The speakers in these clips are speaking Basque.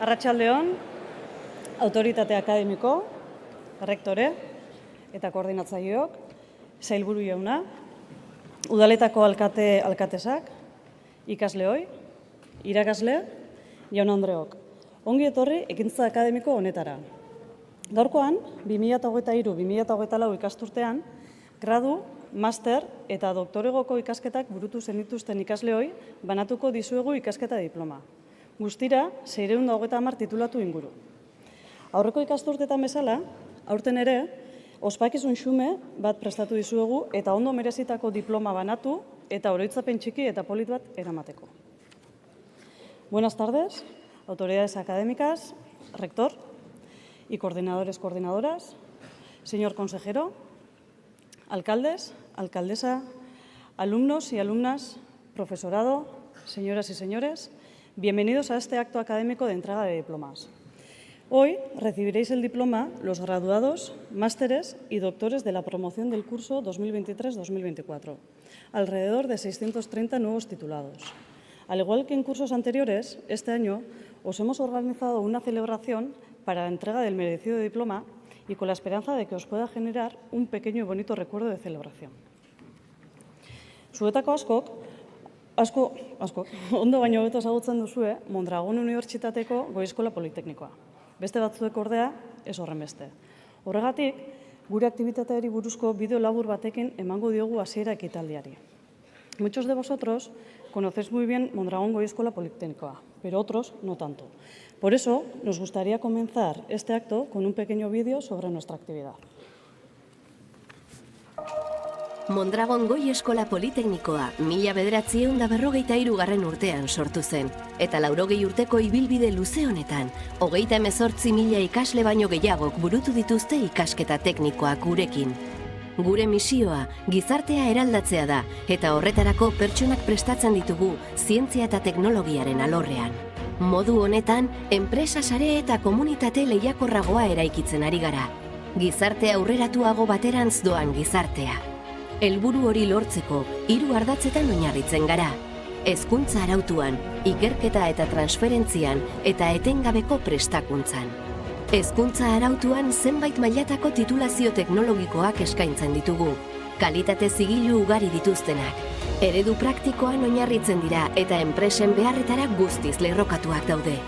Arratsaldeon, autoritate akademiko, rektore eta koordinatzaileok, sailburu jauna, udaletako alkatesak, ikasleoi, irakasle, jaun andreok. Ongi etorri ekintza akademiko honetara. Gaurkoan, 2023-2024 ikasturtean, gradu, master eta doktoregoko ikasketak burutu zenituzten ikasleoi banatuko dizuegu ikasketa diploma. Guztira, 630 titulatu inguru. Aurreko ikasturtetan bezala, aurten ere, ospakizun xume bat prestatu dizuegu eta ondo merezitako diploma banatu eta oroitzapen txiki eta polit bat eramateko. Buenas tardes, autoridades académicas, rector y coordinadores, coordinadoras, señor consejero, alcaldes, alcaldesa, alumnos y alumnas, profesorado, señoras y señores, bienvenidos a este acto académico de entrega de diplomas. Hoy recibiréis el diploma los graduados, másteres y doctores de la promoción del curso 2023-2024, alrededor de 630 nuevos titulados. Al igual que en cursos anteriores, este año os hemos organizado una celebración para la entrega del merecido diploma y con la esperanza de que os pueda generar un pequeño y bonito recuerdo de celebración. Zuetako asko, ondo baino hobeto ezagutzen duzue Mondragon Unibertsitateko Goi Eskola Politeknikoa. Beste batzuek ordea, ez horren beste. Horregatik, gure aktibitateari buruzko bideo labur batekin emango diogu hasiera ekitaldiari. Muchos de vosotros conocéis muy bien Mondragon Goi Eskola Politeknikoa, pero otros no tanto. Por eso, nos gustaría comenzar este acto con un pequeño vídeo sobre nuestra actividad. Mondragon Goi Eskola Politeknikoa 1953 urtean sortu zen, eta 80 urteko ibilbide luze honetan, 38.000 ikasle baino gehiagok burutu dituzte ikasketa teknikoak gurekin. Gure misioa gizartea eraldatzea da, eta horretarako pertsonak prestatzen ditugu zientzia eta teknologiaren alorrean. Modu honetan, enpresa sare eta komunitate lehiakorragoa eraikitzen ari gara. gizarte aurreratuago baterantz doan gizartea. Helburu hori lortzeko 3 ardatzetan oinarritzen gara. Hezkuntza arautuan, ikerketa eta transferentzian eta etengabeko prestakuntzan. Hezkuntza arautuan zenbait mailatako titulazio teknologikoak eskaintzen ditugu. Kalitate zigilu ugari dituztenak. Eredu praktikoan oinarritzen dira eta enpresen beharretara guztiz lerrokatuak daude.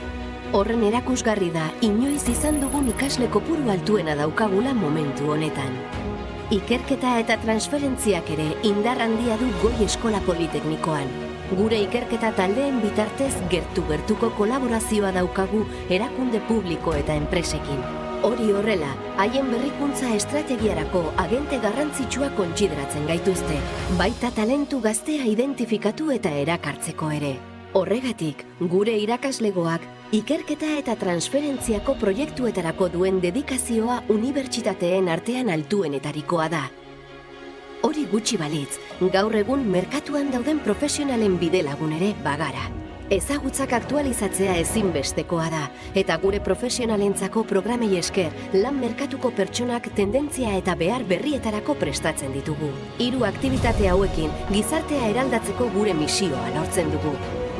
Horren erakusgarri da inoiz izan dugun ikasle kopuru altuena daukagula momentu honetan. Ikerketa eta transferentziak ere indar handia du Goi Eskola Politeknikoan. Gure ikerketa taldeen bitartez gertu-gertuko kolaborazioa daukagu erakunde publiko eta enpresekin. Hori horrela, haien berrikuntza estrategiarako agente garrantzitsua kontsideratzen gaituzte, baita talentu gaztea identifikatu eta erakartzeko ere. Horregatik, gure irakaslegoak ikerketa eta transferentziako proiektuetarako duen dedikazioa unibertsitateen artean altuenetarikoa da. Hori gutxi balitz, gaur egun merkatuan dauden profesionalen bidelagun ere bagara. Ezagutzak aktualizatzea ezinbestekoa da, eta gure profesionalentzako programei esker lan merkatuko pertsonak tendentzia eta behar berrietarako prestatzen ditugu. 3 aktibitate hauekin gizartea eraldatzeko gure misioa lortzen dugu.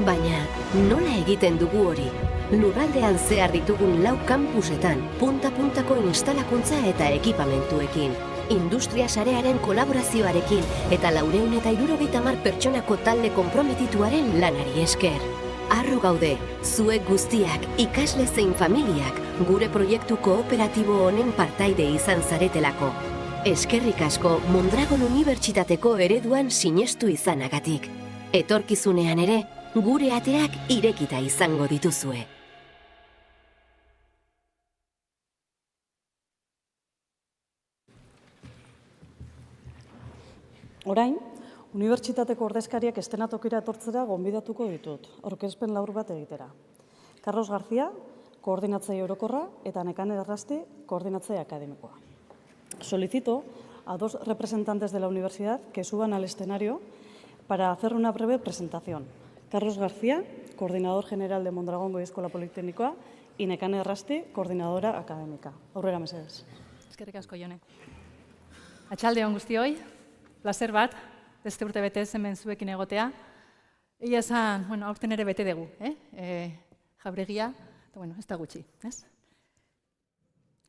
Baina, nola egiten dugu hori? Lurraldean zehar ditugun 4 kampusetan, punta-puntako instalakuntza eta ekipamentuekin. Industria sarearen kolaborazioarekin eta 470 pertsonako talde konprometituaren lanari esker. Harro gaude, zuek guztiak, ikasle zein familiak, gure proiektu kooperatibo honen partaide izan zaretelako. Eskerrik asko Mondragon Unibertsitateko ereduan sinestu izanagatik. Etorkizunean ere, gure ateak irekita izango dituzue. Orain, unibertsitateko ordezkariak eszenatokira etortzera gonbidatuko ditut, aurkezpen labur bat egitera. Carlos García, koordinatzaile orokorra, eta Nekane Errasti, koordinatzaile akademikoa. Solicito a 2 representantes de la universidad que suban al escenario para hacer una breve presentación. Carlos García, coordinador general de Mondragon Goi Eskola Politeknikoa, y Nekane Errasti, coordinadora académica. Aurrera mesedez. Eskerrik asko, Jone. Atxalde on guztioi. Plazer bat, beste urte bete hemen zuekin egotea. Egia esan, aurten ere bete dugu, jabregia, eta ez da gutxi, ez?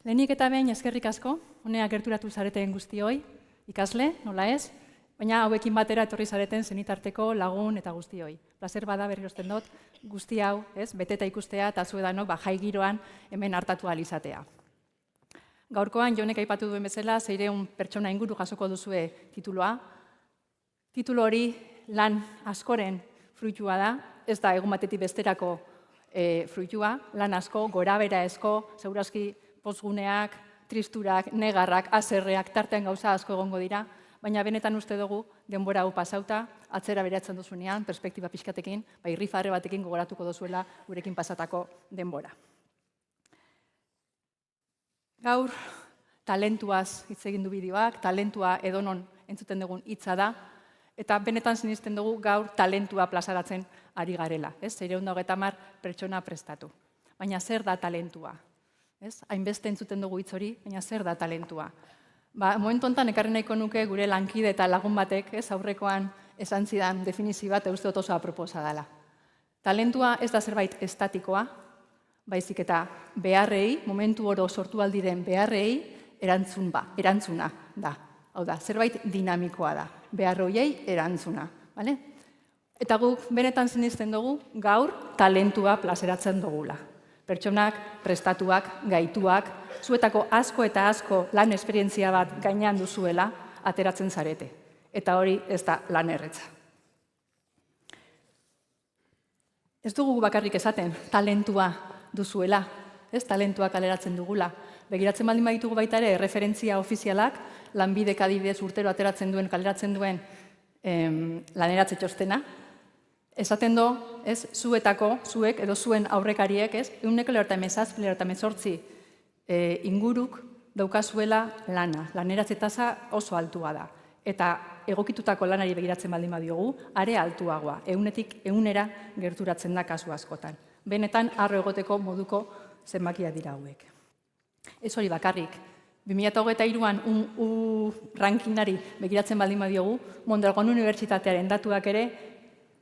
Lehenik eta behin eskerrik asko, honea gerturatu zareten guztioi, ikasle, nola ez, baina hauekin batera etorri zareten zenitarteko lagun eta guztioi. Plazer bada berri osten dut, guzti hau, beteta ikustea eta zuedanok jai giroan hemen hartatu ahal izatea. Gaurkoan, Jonek aipatu duen bezala, 600 pertsona inguru jasoko duzue tituloa. Titulo hori lan askoren fruitua da, ez da egun batetik besterako fruitua, lan asko, gorabera esko, segurazki pozguneak, tristurak, negarrak, haserreak, tartean gauza asko egongo dira, baina benetan uste dugu denbora hau pasauta, atzera beratzen duzunean, perspektiba pixkatekin, irrifarre batekin gogoratuko duzuela gurekin pasatako denbora. Gaur, talentuaz hitz egin du bideoak, talentua edonon entzuten dugun hitza da, eta benetan sinisten dugu gaur talentua plazaratzen ari garela. 630 pertsona prestatu. Baina zer da talentua? Hainbeste entzuten dugu hitz hori, baina zer da talentua? Momentu honetan ekarri nahiko nuke gure lankide eta lagun batek, aurrekoan esan zidan definizio bat, uste dut oso aproposa dela. Talentua ez da zerbait estatikoa, baizik eta beharrei, momentu oro sortu aldiren beharrei, erantzuna da. Hau da, zerbait dinamikoa da, beharroiei erantzuna. Eta guk benetan sinisten dugu gaur talentua plazeratzen dugula. Pertsonak, prestatuak, gaituak, zuetako asko eta asko lan esperientzia bat gainean duzuela ateratzen zarete. Eta hori ez da lan erretza. Ez dugu bakarrik esaten talentua duzuela, talentua kaleratzen dugula. Begiratzen baldin baditugu baita ere referentzia ofizialak, Lanbidek adibidez urtero ateratzen duen, kaleratzen duen laneratze txostena. Esaten do, zuek edo zuen aurrekariek, 197 inguruk daukazuela lana. Laneratze tasa oso altua da. Eta egokitutako lanari begiratzen baldin badiogu, are altuagoa. 100-tik 100era gerturatzen da kasu askotan. Benetan, harro egoteko moduko zenbakia dira hauek. Ez hori bakarrik, 2023an rankingari begiratzen baldin badiogu, Mondragon Unibertsitatearen datuak ere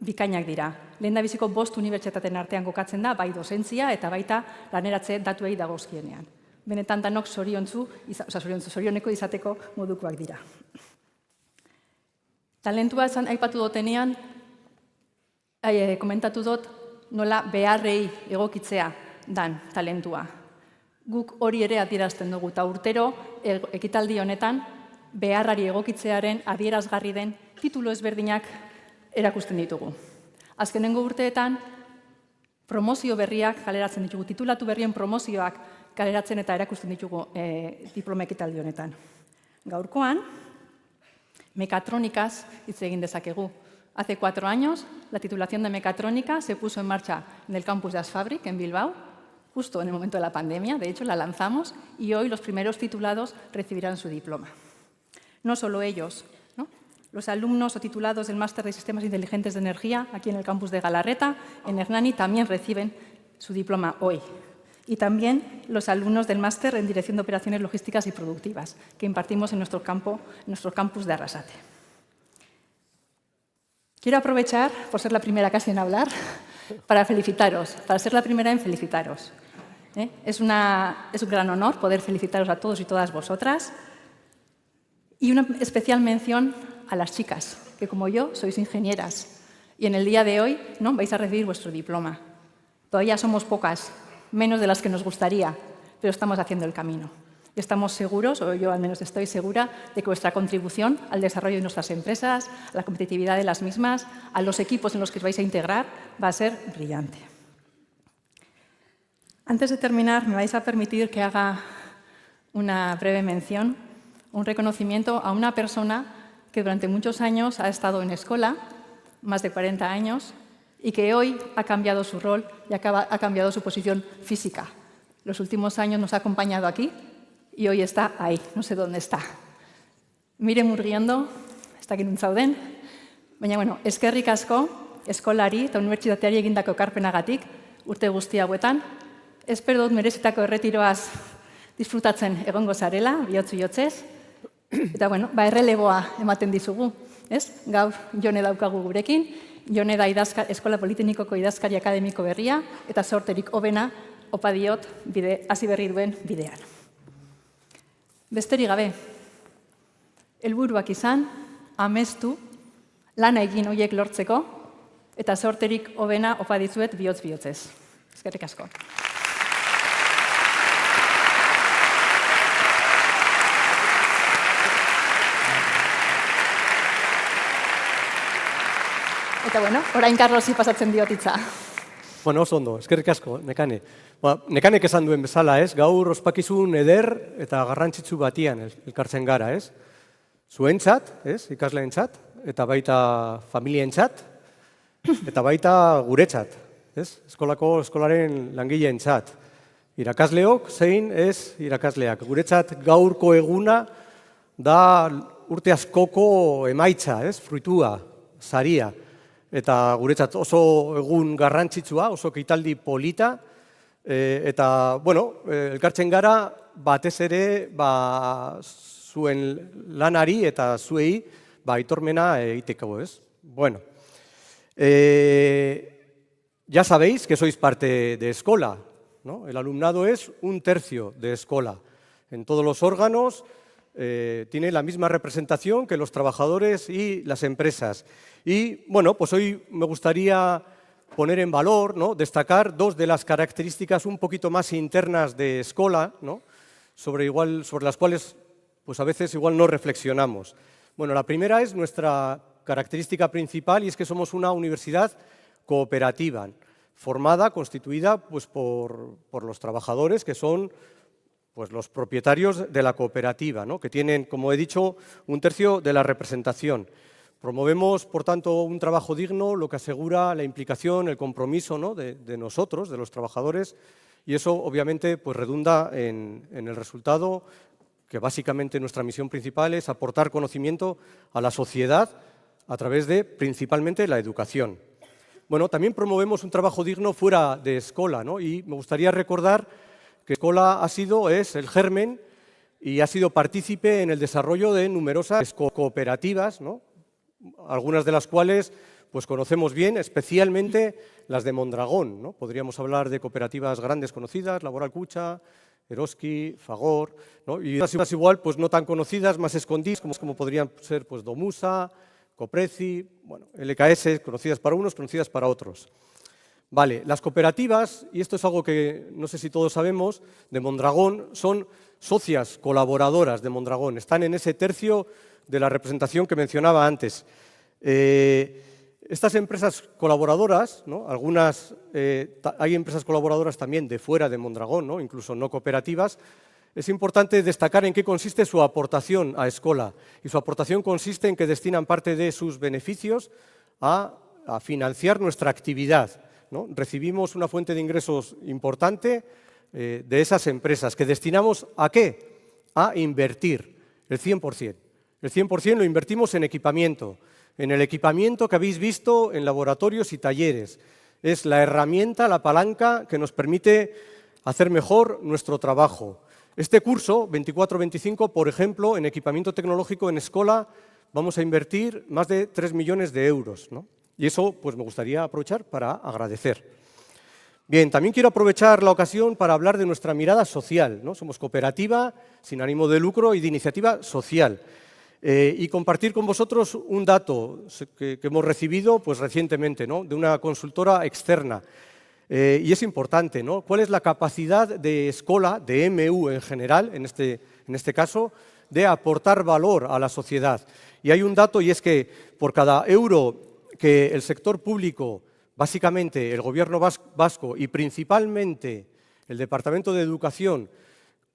bikainak dira. Lehendabiziko 5 unibertsitateen artean kokatzen da, bai dozentzia eta baita laneratze datuei dagozkienean. Benetan danok zorioneko izateko modukoak dira. Talentua aipatu dutenean, komentatu dut nola beharrei egokitzea dan talentua. Guk hori ere adierazten dugu, eta urtero ekitaldi honetan beharrari egokitzearen adierazgarri den titulu ezberdinak erakusten ditugu. Azkenengo urteetan promozio berriak kaleratzen ditugu, titulatu berrien promozioak kaleratzen eta erakusten ditugu diploma ekitaldi honetan. Gaurkoan, mecatrónicas hitz egin dezakegu. Hace 4 años, la titulación de mecatrónica se puso en marcha en el campus de Asfabric, en Bilbao, justo en el momento de la pandemia. De hecho, la lanzamos y hoy los primeros titulados recibirán su diploma. No solo ellos, ¿no? Los alumnos o titulados del Máster de Sistemas Inteligentes de Energía, aquí en el campus de Galarreta, en Hernani, también reciben su diploma hoy. Y también los alumnos del Máster en Dirección de Operaciones Logísticas y Productivas, que impartimos en nuestro campus de Arrasate. Quiero aprovechar, por ser la primera casi en hablar, para felicitaros, para ser la primera en felicitaros. Es un gran honor poder felicitaros a todos y todas vosotras. Y una especial mención a las chicas, que como yo sois ingenieras. Y en el día de hoy, ¿no?, vais a recibir vuestro diploma. Todavía somos pocas, menos de las que nos gustaría, pero estamos haciendo el camino. Y estamos seguros, o yo al menos estoy segura, de que vuestra contribución al desarrollo de nuestras empresas, a la competitividad de las mismas, a los equipos en los que os vais a integrar, va a ser brillante. Antes de terminar, me vais a permitir que haga una breve mención, un reconocimiento a una persona que durante muchos años ha estado en Escola, más de 40 años, y que hoy ha cambiado su rol y ha cambiado su posición física. Los últimos años nos ha acompañado aquí y hoy está ahí, no sé dónde está. Miren Murgiendo, está aquí zauden, baina bueno, eskerrik asko eskolari eta unibertsitateari egindako ekarpenagatik urte guzti hauetan. Espero dut merezitako erretiroaz disfrutatzen egongo zarela, bihotzu jotzez. Eta bueno, erreleboa ematen dizugu, ez? Gaur Jone daukagu gurekin. Jone da Eskola Politeknikoko idazkari akademiko berria eta zorterik hobena opa diot hasi berri duen bidean. Besterik gabe, helburuak izan, amestu, lana egin horiek lortzeko, eta zorterik hobena opa dizuet bihotz-bihotzez. Eskerrik asko. Eta bueno, orain Carlosi pasatzen diotitza. Bueno, oso ondo, eskerrik asko, Nekane. Nekanek esan duen bezala, ez? Gaur ospakizun eder eta garrantzitsu batian elkartzen gara, ez? Zuentzat, ez? Ikasleentzat, eta baita familientzat, eta baita guretzat, ez? Eskolaren langileentzat. Irakasleok zein ez irakasleak. Guretzat gaurko eguna da urte askoko emaitza, ez? Fruitua, saria. Eta guretzat oso egun garrantzitsua, oso ekitaldi polita, eta, bueno, elkartzen gara batez ere zuen lanari eta zuei aitormena egiteko, ez? Bueno, ya sabéis que sois parte de Escola, ¿no? El alumnado es 1/3 de Escola. En todos los órganos tiene la misma representación que los trabajadores y las empresas. Y, bueno, pues hoy me gustaría poner en valor, ¿no?, destacar 2 de las características un poquito más internas de Escola, ¿no?, sobre las cuales pues a veces igual no reflexionamos. Bueno, la primera es nuestra característica principal y es que somos una universidad cooperativa, formada, constituida pues, por los trabajadores que son pues, los propietarios de la cooperativa, ¿no?, que tienen, como he dicho, 1/3 de la representación. Promovemos, por tanto, un trabajo digno, lo que asegura la implicación, el compromiso, ¿no?, de nosotros, de los trabajadores, y eso, obviamente, pues, redunda en el resultado, que básicamente nuestra misión principal es aportar conocimiento a la sociedad a través de, principalmente, la educación. Bueno, también promovemos un trabajo digno fuera de Escola, ¿no?, y me gustaría recordar que Escola es el germen y ha sido partícipe en el desarrollo de numerosas cooperativas, ¿no? Algunas de las cuales pues, conocemos bien, especialmente las de Mondragón, ¿no? Podríamos hablar de cooperativas grandes conocidas, Laboral Cucha, Eroski, Fagor, ¿no? Y otras igual pues, no tan conocidas, más escondidas, como podrían ser pues, Domusa, Copreci, bueno, LKS, conocidas para unos, conocidas para otros. Vale, las cooperativas, y esto es algo que no sé si todos sabemos, de Mondragón, son socias colaboradoras de Mondragón, están en ese tercio de la representación que mencionaba antes. Estas empresas colaboradoras, ¿no? Algunas, hay empresas colaboradoras también de fuera de Mondragón, ¿no? Incluso no cooperativas. Es importante destacar en qué consiste su aportación a Escola. Y su aportación consiste en que destinan parte de sus beneficios a financiar nuestra actividad, ¿no? Recibimos una fuente de ingresos importante de esas empresas, que destinamos ¿a qué? A invertir, el 100%. El 100% lo invertimos en equipamiento, en el equipamiento que habéis visto en laboratorios y talleres. Es la herramienta, la palanca que nos permite hacer mejor nuestro trabajo. Este curso, 24-25, por ejemplo, en equipamiento tecnológico en Escola, vamos a invertir más de 3 millones de euros, ¿no? Y eso pues, me gustaría aprovechar para agradecer. Bien, también quiero aprovechar la ocasión para hablar de nuestra mirada social, ¿no? Somos cooperativa, sin ánimo de lucro y de iniciativa social. Y compartir con vosotros un dato que hemos recibido pues, recientemente, ¿no? De una consultora externa. Y es importante, ¿no? ¿Cuál es la capacidad de Escola, de MU en general, en este caso, de aportar valor a la sociedad? Y hay un dato, y es que por cada euro que el sector público, básicamente el Gobierno vasco y principalmente el Departamento de Educación,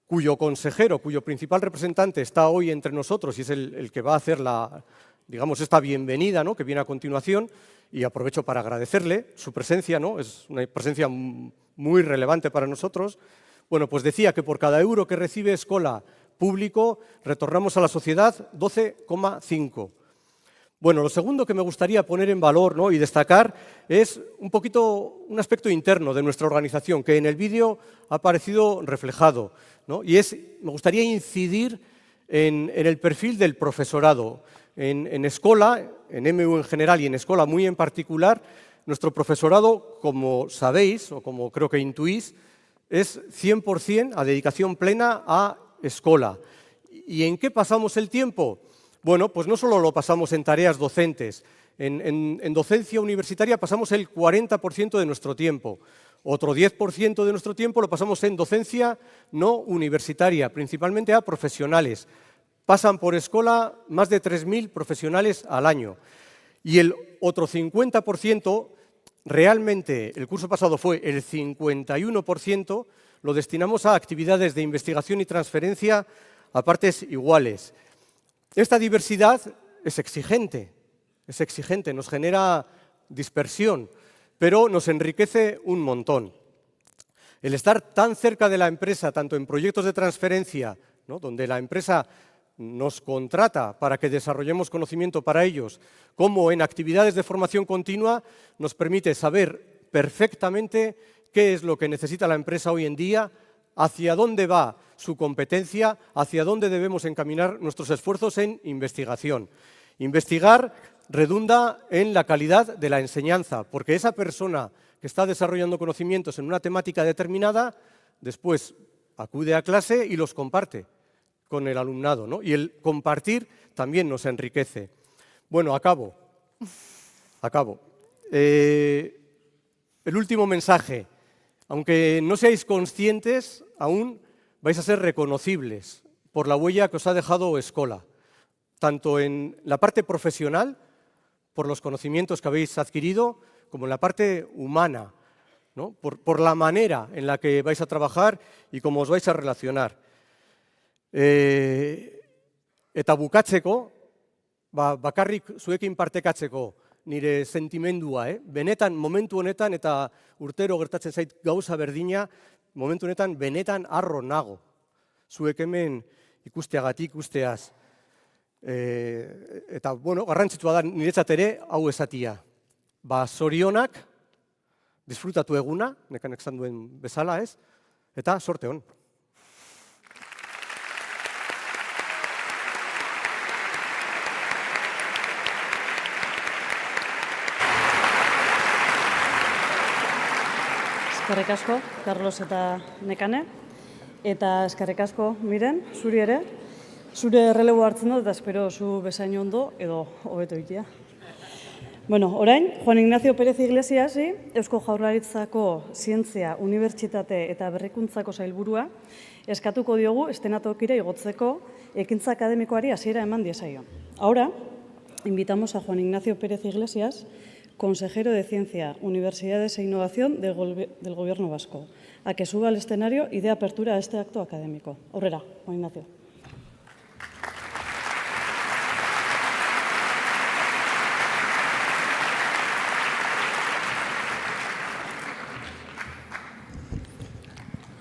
cuyo consejero, cuyo principal representante está hoy entre nosotros y es el que va a hacer digamos, esta bienvenida, ¿no? Que viene a continuación, y aprovecho para agradecerle su presencia, ¿no? Es una presencia muy relevante para nosotros. Bueno, pues decía que por cada euro que recibe Escola público, retornamos a la sociedad 12,5. Bueno, lo segundo que me gustaría poner en valor, ¿no? Y destacar es un aspecto interno de nuestra organización, que en el vídeo ha aparecido reflejado, ¿no? Y me gustaría incidir en el perfil del profesorado. En Escola, en MU en general y en Escola muy en particular, nuestro profesorado, como sabéis o como creo que intuís, es 100% a dedicación plena a Escola. ¿Y en qué pasamos el tiempo? Bueno, pues no solo lo pasamos en tareas docentes, en docencia universitaria pasamos el 40% de nuestro tiempo, otro 10% de nuestro tiempo lo pasamos en docencia no universitaria, principalmente a profesionales. Pasan por Escola más de 3.000 profesionales al año y el otro 50%, realmente el curso pasado fue el 51%, lo destinamos a actividades de investigación y transferencia a partes iguales. Esta diversidad es exigente, nos genera dispersión, pero nos enriquece un montón. El estar tan cerca de la empresa, tanto en proyectos de transferencia, ¿no? Donde la empresa nos contrata para que desarrollemos conocimiento para ellos, como en actividades de formación continua, nos permite saber perfectamente qué es lo que necesita la empresa hoy en día, hacia dónde va su competencia, hacia dónde debemos encaminar nuestros esfuerzos en investigación. Investigar redunda en la calidad de la enseñanza, porque esa persona que está desarrollando conocimientos en una temática determinada, después acude a clase y los comparte con el alumnado, ¿no? Y el compartir también nos enriquece. Bueno, acabo. El último mensaje. Aunque no seáis conscientes, aún vais a ser reconocibles por la huella que os ha dejado Escola, tanto en la parte profesional, por los conocimientos que habéis adquirido, como en la parte humana, ¿no? Por la manera en la que vais a trabajar y cómo os vais a relacionar. Eta bukatzeko, bakarrik zuekin partekatzeko nire sentimendua, benetan, momentu honetan, eta urtero gertatzen zait gauza berdina, momentu honetan benetan harro nago. Zuek hemen ikusteaz. Eta, bueno, garrantzitsua da niretzat ere hau esatia. Zorionak, disfrutatu eguna, nekanek esan duen bezala, ez? Eta sorte hon. Eskerrik asko, Carlos eta Nekane. Eta eskerrik asko, Miren, zuri ere. Zure errelebo hartzen dut, eta espero zu bezain ondo edo hobeto ikia. Bueno, orain, Juan Ignacio Pérez Iglesiasi, Eusko Jaurlaritzako Zientzia, Unibertsitate eta Berrikuntzako sailburua, eskatuko diogu estenatokira igotzeko ekintza akademikoari hasiera eman diezaion. Ahora, invitamos a Juan Ignacio Pérez Iglesias, consejero de Ciencia, Universidades e Innovación del Gobierno Vasco, a que suba al escenario y dé apertura a este acto académico. Aurrera, Juan Ignacio.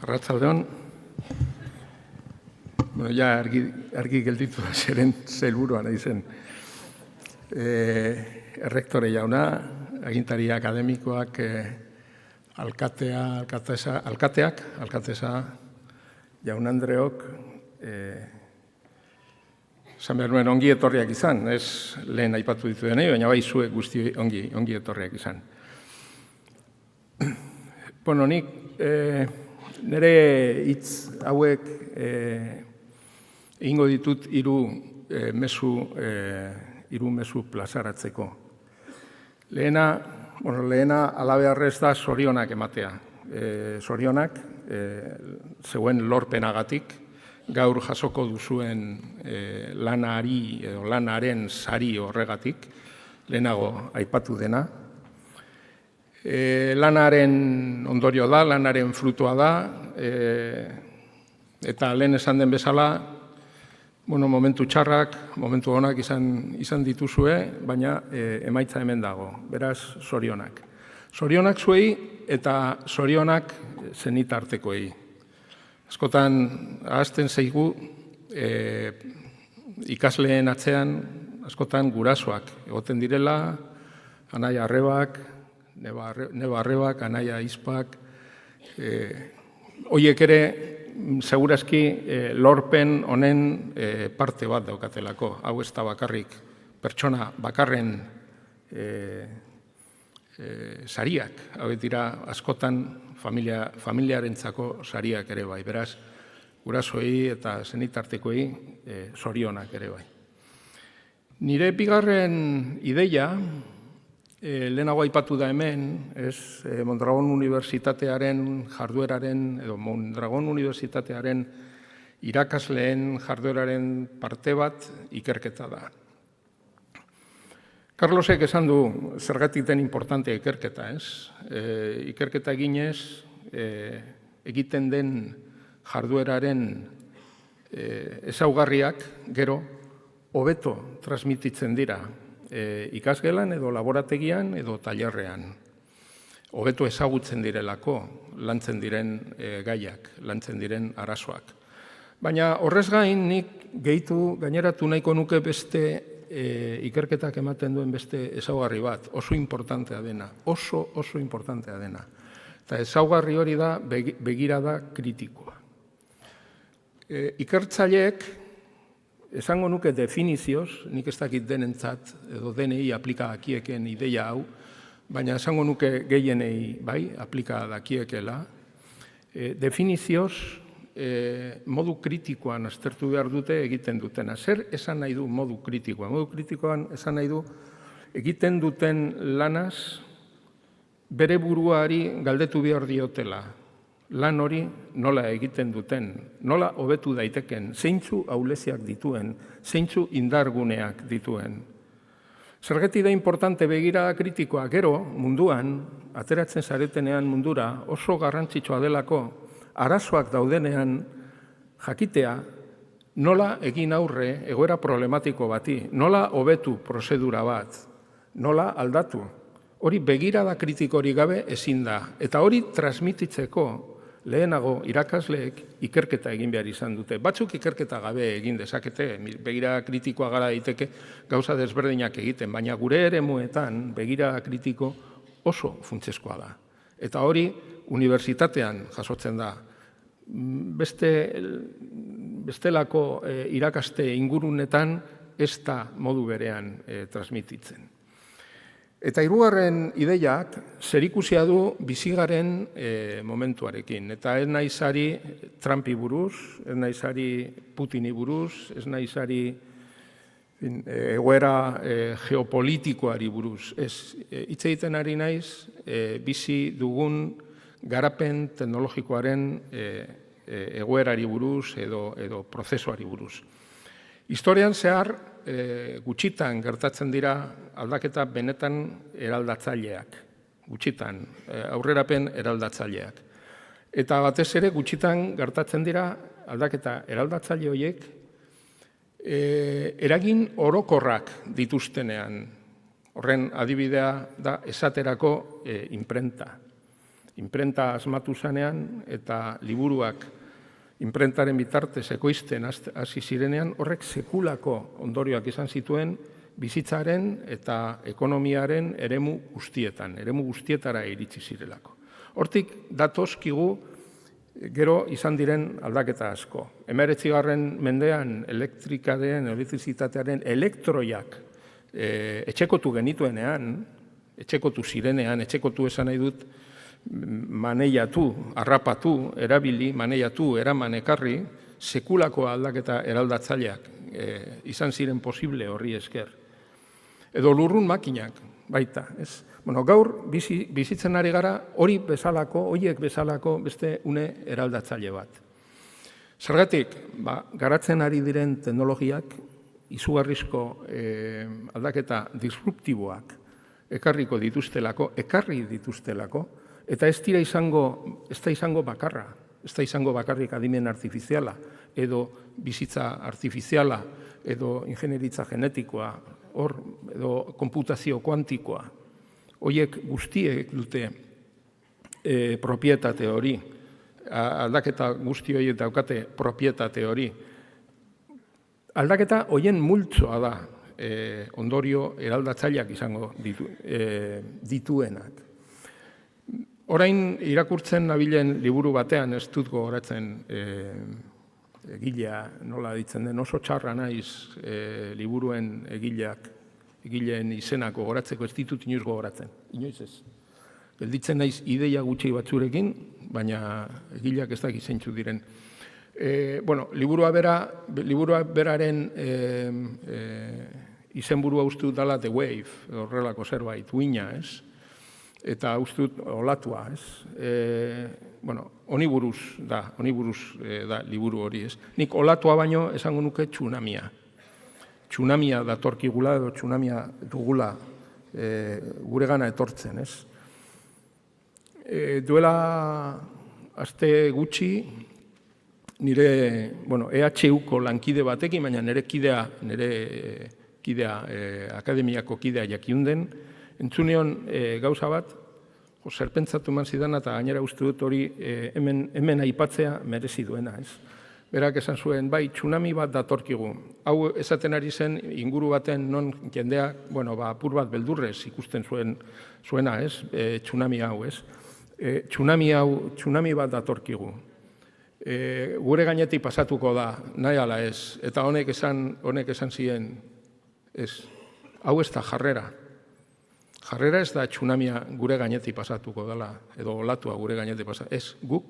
Arratsaldeon. Bueno, ja argi gelditu da zeren sailburua naizen. Errektore jauna, agintari akademikoak, alkatesa, jaun Andreok, esan behar nuen ongi etorriak izan, ez lehen aipatu ditu denei, baina bai zuek guzti ongi etorriak izan. Bueno, nik nire hitz hauek egingo ditut hiru mezu plazaratzeko. Lehena halabeharrez da zorionak ematea. Zorionak, zeuen lorpenagatik, gaur jasoko duzuen lanari edo lanaren sari horregatik, lehenago aipatu dena. Lanaren ondorio da, lanaren frutua da, eta lehen esan den bezala, momentu txarrak, momentu onak izan dituzue, baina emaitza hemen dago, beraz, zorionak. Zorionak zuei eta zorionak zenitartekoei. Askotan, ahazten zaigu, ikasleen atzean, askotan gurasoak egoten direla, anaia arrebak, neba arrebak, anaia izpak, horiek ere, segurazki lorpen honen parte bat daukatelako. Hau ez da bakarrik pertsona bakarren sariak. Hau dira askotan familiarentzako sariak ere bai. Beraz, gurasoei eta zenitartekoei zorionak ere bai. Nire bigarren ideia, lehenago aipatu da hemen, Mondragon Unibertsitatearen jardueraren, edo Mondragon Unibertsitatearen irakasleen jardueraren parte bat ikerketa da. Carlosek esan du zergatik den importantea ikerketa, ez? Ikerketa eginez, egiten den jardueraren ezaugarriak gero hobeto transmititzen dira. Ikasgelan edo laborategian edo tailerrean. Hobeto ezagutzen direlako, lantzen diren gaiak, lantzen diren arazoak. Baina horrez gain nik gaineratu nahiko nuke beste ikerketak ematen duen beste ezaugarri bat, oso importantea dena, oso importantea dena. Eta ezaugarri hori da begirada kritikoa. Ikertzaileek esango nuke definizioz, nik ez dakit denentzat, edo denei aplika dakieken ideia hau, baina esango nuke gehienei bai, aplika dakiekela. Definizioz, modu kritikoan aztertu behar dute egiten dutena. Zer esan nahi du modu kritikoan? Modu kritikoan esan nahi du egiten duten lanaz bere buruari galdetu behar diotela. Lan hori nola egiten duten, nola hobetu daiteken, zeintzu ahuleziak dituen, zeintzu indarguneak dituen. Zergatik da importante begirada kritikoa gero munduan, ateratzen zaretenean mundura, oso garrantzitsua delako, arazoak daudenean jakitea nola egin aurre egoera problematiko bati, nola hobetu prozedura bat, nola aldatu. Hori begirada kritikori gabe ezin da, eta hori transmititzeko lehenago irakasleek ikerketa egin behar izan dute. Batzuk ikerketa gabe egin dezakete, begirada kritikoa gara daiteke gauza desberdinak egiten, baina gure eremuetan begirada kritiko oso funtsezkoa da. Eta hori unibertsitatean jasotzen da. Bestelako irakaste ingurunetan ez da modu berean transmititzen. Eta hirugarren ideiak zerikusia du bizigaren momentuarekin. Eta ez naiz ari Trumpi buruz, ez naiz ari Putini buruz, ez naiz ari egoera geopolitikoari buruz. Hitz egiten ari naiz bizi dugun garapen teknologikoaren egoerari buruz edo prozesuari buruz. Historian zehar, gutxitan gertatzen dira aldaketa benetan eraldatzaileak. Gutxitan, aurrerapen eraldatzaileak. Eta batez ere gutxitan gertatzen dira aldaketa eraldatzaile horiek eragin orokorrak dituztenean. Horren adibidea da esaterako imprenta. Imprenta asmatu zanean eta liburuak imprentaren bitartez ekoizten hasi zirenean, horrek sekulako ondorioak izan zituen bizitzaren eta ekonomiaren eremu guztietara iritsi zirelako. Hortik datozkigu gero izan diren aldaketa asko. 19. mendean elektrizitatearen elektroiak etxekotu genituenean, etxekotu zirenean, etxekotu esan nahi dut, maneiatu, harrapatu, erabili, maneiatu, eraman ekarri, sekulako aldaketa eraldatzaileak izan ziren posible horri esker. Edo lurrun makinak, baita. Gaur bizitzen ari gara horiek bezalako beste une eraldatzaile bat. Zergatik, garatzen ari diren teknologiak izugarrizko aldaketa disruptiboak ekarri dituztelako, eta ez da izango bakarra, ez da izango bakarrik adimen artifiziala, edo bizitza artifiziala, edo ingenieritza genetikoa, edo konputazio kuantikoa. Horiek guztiek dute propietate hori, aldaketa guzti horiek daukate propietate hori. Aldaketa horien multzoa da ondorio eraldatzaileak izango dituenak. Orain irakurtzen nabilen liburu batean, ez dut gogoratzen egilea nola ditzen den, oso txarra naiz liburuen egileen izenak gogoratzeko, ez ditut inoiz gogoratzen, inoiz ez. Gelditzen naiz ideia gutxi batzurekin, baina egileak ez dakit zeintzu diren. Liburua beraren izenburua uste dut dela The Wave, horrelako zerbait, uina, ez? Eta uste dut olatua, ez? Honi buruz da liburu hori, ez? Nik olatua baino esango nuke tsunamia. Tsunamia datorkigula edo tsunamia dugula guregana etortzen, ez? Duela aste gutxi, nire EHUko lankide batekin, baina nire kidea, akademiako kidea jakiunden, entzuneon gauza bat, zerpentsatu eman zidan, eta gainera uste dut hori hemen aipatzea merezi duena, ez? Berak esan zuen, bai, tsunami bat datorkigu. Hau esaten ari zen inguru baten non jendea, apur bat beldurrez ikusten zuena, ez? Tsunami hau, ez? Tsunami bat datorkigu. Gure gainetik pasatuko da, nahi ala ez, eta honek esan ziren, ez, hau ez da jarrera. Jarrera ez da tsunamia gure gainetik pasatuko dela, edo olatua gure gainetik pasatuko. Ez, guk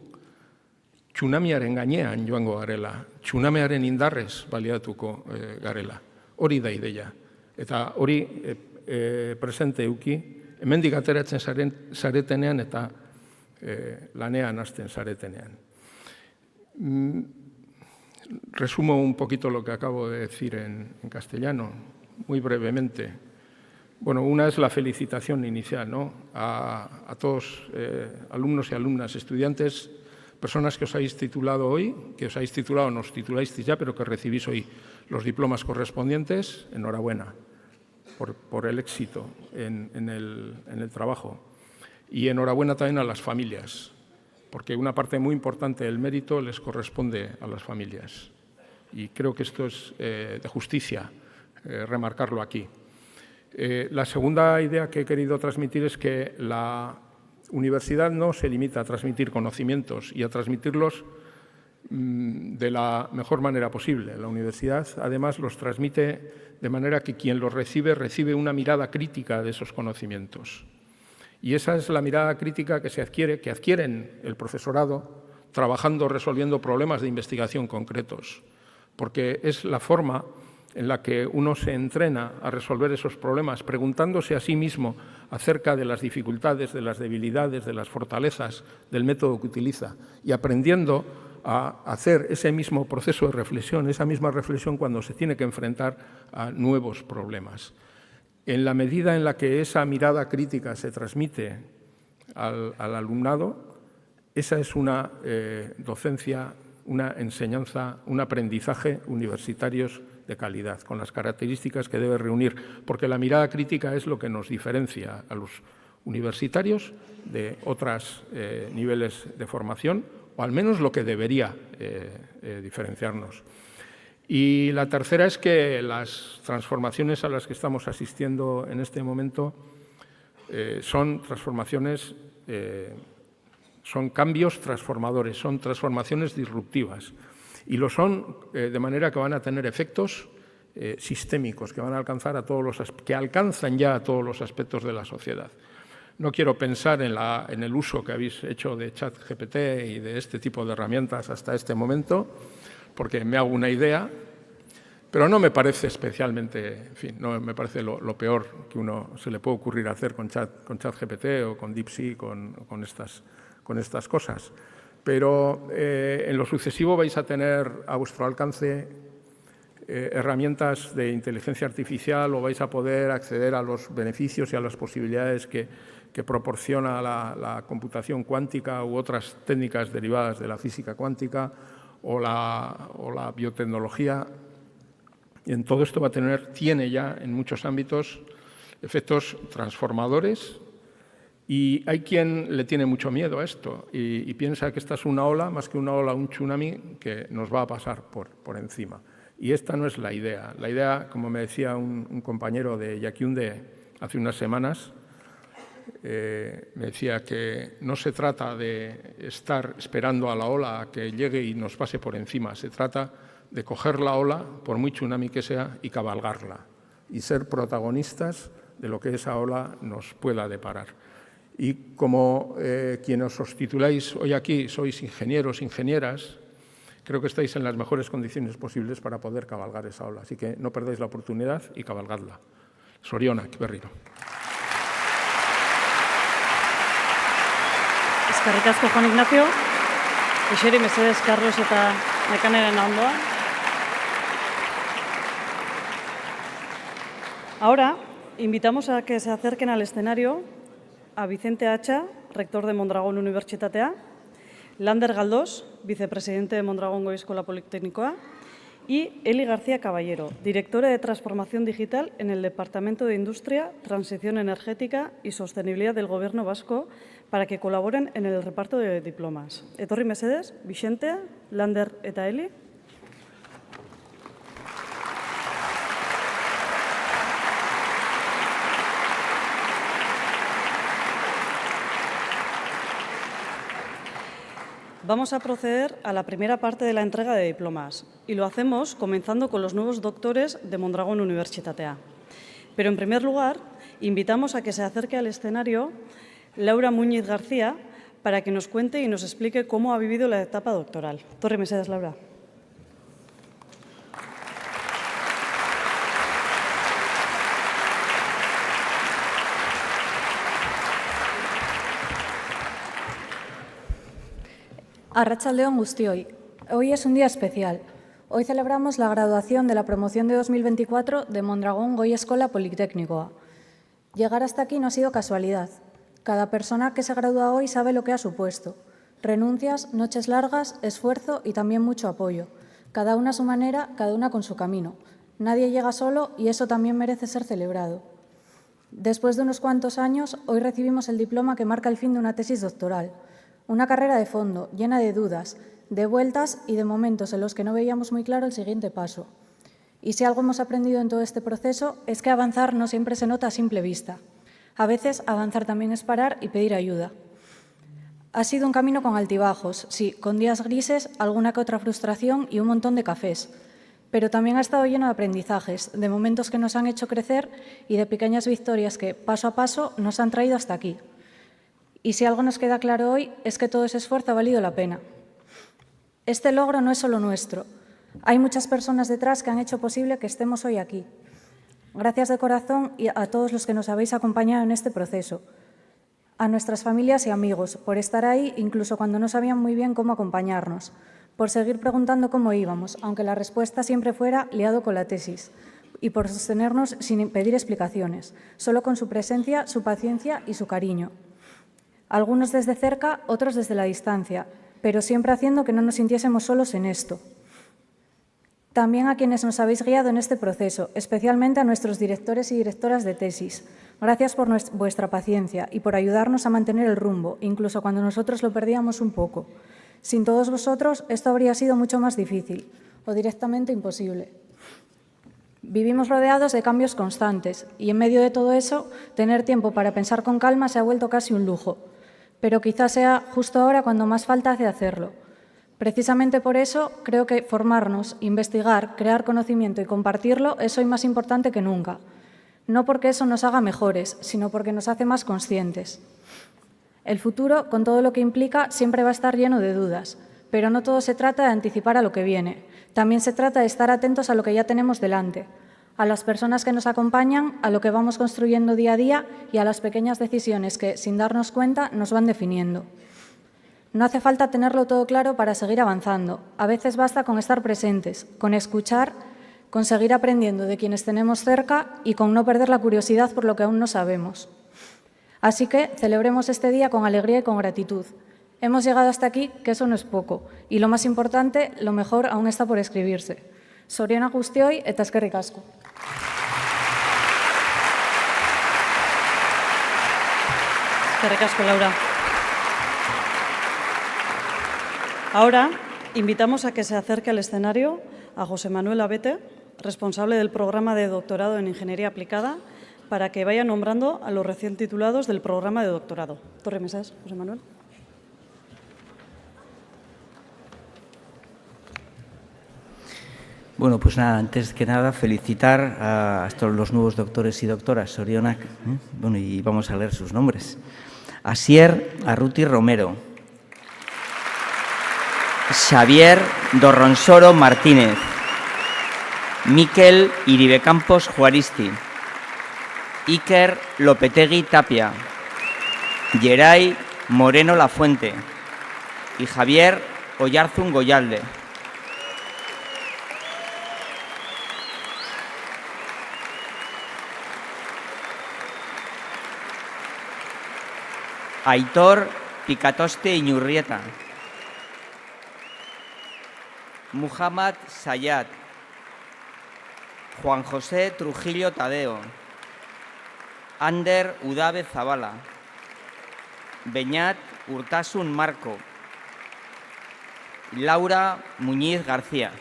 tsunamiaren gainean joango garela, tsunamiaren indarrez baliatuko garela. Hori da ideia. Eta hori presente euki, hemendik ateratzen zaretenean eta lanean hasten zaretenean. Resumo un poquito lo que acabo de decir en castellano, muy brevemente. Una es la felicitación inicial, ¿no? A todos alumnos y alumnas, estudiantes, personas que os habéis titulado hoy, que os habéis titulado, nos tituláis ya, pero que recibís hoy los diplomas correspondientes, enhorabuena por el éxito en el trabajo. Y enhorabuena también a las familias, porque una parte muy importante del mérito les corresponde a las familias. Y creo que esto es de justicia remarcarlo aquí. La segunda idea que he querido transmitir es que la universidad no se limita a transmitir conocimientos y a transmitirlos de la mejor manera posible. La universidad, además, los transmite de manera que quien los recibe una mirada crítica de esos conocimientos. Y esa es la mirada crítica que adquieren el profesorado trabajando, resolviendo problemas de investigación concretos, porque es la forma en la que uno se entrena a resolver esos problemas, preguntándose a sí mismo acerca de las dificultades, de las debilidades, de las fortalezas del método que utiliza y aprendiendo a hacer ese mismo proceso de reflexión, esa misma reflexión cuando se tiene que enfrentar a nuevos problemas. En la medida en la que esa mirada crítica se transmite al alumnado, esa es una docencia, una enseñanza, un aprendizaje universitarios de calidad, con las características que debe reunir, porque la mirada crítica es lo que nos diferencia a los universitarios de otros niveles de formación, o al menos lo que debería diferenciarnos. Y la tercera es que las transformaciones a las que estamos asistiendo en este momento son transformaciones, son cambios transformadores, son transformaciones disruptivas. Y lo son de manera que van a tener efectos sistémicos, que van a alcanzar que alcanzan ya a todos los aspectos de la sociedad. No quiero pensar en el uso que habéis hecho de ChatGPT y de este tipo de herramientas hasta este momento, porque me hago una idea, pero no me parece especialmente, en fin, no me parece lo peor que uno se le puede ocurrir hacer con ChatGPT o con DeepSeek, con estas cosas. Pero en lo sucesivo vais a tener a vuestro alcance herramientas de inteligencia artificial o vais a poder acceder a los beneficios y a las posibilidades que proporciona la computación cuántica u otras técnicas derivadas de la física cuántica o la biotecnología. Y en todo esto tiene ya en muchos ámbitos efectos transformadores. Y hay quien le tiene mucho miedo a esto y piensa que esta es una ola, más que una ola, un tsunami que nos va a pasar por encima. Y esta no es la idea. La idea, como me decía un compañero de Yakiunde hace unas semanas, me decía que no se trata de estar esperando a la ola a que llegue y nos pase por encima. Se trata de coger la ola, por muy tsunami que sea, y cabalgarla. Y ser protagonistas de lo que esa ola nos pueda deparar. Y como quienes os tituláis hoy aquí sois ingenieros, ingenieras, creo que estáis en las mejores condiciones posibles para poder cabalgar esa ola. Así que no perdáis la oportunidad y cabalgadla. Zorionak, berriro. Eskerrik asko, Juan Ignacio. Eseri mesedez, Carlos eta Nekaneren ondoa. Ahora invitamos a que se acerquen al escenario a Vicente Hacha, rector de Mondragón Unibertsitatea, Lander Galdós, vicepresidente de Mondragón Goi Eskola Politécnicoa, y Eli García Caballero, directora de Transformación Digital en el Departamento de Industria, Transición Energética y Sostenibilidad del Gobierno Vasco, para que colaboren en el reparto de diplomas. Etorri mesedez, Vicente, Lander eta Eli. Vamos a proceder a la primera parte de la entrega de diplomas y lo hacemos comenzando con los nuevos doctores de Mondragón Unibertsitatea. Pero en primer lugar, invitamos a que se acerque al escenario Laura Muñiz García para que nos cuente y nos explique cómo ha vivido la etapa doctoral. Torre mesedez, Laura. Arratsaldeon guztioi. Hoy es un día especial. Hoy celebramos la graduación de la promoción de 2024 de Mondragón Goi Eskola Politécnicoa. Llegar hasta aquí no ha sido casualidad. Cada persona que se gradúa hoy sabe lo que ha supuesto. Renuncias, noches largas, esfuerzo y también mucho apoyo. Cada una a su manera, cada una con su camino. Nadie llega solo y eso también merece ser celebrado. Después de unos cuantos años, hoy recibimos el diploma que marca el fin de una tesis doctoral. Una carrera de fondo, llena de dudas, de vueltas y de momentos en los que no veíamos muy claro el siguiente paso. Y si algo hemos aprendido en todo este proceso es que avanzar no siempre se nota a simple vista. A veces avanzar también es parar y pedir ayuda. Ha sido un camino con altibajos, sí, con días grises, alguna que otra frustración y un montón de cafés. Pero también ha estado lleno de aprendizajes, de momentos que nos han hecho crecer y de pequeñas victorias que, paso a paso, nos han traído hasta aquí. Y si algo nos queda claro hoy es que todo ese esfuerzo ha valido la pena. Este logro no es solo nuestro. Hay muchas personas detrás que han hecho posible que estemos hoy aquí. Gracias de corazón a todos los que nos habéis acompañado en este proceso. A nuestras familias y amigos, por estar ahí incluso cuando no sabían muy bien cómo acompañarnos, por seguir preguntando cómo íbamos, aunque la respuesta siempre fuera liado con la tesis, y por sostenernos sin pedir explicaciones, solo con su presencia, su paciencia y su cariño. Algunos desde cerca, otros desde la distancia, pero siempre haciendo que no nos sintiésemos solos en esto. También a quienes nos habéis guiado en este proceso, especialmente a nuestros directores y directoras de tesis. Gracias por vuestra paciencia y por ayudarnos a mantener el rumbo, incluso cuando nosotros lo perdíamos un poco. Sin todos vosotros, esto habría sido mucho más difícil o directamente imposible. Vivimos rodeados de cambios constantes y en medio de todo eso, tener tiempo para pensar con calma se ha vuelto casi un lujo. Pero quizás sea justo ahora cuando más falta hace hacerlo. Precisamente por eso creo que formarnos, investigar, crear conocimiento y compartirlo es hoy más importante que nunca. No porque eso nos haga mejores, sino porque nos hace más conscientes. El futuro, con todo lo que implica, siempre va a estar lleno de dudas, pero no todo se trata de anticipar a lo que viene. También se trata de estar atentos a lo que ya tenemos delante, a las personas que nos acompañan, a lo que vamos construyendo día a día y a las pequeñas decisiones que, sin darnos cuenta, nos van definiendo. No hace falta tenerlo todo claro para seguir avanzando. A veces basta con estar presentes, con escuchar, con seguir aprendiendo de quienes tenemos cerca y con no perder la curiosidad por lo que aún no sabemos. Así que celebremos este día con alegría y con gratitud. Hemos llegado hasta aquí, que eso no es poco, y lo más importante, lo mejor aún está por escribirse. Zorionak guztioi eta eskerrik asko. Eskerrik asko, Laura. Ahora invitamos a que se acerque al escenario a José Manuel Abete, responsable del programa de doctorado en Ingeniería Aplicada, para que vaya nombrando a los recién titulados del programa de doctorado. Torre mesas, José Manuel. Bueno, pues nada, antes que nada felicitar a todos los nuevos doctores y doctoras, Zorionak, bueno, y vamos a leer sus nombres. Asier Arruti Romero, Xavier Dorronsoro Martínez, Mikel Iribecampos Juaristi, Iker Lopetegui Tapia, Geray Moreno Lafuente y Javier Oyarzun Goyalde. Aitor Picatoste Iñurrieta, Muhammad Sayat, Juan José Trujillo Tadeo, Ander Udabe Zabala, Beñat Urtasun Marco, Laura Muñiz García.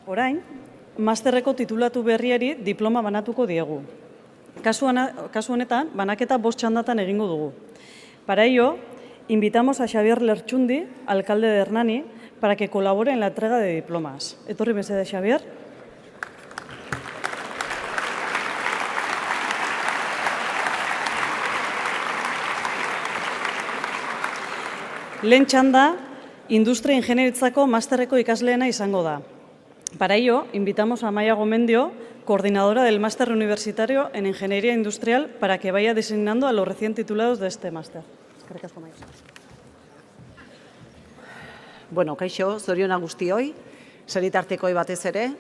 Orain, masterreko titulatu berriari diploma banatuko diegu. Kasu honetan, banaketa 5 txandatan egingo dugu. Para ello, invitamos a Xavier Lertxundi, alcalde de Hernani, para que colabore en la entrega de diplomas. Etorri mesede, Xavier. Lehen txanda, industria ingenieritzako masterreko ikasleena izango da. Para ello, invitamos a Amaia Gomendio, coordinadora del Máster Universitario en Ingeniería Industrial, para que vaya designando a los recién titulados de este máster. Eskerrik asko, Amaia. Bueno, kaixo, zoriona guztioi, senitartekoi batez ere,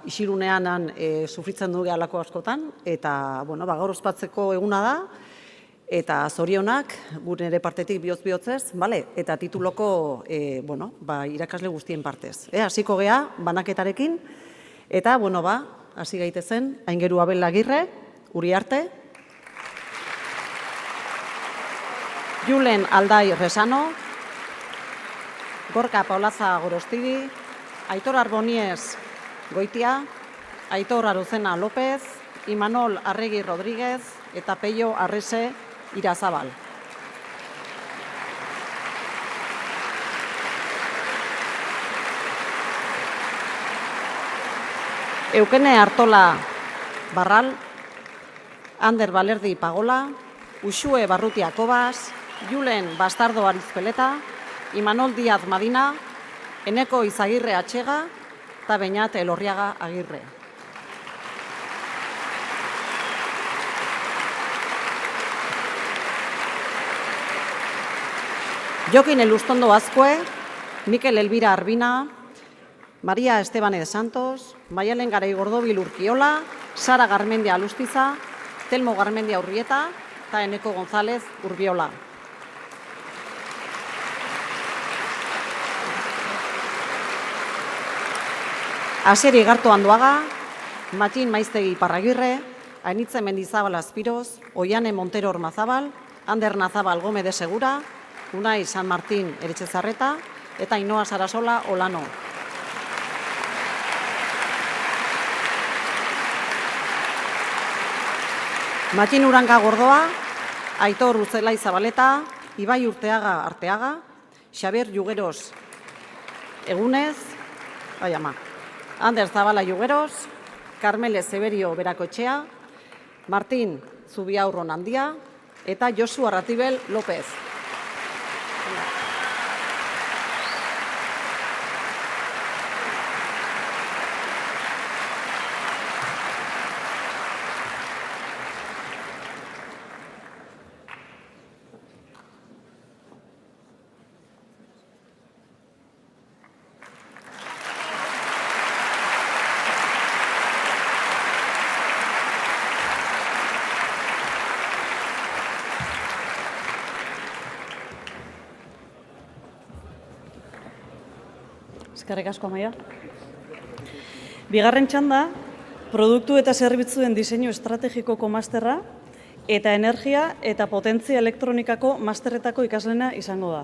isilunean sufritzen dugu alako askotan, eta gaur ospatzeko eguna da, eta zorionak, gure ere partetik bihotz-bihotzez, eta tituloko irakasle guztien partez. Hasiko gea, banaketarekin, eta hasi gaitezen, Aingeru Abel Agirre, Uriarte, Julen Aldai Resano, Gorka Paulaza Gorostidi, Aitor Arboniez Goitia, Aitor Arozena López, Imanol Arregi Rodríguez eta Peio Arrese Irazabal. Eukene Artola Barral, Ander Balerdi Pagola, Uxue Barrutia Kobas, Julen Bastardo Arizpeleta, Imanol Díaz Madina, Eneko Izagirre Atxega eta Beñat Elorriaga Agirre. Jokin Elustondo Azkue, Mikel Elvira Arbina, María Estebane de Santos, Maialen Garai Gordobil Urkiola, Sara Garmendia Alustiza, Telmo Garmendia Urrieta eta Eneko González Urbiola. Asieri Garto Andoaga, Matxin Maiztegi Parragirre, Ainitze Mendizabal Azpiroz, Oiane Montero Ormazabal, Ander Nazabal Gome de Segura, Unai San Martín Eretxezarreta eta Ainoa Sarasola Olano. Matxin Uranga Gordoa, Aitor Urzelai Zabaleta, Ibai Urteaga Arteaga, Xabier Jugueros Egunez, Ander Zabala Jugueros, Carmele Zeberio Berakoetxea, Martín Zubiaurro Nandia eta Josu Arratibel López. Eskerrik asko, Amaia. Bigarren txanda, produktu eta zerbitzuen diseinu estrategikoko masterra eta energia eta potentzia elektronikako masterretako ikaslena izango da.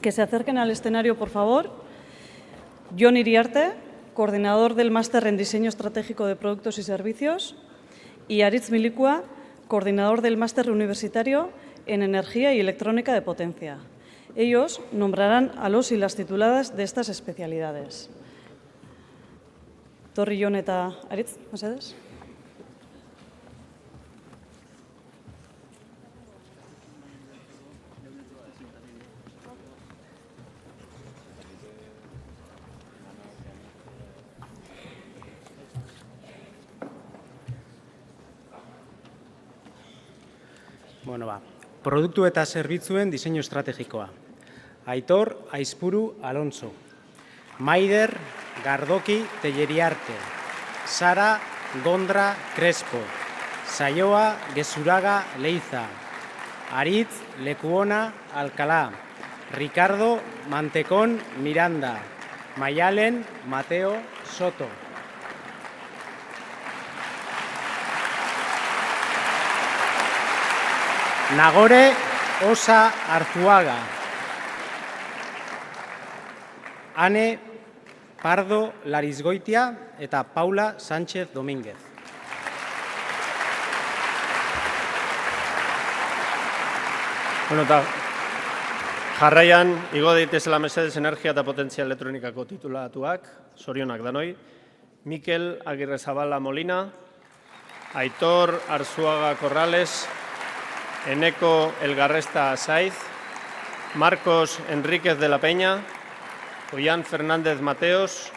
Que se acerquen al escenario, por favor. Jon Iriarte, coordinador del máster en diseño estratégico de productos y servicios, y Aritz Milikua, coordinador del máster universitario en energía y electrónica de potencia. Ellos nombrarán a los y las tituladas de estas especialidades. Torri Jon eta Aritz, mesedez. Produktu eta zerbitzuen diseinu estrategikoa. Aitor Aizpuru Alonso, Maider Gardoki Telleriarte, Sara Gondra Crespo, Saioa Gezuraga Leiza, Aritz Lekuona Alcalá, Ricardo Mantecón Miranda, Maialen Mateo Soto. Nagore Osa Arzuaga, Ane Pardo Larizgoitia eta Paula Sánchez Domínguez. Jarraian, igo daitezela mesedez energia eta potentzia elektronikako titulatuak, zorionak danoi, Mikel Agirrezabala Molina, Aitor Arzuaga Corrales, Eneko Elgarresta Saiz, Marcos Enríquez de la Peña, Ollán Fernández Mateos,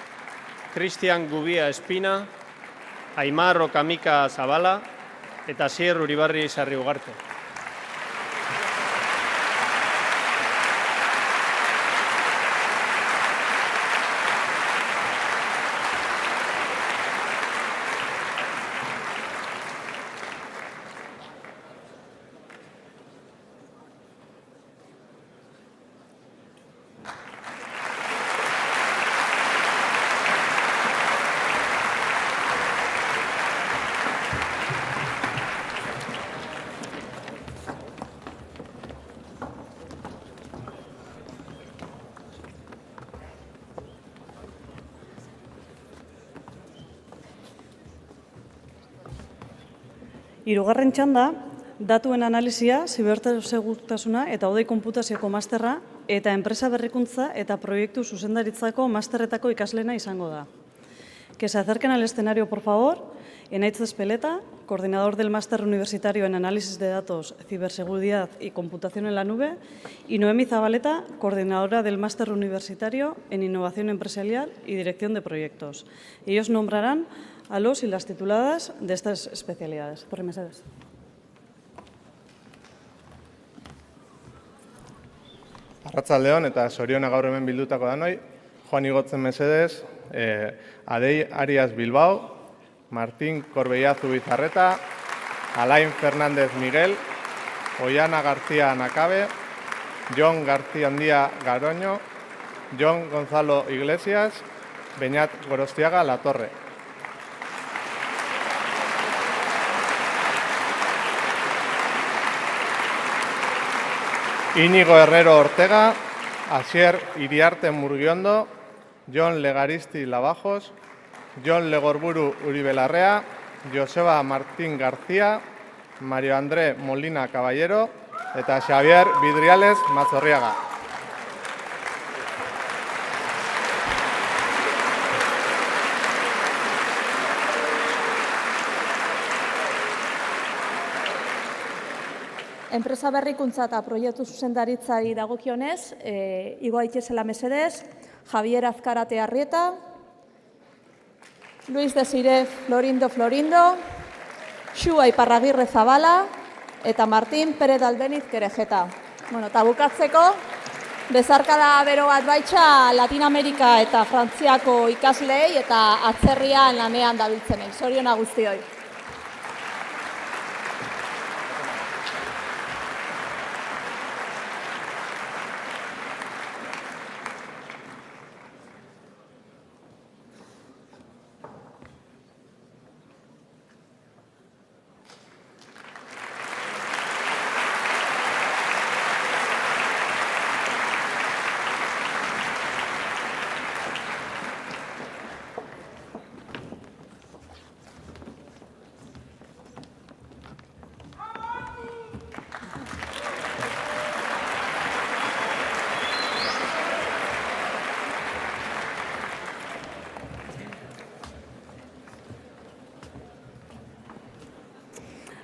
Cristian Gubia Espina, Aimar Okamika Zabala eta Asier Uribarri Sarri Ugarte. Hirugarren txanda, datuen analisia, zibersegurtasuna eta hodei konputazioko masterra eta enpresa berrikuntza eta proiektu zuzendaritzako masterretako ikaslena izango da. Que se acerquen al escenario, por favor, Enaitz Espeleta, coordinador del Máster Universitario en Análisis de Datos, Ciberseguridad y Computación en la Nube, y Noemi Zabaleta, coordinadora del Máster Universitario en Innovación Empresarial y Dirección de Proyectos. Ellos nombrarán a los y las tituladas de estas especialidades. Por Mercedes. Arratsaldeon eta soriona gaur hemen bildutako danoi, Juan Igotzen Mesedez, Adei Arias Bilbao, Martín Corbellazu Bizarreta, Alain Fernández Miguel, Ollana García Anacabe, Jon García Andía Garoño, Jon Gonzalo Iglesias, Beñat Gorostiaga Latorre. Íñigo Herrero Ortega, Asier Iriarte Murgiondo, Jon Legaristi Lavajos, Jon Legorburu Uribe Larrea, Joseba Martín García, Mario André Molina Caballero eta Xavier Vidriales Mazorriaga. Enpresa berrikuntza eta proiektu zuzendaritzari dagokionez, Igo Aitxezela Mesedez, Javier Azkarate Arrieta, Luis Desire Florindo, Xua Iparragirre Zabala eta Martín Pérez Albeniz Kerejeta. Eta bukatzeko, bezarkada bero bat baitxa Latinamerika eta Frantziako ikasleei eta atzerrian lanean dabiltzenei. Zoriona guztioi.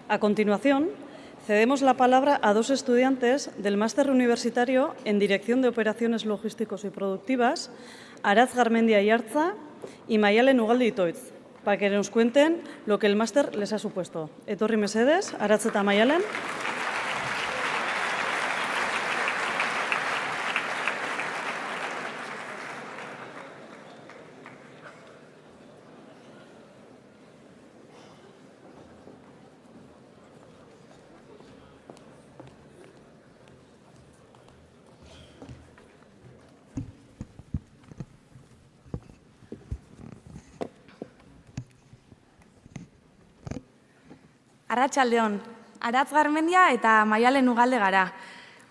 A continuación, cedemos la palabra a dos estudiantes del Máster Universitario en Dirección de Operaciones Logísticos y Productivas, Aratz Garmendia Ayarza y Maialen Ugalde Itoitz, para que nos cuenten lo que el máster les ha supuesto. Etorri Mesedez, Aratz eta Maialen. Arratsaldeon, Aratz Garmendia eta Maialen Ugalde gara.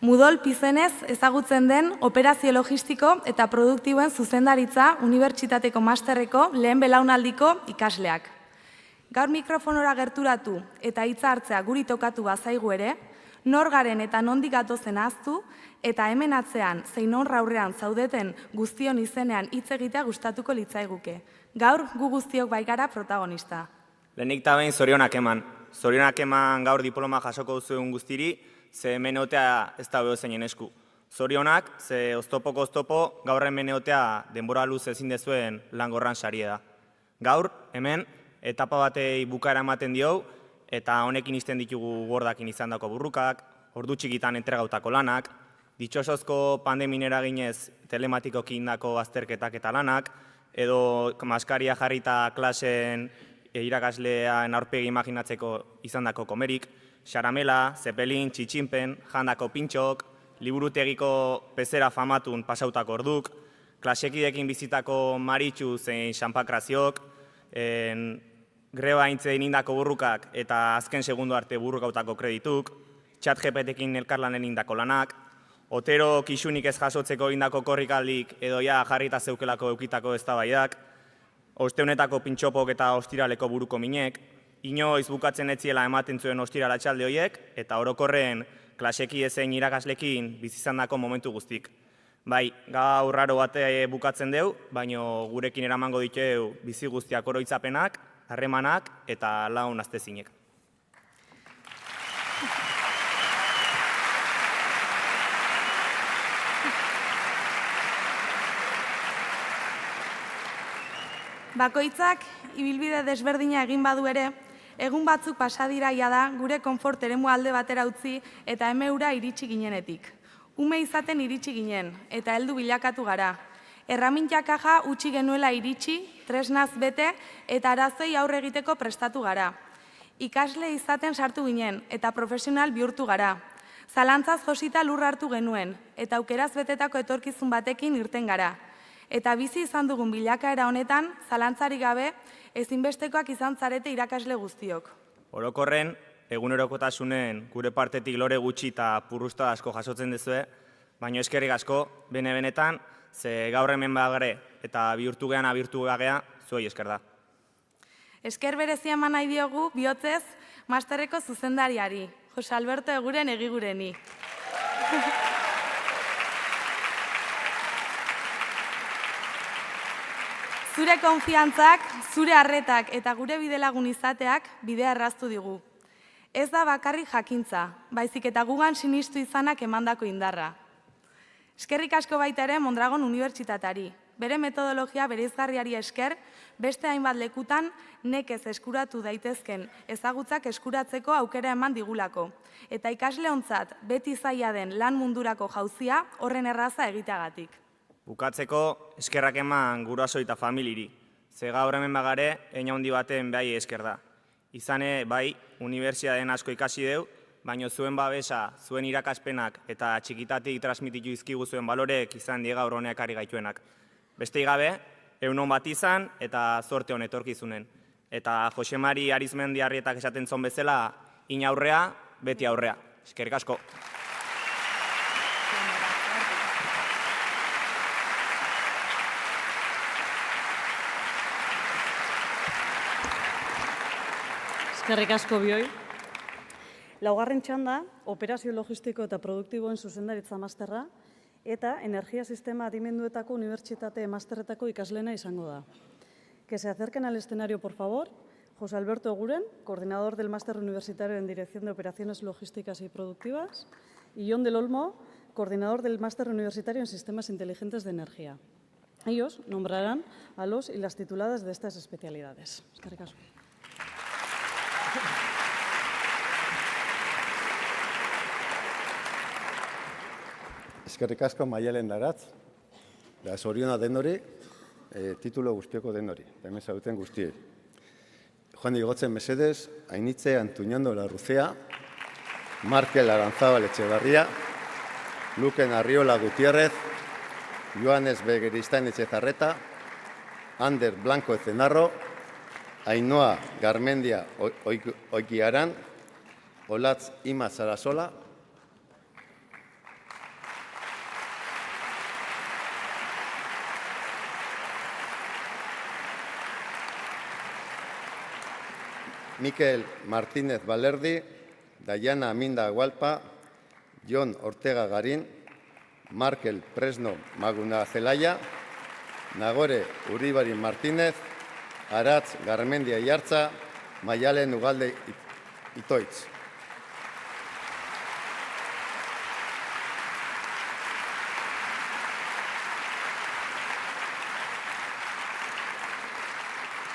Mudol Pizenez ezagutzen den operazio logistiko eta produktiboen zuzendaritza unibertsitateko masterreko lehen belaunaldiko ikasleak. Gaur mikrofonora gerturatu eta hitza hartzea guri tokatu bazaigu ere, nor garen eta nondik gatozen ahaztu eta hemen atzean zein honra aurrean zaudeten guztion izenean hitz egitea gustatuko litzaiguke. Gaur gu guztiok baikara protagonista. Lehenik eta behin zorionak eman. Zorionak eman gaur diploma jasoko duzuen guztiri, ze hemen otea ez da beho zeinen esku. Zorionak, ze oztopoko oztopo gaur hemen egotea denbora luz ezin dezuen Langorran sarie da. Gaur, hemen, etapa batei bukaera ematen dio, eta honekin izten ditugu gordakin izandako burrukak, ordu txikitan entregautako lanak, ditxosozko pandemin eraginez telematikoki indako azterketak eta lanak, edo maskaria jarrita klasen irakaslean aurpegi imaginatzeko izandako komerik, xaramela, zepelin, txitxinpen, jandako pintxok, liburutegiko pezera famatun pasautako orduk, klasekidekin bizitako maritxu zein xanpakraziok, greba intzein indako burrukak eta azken segundo arte burrukautako kredituk, chat GPT-ekin elkarlanen indako lanak, Otero kisunik ez jasotzeko indako korrikaldik edo ja jarrita zeukelako eukitako eztabaidak, osteunetako pintxopok eta ostiraleko buruko minek, inoiz bukatzen etziela ematen zuen ostirala txalde horiek, eta orokorren klaseki ezein irakaslekin bizizandako momentu guztik. Bai, gaur raro bate bukatzen deu, baino gurekin eramango ditu bizi guztiak oroitzapenak, harremanak eta laun astezinek. Bakoitzak ibilbide desberdina egin badu ere, egun batzuk pasadiraia da gure konfort eremu alde batera utzi eta emeura iritsi ginenetik. Ume izaten iritsi ginen eta heldu bilakatu gara. Erramintakaja utzi genuela iritsi, tresnaz bete eta arazoi aurre egiteko prestatu gara. Ikasle izaten sartu ginen eta profesional bihurtu gara. Zalantzaz josita lur hartu genuen eta aukeraz betetako etorkizun batekin irten gara. Eta bizi izan dugun bilakaera honetan, zalantzarik gabe, ezinbestekoak izan zarete irakasle guztiok. Orokorren, egunerokotasunen gure partetik lore gutxi eta purrusta asko jasotzen dezue, baino eskerrik asko, benetan, ze gaur hemen bagare eta bihurtu gean abirtu gagea, zuei esker da. Esker berezia eman nahi diogu, bihotzez, masterreko zuzendariari, Jose Alberto Eguren egigureni. Zure konfiantzak, zure arretak eta gure bidelagun izateak bidea erraztu digu. Ez da bakarrik jakintza, baizik eta gugan sinistu izanak emandako indarra. Eskerrik asko baita ere Mondragon Unibertsitatari. Bere metodologia bereizgarriari esker, beste hainbat lekutan nekez eskuratu daitezken ezagutzak eskuratzeko aukera eman digulako. Eta ikasleontzat beti zaila den lan mundurako jauzia horren erraza egiteagatik. Bukatzeko, eskerrak eman guraso eta familiri. Ze gaur hemen bagare, eina handi baten behai esker da. Izane, bai, unibertsitateen asko ikasi deu, baino zuen babesa, zuen irakaspenak eta txikitatik transmititu izkigu zuen balorek izan die gaur honeak ari gaituenak. Beste gabe, egunon bat izan eta zorte hon etorkizunen. Eta Jose Mari Arizmendi Arrietak esaten zon bezala, ina aurrea, beti aurrea. Eskerrik asko. Eskerrik asko bioi. Laugarren txanda, operazio logistiko eta produktiboen zuzendaritza masterra eta energia sistema adimenduetako unibertsitate masterretako ikaslena izango da. Que se acerquen al escenario, por favor, José Alberto Eguren, coordinador del Máster Universitario en Dirección de Operaciones Logísticas y Productivas, y Jon del Olmo, coordinador del Máster Universitario en Sistemas Inteligentes de Energía. Ellos nombrarán a los y las tituladas de estas especialidades. Eskerrik asko. Eskerrik asko Maialen Laratz, da zoriona denori, titulo guztioko denori, hemen zaudeten guztiei. Joan igotzen mesedez, Ainitze Antuñondo Larrucea, Markel Aranzábal Etxebarria, Luken Arriola Gutiérrez, Joanes Begeristain Etxezarreta, Ander Blanco Ezenarro, Ainhoa Garmendia Oikiaran, Olatz Ima Sarasola, Mikel Martínez Balerdi, Dayana Aminda Agualpa, Jon Ortega Garín, Markel Presno Maguna Zelaya, Nagore Uribari Martínez, Aratz Garmendia Iartza, Maialen Ugalde Itoitz.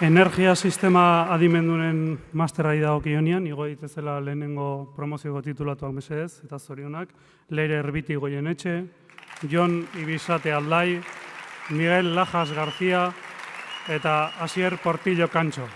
Energia sistema adimendunen masterrai dagokionean, igo daitezela lehenengo promozioko titulatuak mesedez, eta zorionak, Leire Erbiti Goienetxe, Jon Ibisate Aldai, Miguel Lajas García eta Asier Portillo Kantxo.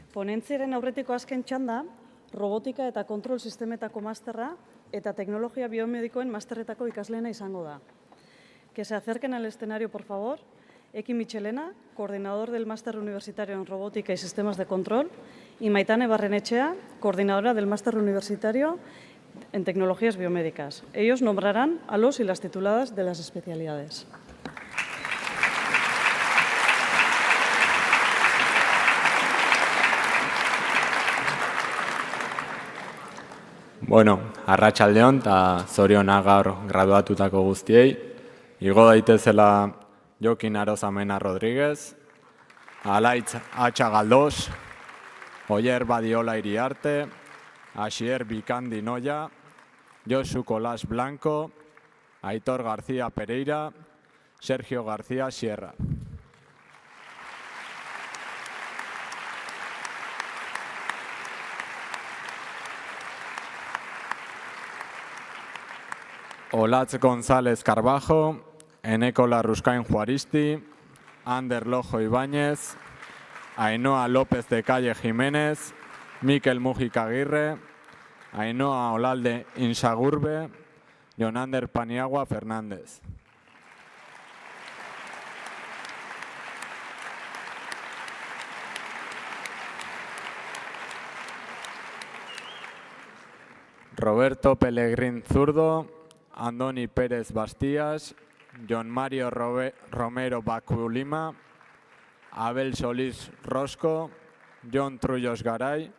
Ponentziaren aurretiko azken txanda, robotika eta kontrol sistemetako masterra eta teknologia biomedikoen masterretako ikasleena izango da. Que se acerquen al escenario, por favor, Eki Michelena, coordinador del Máster Universitario en Robótica y Sistemas de Control, y Maitane Barrenechea, coordinadora del Máster Universitario en Tecnologías Biomédicas. Ellos nombrarán a los y las tituladas de las especialidades. Bueno, arratsaldeon eta zorionak gaur graduatutako guztiei. Igo daitezela Jokin Arozamena Rodríguez, Alaitz Atxa Galdos, Oyer Badiola Iriarte, Asier Bikandi Noia, Josu Colas Blanco, Aitor García Pereira, Sergio García Sierra. Olatz González Carbajo, Eneko Larruzkain Juaristi, Ander Lojo Ibáñez, Ainhoa López de Calle Jiménez, Mikel Mujica Aguirre, Ainhoa Olalde Insagurbe, Jonander Paniagua Fernández. Roberto Pellegrín Zurdo, Andoni Pérez Bastías, John Mario Romero Baculima, Abel Solís Rosco, John Trullos Garay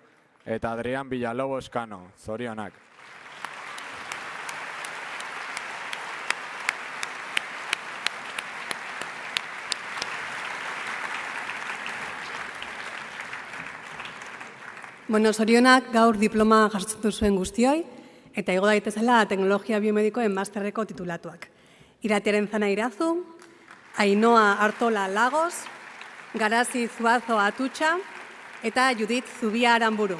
eta Adrián Villalobos Cano. Zorionak. Bueno, zorionak gaur diploma jasotzen zuen guztioi, eta igo daitezela teknologia biomedikoen masterreko titulatuak. Iratiaren Zana Irazu, Ainhoa Artola Lagos, Garazi Zuazo Atutxa eta Judith Zubia Aramburu.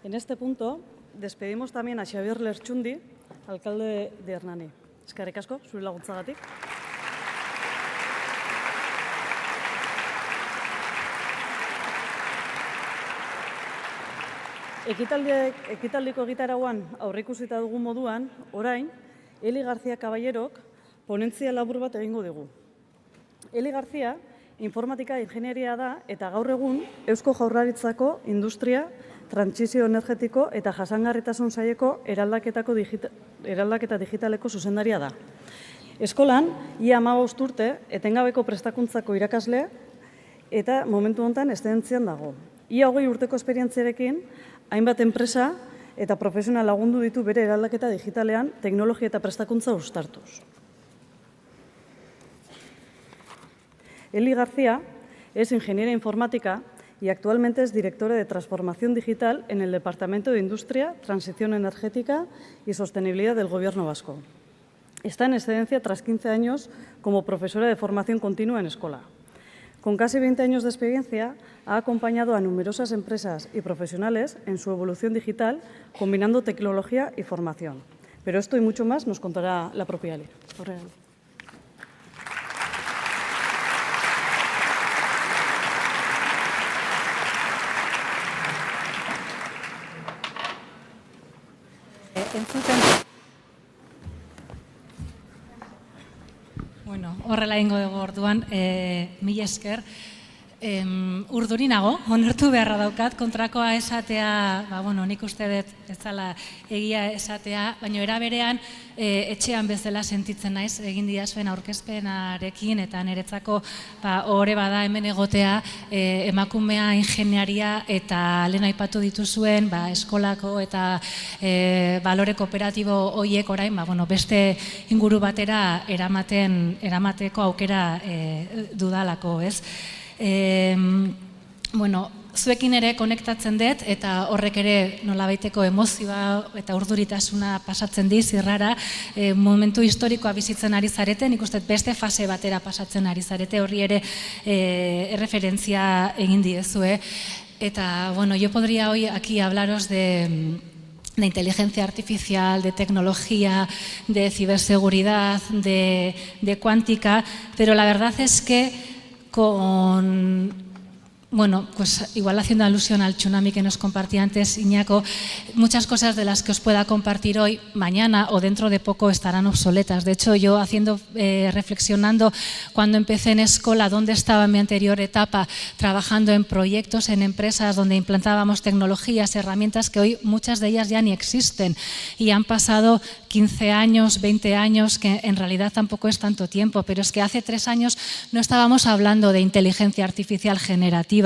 En este punto, despedimos también a Xavier Lertxundi, alcalde de Hernani. Eskerrik asko, zure laguntzagatik. Ekitaldiko egitarauan aurreikusita dugun moduan, orain, Eli García Caballerok ponentzia labur bat egingo digu. Eli García informatika ingenieria da eta gaur egun Eusko Jaurlaritzako industria, trantsizio energetiko eta jasangarritasun saileko eraldaketa digitaleko zuzendaria da. Eskolan, ia 15 urte, etengabeko prestakuntzako irakasle eta momentu honetan eszedentzian dago. Ia 20 urteko esperientziarekin, hainbat enpresa eta profesional lagundu ditu bere eraldaketa digitalean teknologia eta prestakuntza uztartuz. Eli García es ingeniera informática y actualmente es directora de Transformación Digital en el Departamento de Industria, Transición Energética y Sostenibilidad del Gobierno vasco. Está en excedencia tras 15 años como profesora de formación continua en escuela. Con casi 20 años de experiencia, ha acompañado a numerosas empresas y profesionales en su evolución digital, combinando tecnología y formación. Pero esto y mucho más nos contará la propia Eli. Bueno, horrela ingo dugu orduan, mila esker. Urduri nago, onartu beharra daukat, kontrakoa esatea, nik uste dut ez zala egia esatea, baina era berean etxean bezala sentitzen naiz, egin didazuen aurkezpenarekin eta niretzako ohore bada hemen egotea emakumea, ingeniaria eta lehen aipatu dituzuen eskolako eta balore kooperatibo horiek orain beste inguru batera eramateko aukera dudalako, ez? Zuekin ere konektatzen dut eta horrek ere nolabaiteko emozioa eta urduritasuna pasatzen di zirrara, momentu historikoa bizitzen ari zarete, nik uste beste fase batera pasatzen ari zarete, horri ere erreferentzia egin diezue. Eta, yo podría hoy aquí hablaros de inteligencia artificial, de tecnología, de ciberseguridad, de cuántica, pero la verdad es que igual haciendo alusión al tsunami que nos compartía antes Iñaco, muchas cosas de las que os pueda compartir hoy, mañana o dentro de poco estarán obsoletas. De hecho, yo reflexionando cuando empecé en escuela, dónde estaba en mi anterior etapa, trabajando en proyectos, en empresas donde implantábamos tecnologías, herramientas que hoy muchas de ellas ya ni existen y han pasado 15 años, 20 años, que en realidad tampoco es tanto tiempo, pero es que hace 3 años no estábamos hablando de inteligencia artificial generativa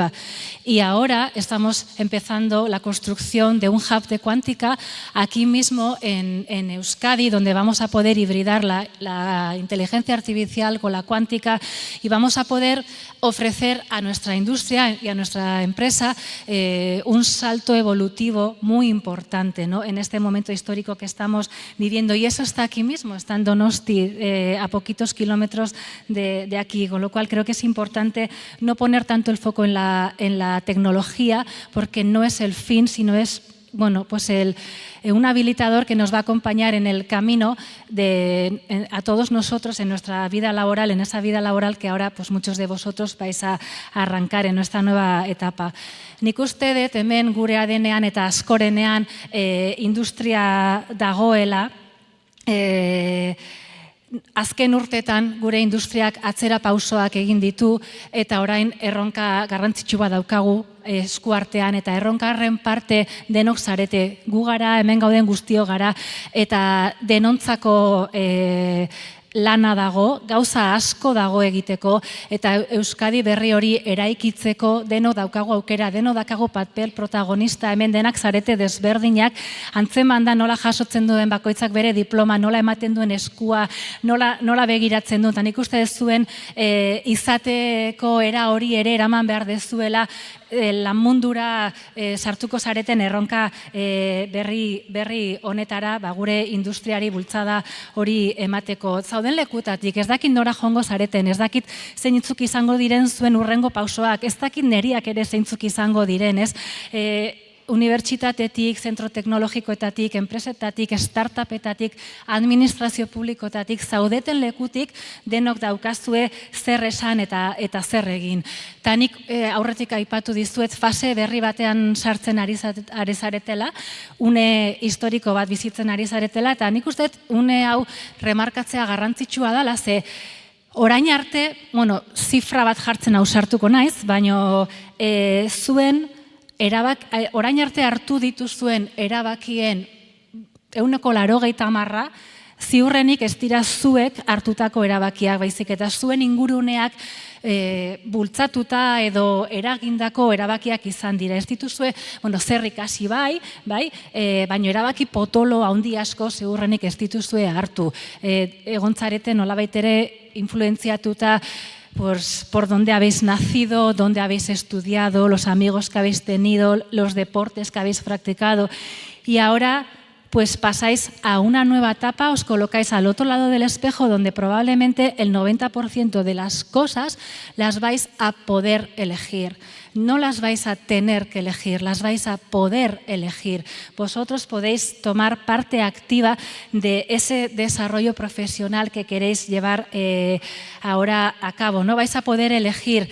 y ahora estamos empezando la construcción de un hub de cuántica aquí mismo en Euskadi, donde vamos a poder hibridar la inteligencia artificial con la cuántica y vamos a poder ofrecer a nuestra industria y a nuestra empresa un salto evolutivo muy importante, ¿no?, en este momento histórico que estamos viviendo. Y eso está aquí mismo, está en Donosti, a poquitos kilómetros de aquí, con lo cual creo que es importante no poner tanto el foco en la tecnología, porque no es el fin, sino es un habilitador que nos va a acompañar en el camino a todos nosotros en nuestra vida laboral, en esa vida laboral que ahora muchos de vosotros vais a arrancar en nuestra nueva etapa. Nik uste dut hemen gure ADN-ean eta askorenean industria dagoela, azken urtetan gure industriak atzera pausoak egin ditu eta orain erronka garrantzitsu bat daukagu eskuartean eta erronkarren parte denok zarete. Gu gara, hemen gauden guztio gara eta denontzako lana dago, gauza asko dago egiteko eta Euskadi berri hori eraikitzeko denok daukagu aukera, denok daukagu papel protagonista, hemen denak zarete desberdinak, antzeman da nola jasotzen duen bakoitzak bere diploma, nola ematen duen eskua, nola begiratzen duen, eta nik uste dezuen izateko era hori ere eraman behar dezuela lan mundura sartuko zareten erronka berri honetara gure industriari bultzada hori emateko. Zauden lekutatik, ez dakit nora joango zareten, ez dakit zeintzuk izango diren zuen urrengo pausoak, ez dakit neriak ere zeintzuk izango diren, ez? Unibertsitatetik, zentro teknologikoetatik, enpresetatik, startupetatik, administrazio publikoetatik, zaudeten lekutik denok daukazue zer esan eta zer egin. Ta nik aurretik aipatu dizuet fase berri batean sartzen ari zaretela, une historiko bat bizitzen ari zaretela, eta nik uste une hau remarkatzea garrantzitsua dela, ze Orain arte, zifra bat jartzen ausartuko naiz, baina orain arte hartu dituzuen erabakien 80% ziurrenik ez dira zuek hartutako erabakiak, baizik eta zuen inguruneak bultzatuta edo eragindako erabakiak izan dira. Ez dituzue, zer ikasi bai, baina erabaki potolo handi asko ziurrenik ez dituzue hartu. Egontzarete nolabait ere influenziatuta por dónde habéis nacido, dónde habéis estudiado, los amigos que habéis tenido, los deportes que habéis practicado. Y ahora pues pasáis a una nueva etapa, os colocáis al otro lado del espejo donde probablemente el 90% de las cosas las vais a poder elegir. No las vais a tener que elegir, las vais a poder elegir. Vosotros podéis tomar parte activa de ese desarrollo profesional que queréis llevar ahora a cabo. No vais a poder elegir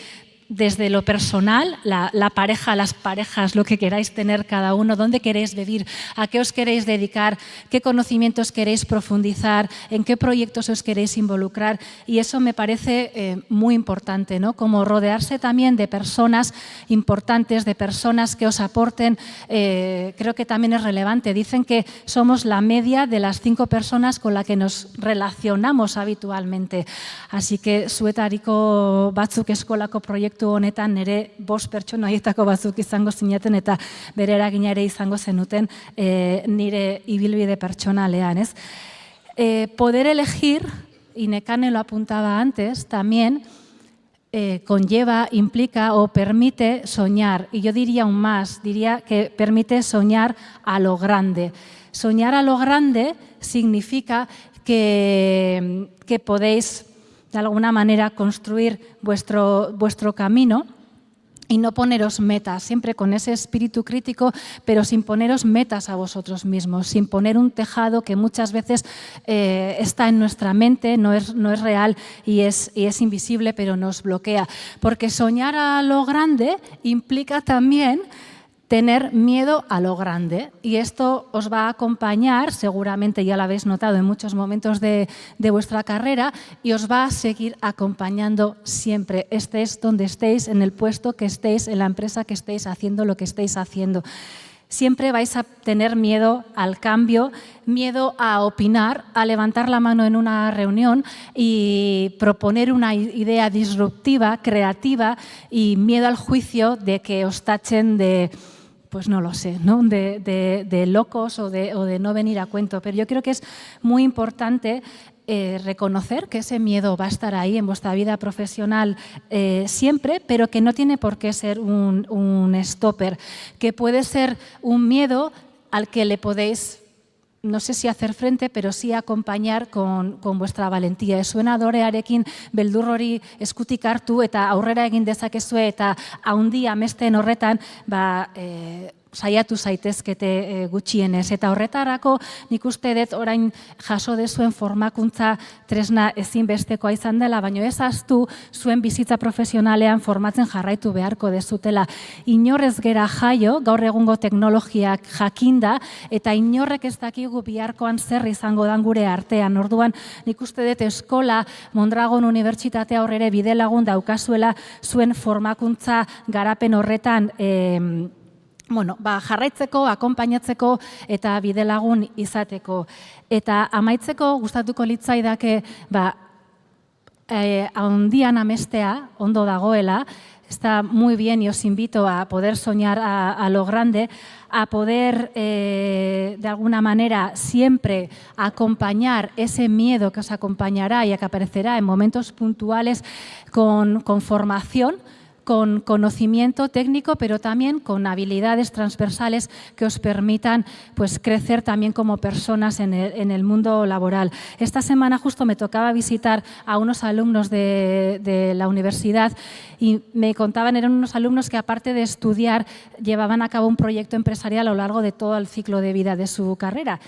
desde lo personal, la pareja, las parejas, lo que queráis tener cada uno, dónde queréis vivir, a qué os queréis dedicar, qué conocimientos queréis profundizar, en qué proyectos os queréis involucrar. Y eso me parece muy importante, ¿no? Como rodearse también de personas importantes, de personas que os aporten, creo que también es relevante. Dicen que somos la media de las 5 personas con las que nos relacionamos habitualmente. Así que zuetariko batzuk eskolako proiektu honetan nire 5 pertsona haietako batzuk izango zineten eta bere eragina ere izango zenuten nire ibilbide pertsonalean, ez? Poder elegir, y Nekane lo apuntaba antes, también conlleva, implica o permite soñar. Y yo diría aún más, diría que permite soñar a lo grande. Soñar a lo grande significa que podéis de alguna manera construir vuestro camino y no poneros metas, siempre con ese espíritu crítico, pero sin poneros metas a vosotros mismos, sin poner un tejado que muchas veces está en nuestra mente, no es real y es invisible, pero nos bloquea. Porque soñar a lo grande implica también tener miedo a lo grande, y esto os va a acompañar, seguramente ya lo habéis notado en muchos momentos de vuestra carrera, y os va a seguir acompañando siempre, estéis donde estéis, en el puesto que estéis, en la empresa que estéis, haciendo lo que estéis haciendo. Siempre vais a tener miedo al cambio, miedo a opinar, a levantar la mano en una reunión y proponer una idea disruptiva, creativa, y miedo al juicio de que os tachen de, pues no lo sé, ¿no? de locos o de no venir a cuento. Pero yo creo que es muy importante reconocer que ese miedo va a estar ahí en vuestra vida profesional siempre, pero que no tiene por qué ser un stopper, que puede ser un miedo al que le podéis, no sé si hacer frente, pero sí acompañar con vuestra valentía. Zuen adorearekin beldur hori eskutik hartu eta aurrera egin dezakezue eta haundi amesten horretan saiatu zaitezkete gutxienez. Eta horretarako nik uste dut orain jaso dezuen formakuntza tresna ezinbestekoa izan dela, baina ez ahaztu zuen bizitza profesionalean formatzen jarraitu beharko dezutela. Inorrez gera jaio, gaur egungo teknologiak jakinda, eta inorrek ez dakigu biharkoan zer izango dan gure artean. Orduan nik uste dut eskola, Mondragon Unibertsitatea horrere bide lagun daukazuela zuen formakuntza garapen horretan jarraitzeko, akonpainatzeko eta bidelagun izateko. Eta amaitzeko gustatuko litzaidake handian amestea ondo dagoela, está muy bien y os invito a poder soñar a lo grande, a poder de alguna manera siempre acompañar ese miedo que os acompañará y que aparecerá en momentos puntuales con formación, con conocimiento técnico, pero también con habilidades transversales que os permitan crecer también como personas en el mundo laboral. Esta semana justo me tocaba visitar a unos alumnos de la universidad y me contaban, eran unos alumnos que aparte de estudiar llevaban a cabo un proyecto empresarial a lo largo de todo el ciclo de vida de su carrera.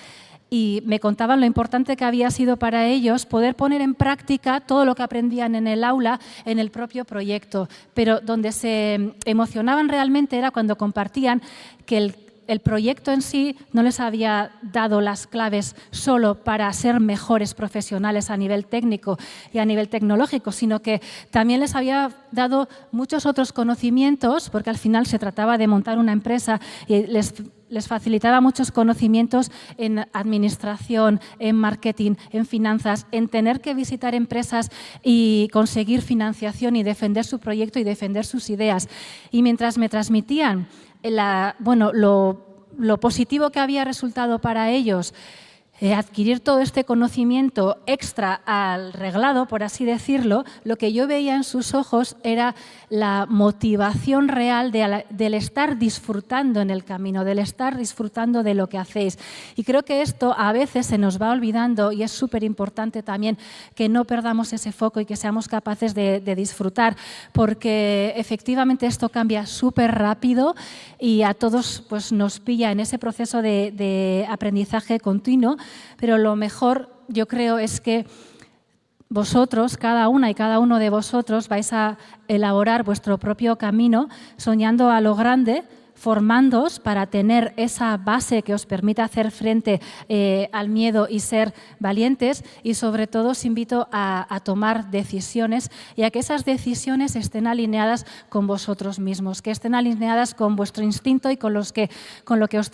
Y me contaban lo importante que había sido para ellos poder poner en práctica todo lo que aprendían en el aula en el propio proyecto. Pero donde se emocionaban realmente era cuando compartían que el proyecto en sí no les había dado las claves solo para ser mejores profesionales a nivel técnico y a nivel tecnológico, sino que también les había dado muchos otros conocimientos, porque al final se trataba de montar una empresa y les facilitaba muchos conocimientos en administración, en marketing, en finanzas, en tener que visitar empresas y conseguir financiación y defender su proyecto y defender sus ideas. Y mientras me transmitían lo positivo que había resultado para ellos adquirir todo este conocimiento extra al reglado, por así decirlo, lo que yo veía en sus ojos era la motivación real del estar disfrutando en el camino, del estar disfrutando de lo que hacéis. Y creo que esto a veces se nos va olvidando y es súper importante también que no perdamos ese foco y que seamos capaces de disfrutar, porque efectivamente esto cambia súper rápido y a todos pues, nos pilla en ese proceso de aprendizaje continuo. Pero lo mejor, yo creo, es que vosotros, cada una y cada uno de vosotros, vais a elaborar vuestro propio camino soñando a lo grande, formándoos para tener esa base que os permita hacer frente al miedo y ser valientes, y sobre todo os invito a tomar decisiones y a que esas decisiones estén alineadas con vosotros mismos, que estén alineadas con vuestro instinto y con lo que os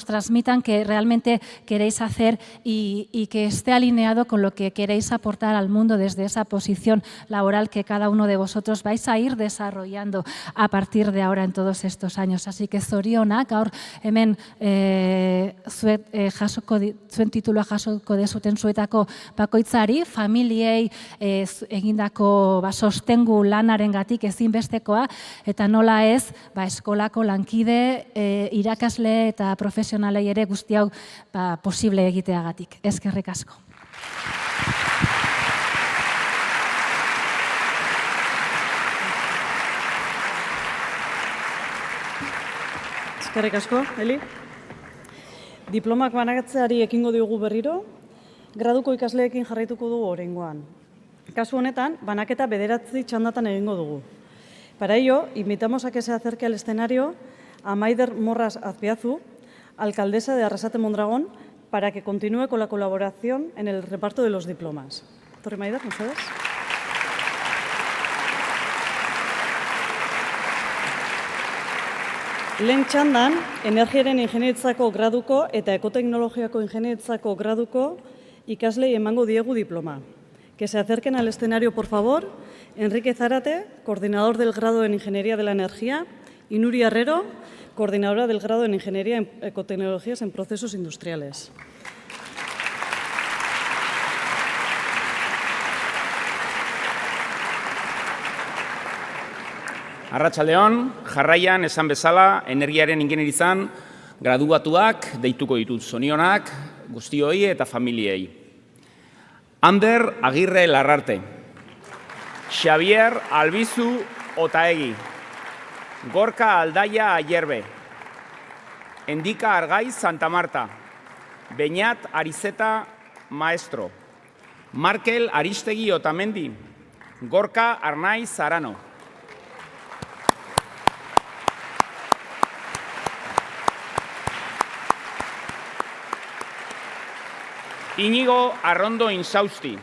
transmitan que realmente queréis hacer y que esté alineado con lo que queréis aportar al mundo desde esa posición laboral que cada uno de vosotros vais a ir desarrollando a partir de ahora en todos estos años. Así que zorionak, gaur hemen zuen titulua jasoko dezuten zuetako bakoitzari, familiei egindako sostengu lanarengatik ezinbestekoa, eta nola ez eskolako lankide, irakasle eta profesionalei ere guzti hau posible egiteagatik. Eskerrik asko. Eskerrik asko, Eli. Diplomak banatzeari ekingo diogu berriro, graduko ikasleekin jarraituko dugu oraingoan. Kasu honetan, banaketa 9 txandatan egingo dugu. Para ello, invitamos a que se acerque al escenario a Maider Morras Azpiazu, alcaldesa de Arrasate Mondragón, para que continúe con la colaboración en el reparto de los diplomas. Torre Maider, ¿ustedes? Lehen txandan, energiaren ingenieritzako graduko eta ekoteknologiako ingenieritzako graduko ikaslei emango diegu diploma. Que se acerquen al escenario, por favor, Enrique Zárate, coordinador del grado en Ingeniería de la Energía, y Nuria Herrero, coordinadora del grado en Ingeniería en Ecotecnologías en Procesos Industriales. Arratsaldeon, jarraian esan bezala, energiaren ingenieritzan graduatuak deituko ditut, zorionak guztioi eta familiei. Ander Agirre Larrarte, Xavier Albizu Otaegi, Gorka Aldaia Ayerbe, Endika Argaiz Santa Marta, Beñat Arizeta Maestro, Markel Aristegi Otamendi, Gorka Arnaiz Arano, Iñigo Arrondo Insausti,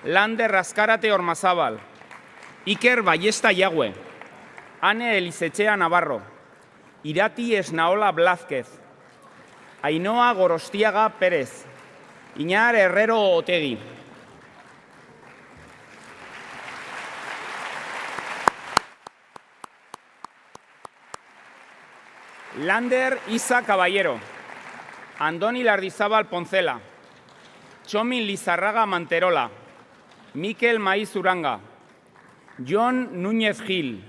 Lander Azkarate Ormazabal, Iker Ballesta Yagüe, Ane Elizetxea Navarro, Irati Esnaola Blázquez, Ainhoa Gorostiaga Pérez, Iñar Herrero Otegi. Lander Isa Caballero, Andoni Lardizabal Poncela, Txomin Lizarraga Manterola, Mikel Maiz Uranga, Jon Núñez Gil,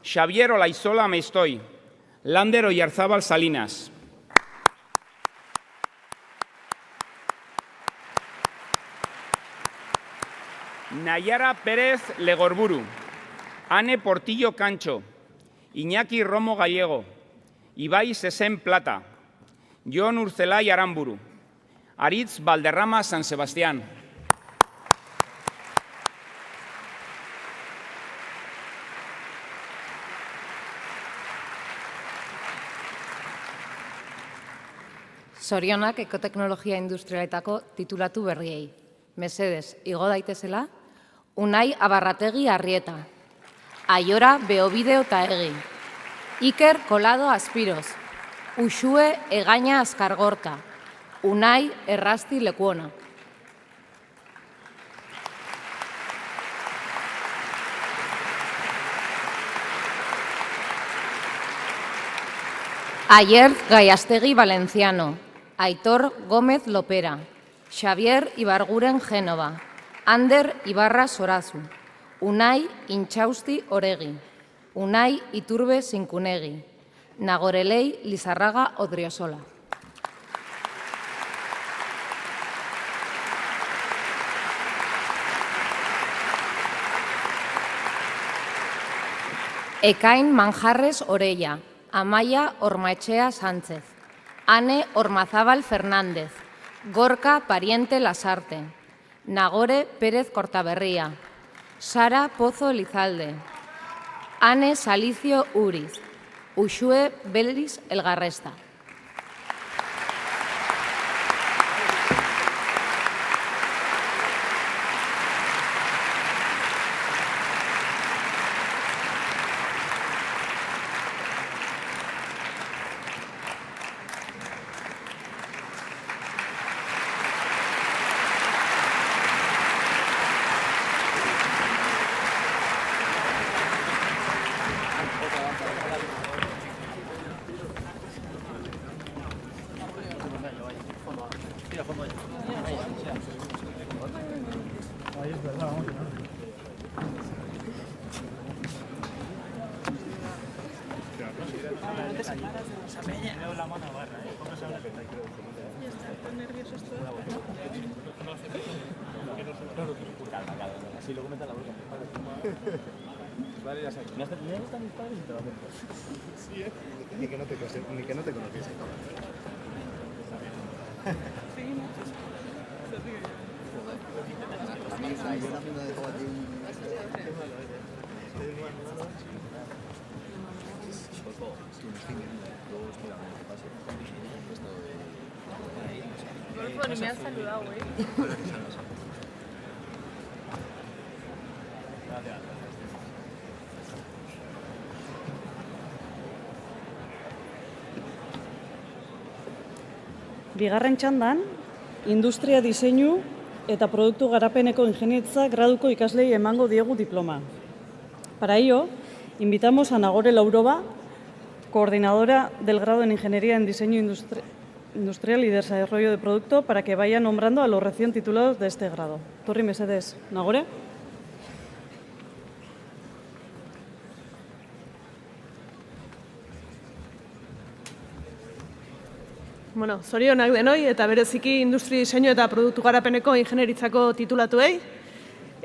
Xavier Olaizola Meistoi, Lander Oyarzabal Salinas. Nayara Pérez Legorburu, Ane Portillo Cancho, Iñaki Romo Gallego, Ibai Sesen Plata, Jon Urzelai Aramburu, Aritz Valderrama San Sebastián. Zorionak ekoteknologia industrialetako titulatu berriei. Mesedez, igo daitezela, Unai Abarrategi Arrieta, Aiora Beobide Otaegi, Iker Kolado Aspiroz, Uxue Egaña Azkargorta, Unai Errasti Lekuona. Ayerz Gaiastegi Valenciano, Aitor Gómez Lopera, Xavier Ibarguren Génova, Ander Ibarra Sorazu, Unai Intxausti Oregi, Unai Iturbe Sinkunegi, Nagorelei Lizarraga Odriozola. Ekain Manjarres Orella, Amaia Ormaetxea Sánchez, Ane Ormazábal Fernández, Gorka Pariente Lasarte, Nagore Pérez Cortaberría, Sara Pozo Elizalde, Ane Salicio Uriz, Uxue Belis Elgarresta. Ni que no te conociese. Ni me han saludado, güey. Bigarren txandan, industria diseinu eta produktu garapeneko ingeniaritza graduko ikaslei emango diegu diploma. Para ello, invitamos a Nagore Lauroba, coordinadora del grado en Ingeniería en Diseño Industrial y Desarrollo de Producto, para que vaya nombrando a los recién titulados de este grado. Torri mesedez, Nagore. Bueno, zorionak denoi eta bereziki industri diseinu eta produktu garapeneko ingeniaritzako titulatuei.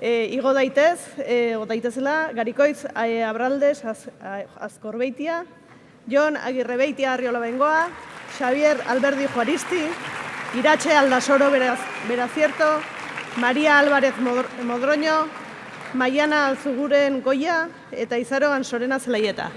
Igo daitezela, Garikoitz Abraldes Azkorbeitia, Jon Agirrebeitia Arriola Bengoa, Xavier Alberdi Juaristi, Irache Aldasoro Beracierto, María Álvarez Modroño, Maiana Alzuguren Goia eta Izaro Ansorena Zelaieta.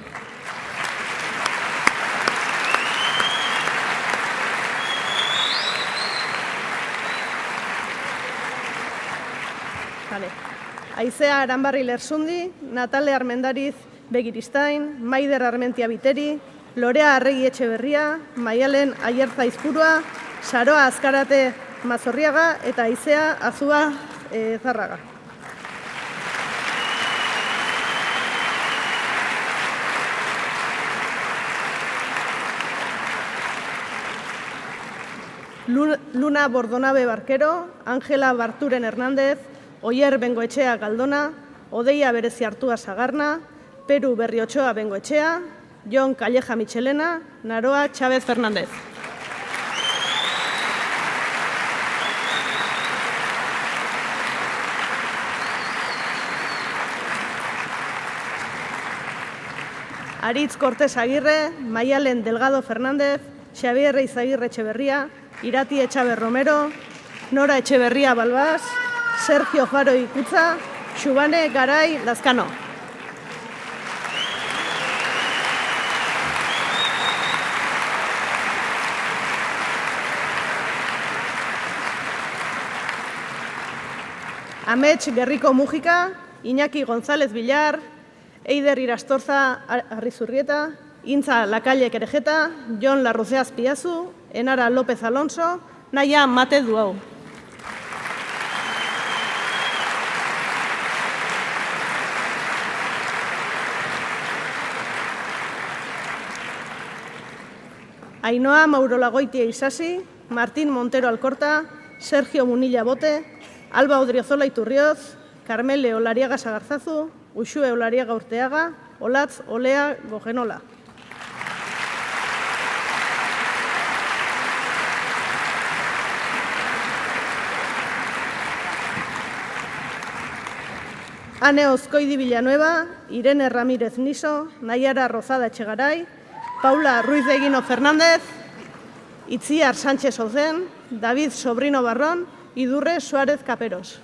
Aizea Aranbarri Lersundi, Natale Armendariz Begiristain, Maider Armentia Biteri, Lorea Arregi Etxeberria, Maialen Ayerza Izpurua, Saroa Azkarate Mazorriaga eta Aizea Azua Zarraga. Luna Bordonabe Barquero, Ángela Barturen Hernández, Oier Bengoetxea Galdona, Odeia Berezi Artua Sagarna, Peru Berriotxoa Bengoetxea, Jon Calleja Michelena, Naroa Chávez Fernández. Aritz Cortés Aguirre, Maialen Delgado Fernández, Xavier Izaguirre Etxeberria, Irati Etxaber Romero, Nora Etxeberria Balbás, Sergio Faro Ikutza, Xubane Garay Lazcano. Amets Gerriko Mujika, Iñaki González Villar, Eider Irastorza Arrizurrieta, Intza Lakalle Kerejeta, Jon Larruzea Azpiazu, Enara López Alonso, Naia Mate Duau. Ainhoa Maurolagoitia Isasi, Martín Montero Alcorta, Sergio Munilla Bote, Alba Odriozola Iturrioz, Carmele Olariaga Sagarzazu, Uxue Olariaga Urteaga, Olatz Olea Gogenola. Ane Ozkoidi Villanueva, Irene Ramírez Niso, Naiara Rozada Etxegaray, Paula Ruiz de Eguino Fernández, Itziar Sánchez Ozen, David Sobrino Barrón, Idurre Suárez Caperos.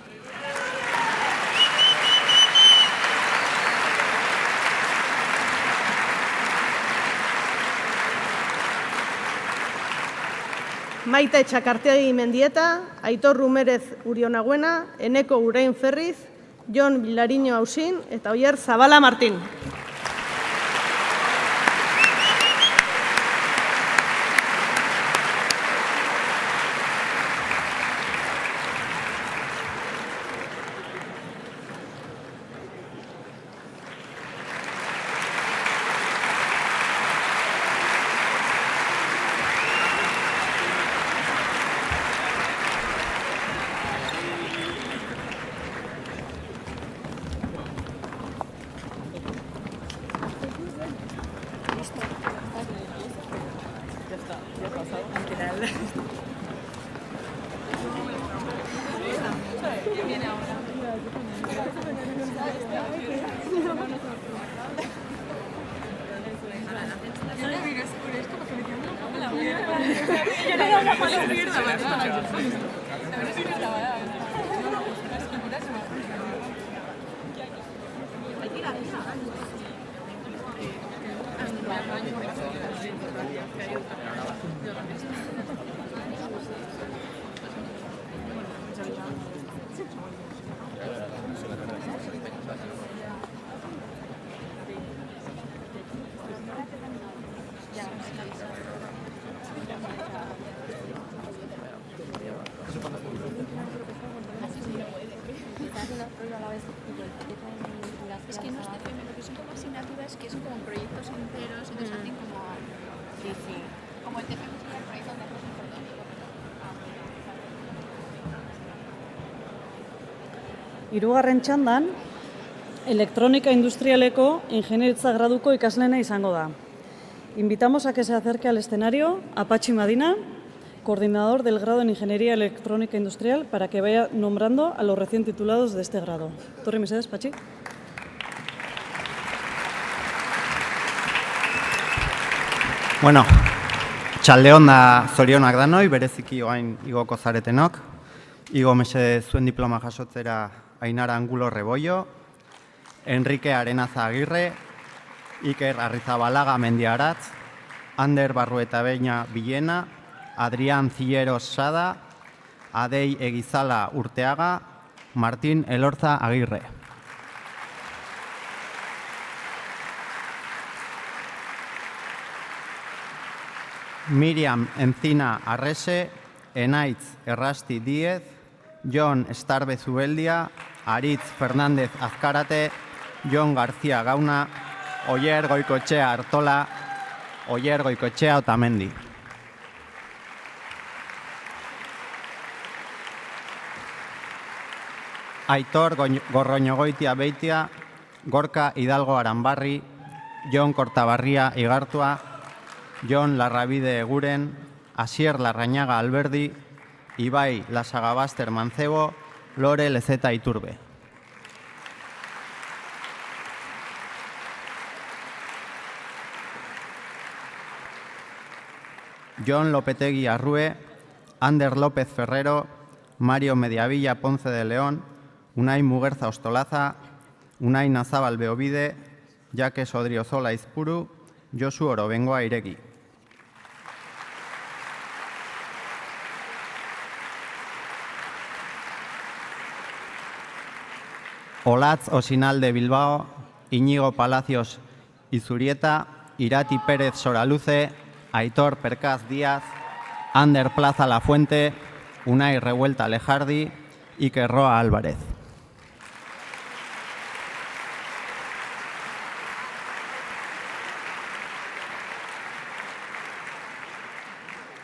Maite Txakartegi Mendieta, Aitor Rumerez Urionagüena, Eneko Urain Ferriz, Jon Vilariño Ausin eta Oier Zabala Martín. Es que no es TFM, lo que son como asignaturas que son como proyectos enteros, entonces hacen como... Sí, sí. Como el TFM sería el proyecto de arroz importante. Hirugarren txandan, elektronika industrialeko ingenieritza graduko ikaslena izango da. Invitamos a que se acerque al escenario a Patxi Madina, coordinador del grado en Ingeniería Electrónica Industrial, para que vaya nombrando a los recién titulados de este grado. Torri mesedez, Patxi. Bueno, txaldeon da zorionak danoi, bereziki oain igoko zaretenok. Igo mesedez zuen diploma jasotzera Ainara Angulo Rebollo, Enrique Arenaza Agirre, Iker Arrizabalaga Mendiaratz, Ander Barrueta Beña Villena, Adrián Cilleros Sada, Adei Egizala Urteaga, Martín Elorza Agirre. Miriam Encina Arrese, Enaitz Errasti Díez, Jon Estarbe Zubeldia, Aritz Fernández Azkarate, Jon García Gauna, Oier Goikoetxea Artola, Oier Goikoetxea Otamendi. Aitor Gorroñogoitia Beitia, Gorka Hidalgo Aranbarri, Jon Kortabarria Igartua, Jon Larrabide Eguren, Asier Larrañaga Alberdi, Ibai Lasagabaster Mancebo, Lore Lezeta Iturbe. Jon Lopetegui Arrue, Ander López Ferrero, Mario Mediavilla Ponce de León, Unai Muguerza Ostolaza, Unai Nazabal Beobide, Jakes Odriozola Izpuru, Josu Orobengoa Iregi. Olatz Osinal de Bilbao, Íñigo Palacios Izurieta, Irati Pérez Soraluce, Aitor Percaz Díaz, Ander Plaza Lafuente, Unai Revuelta Lejardi, Iker Roa Álvarez.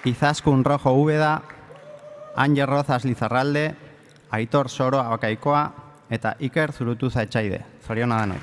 Izaskun Rojo Úbeda, Ángel Rozas Lizarralde, Aitor Soro Abakaikoa eta Iker Zurutuza Etxaide. Zoriona danoi.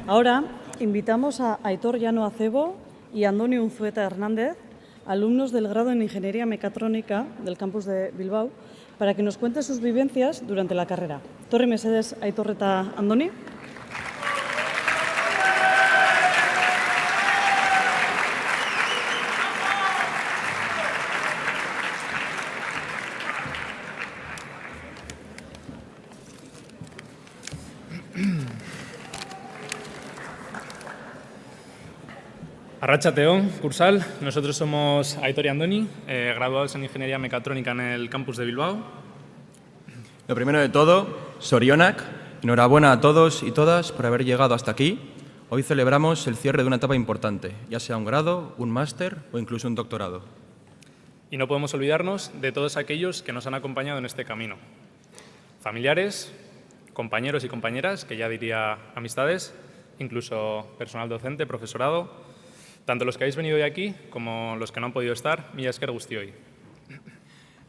Ahora invitamos a Aitor Llano Acebo y Andoni Unzueta Hernández, alumnos del grado en Ingeniería Mecatrónica del campus de Bilbao, para que nos cuenten sus vivencias durante la carrera. Torri mesedez, Aitor eta Andoni. Arratsaldeon, Cursal. Nosotros somos Aitor y Andoni, graduados en Ingeniería Mecatrónica en el campus de Bilbao. Lo primero de todo, Sorionak, enhorabuena a todos y todas por haber llegado hasta aquí. Hoy celebramos el cierre de una etapa importante, ya sea un grado, un máster o incluso un doctorado. Y no podemos olvidarnos de todos aquellos que nos han acompañado en este camino. Familiares, compañeros y compañeras, que ya diría amistades, incluso personal docente, profesorado, tanto los que habéis venido hoy aquí como los que no han podido estar, mila esker guztioi.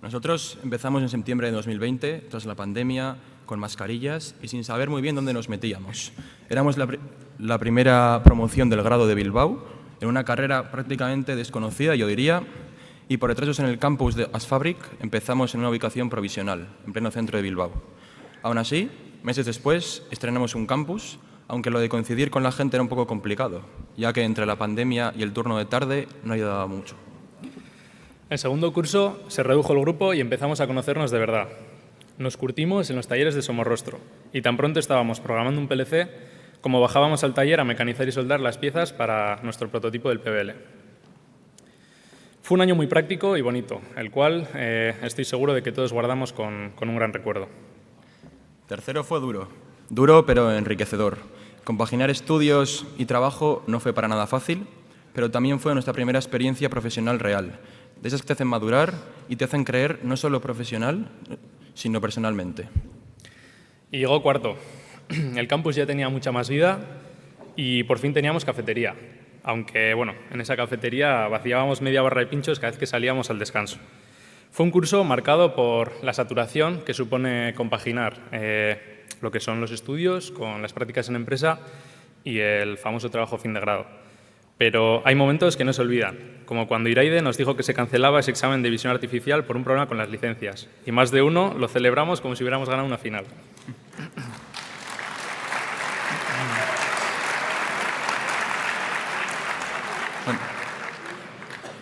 Nosotros empezamos en septiembre de 2020, tras la pandemia, con mascarillas y sin saber muy bien dónde nos metíamos. Éramos la primera promoción del grado de Bilbao, en una carrera prácticamente desconocida, yo diría, y por retrasos en el campus de Asfabric empezamos en una ubicación provisional, en pleno centro de Bilbao. Aún así, meses después, estrenamos un campus, aunque lo de coincidir con la gente era un poco complicado, ya que entre la pandemia y el turno de tarde no ayudaba mucho. En segundo curso se redujo el grupo y empezamos a conocernos de verdad. Nos curtimos en los talleres de Somorrostro y tan pronto estábamos programando un PLC como bajábamos al taller a mecanizar y soldar las piezas para nuestro prototipo del PBL. Fue un año muy práctico y bonito, el cual estoy seguro de que todos guardamos con un gran recuerdo. Tercero fue duro pero enriquecedor. Compaginar estudios y trabajo no fue para nada fácil, pero también fue nuestra primera experiencia profesional real, de esas que te hacen madurar y te hacen creer no solo profesional, sino personalmente. Y llegó cuarto. El campus ya tenía mucha más vida y por fin teníamos cafetería, aunque bueno, en esa cafetería vaciábamos media barra de pinchos cada vez que salíamos al descanso. Fue un curso marcado por la saturación que supone compaginar lo que son los estudios con las prácticas en empresa y el famoso trabajo fin de grado. Pero hay momentos que no se olvidan, como cuando Iraide nos dijo que se cancelaba ese examen de visión artificial por un problema con las licencias. Y más de uno lo celebramos como si hubiéramos ganado una final. Bueno,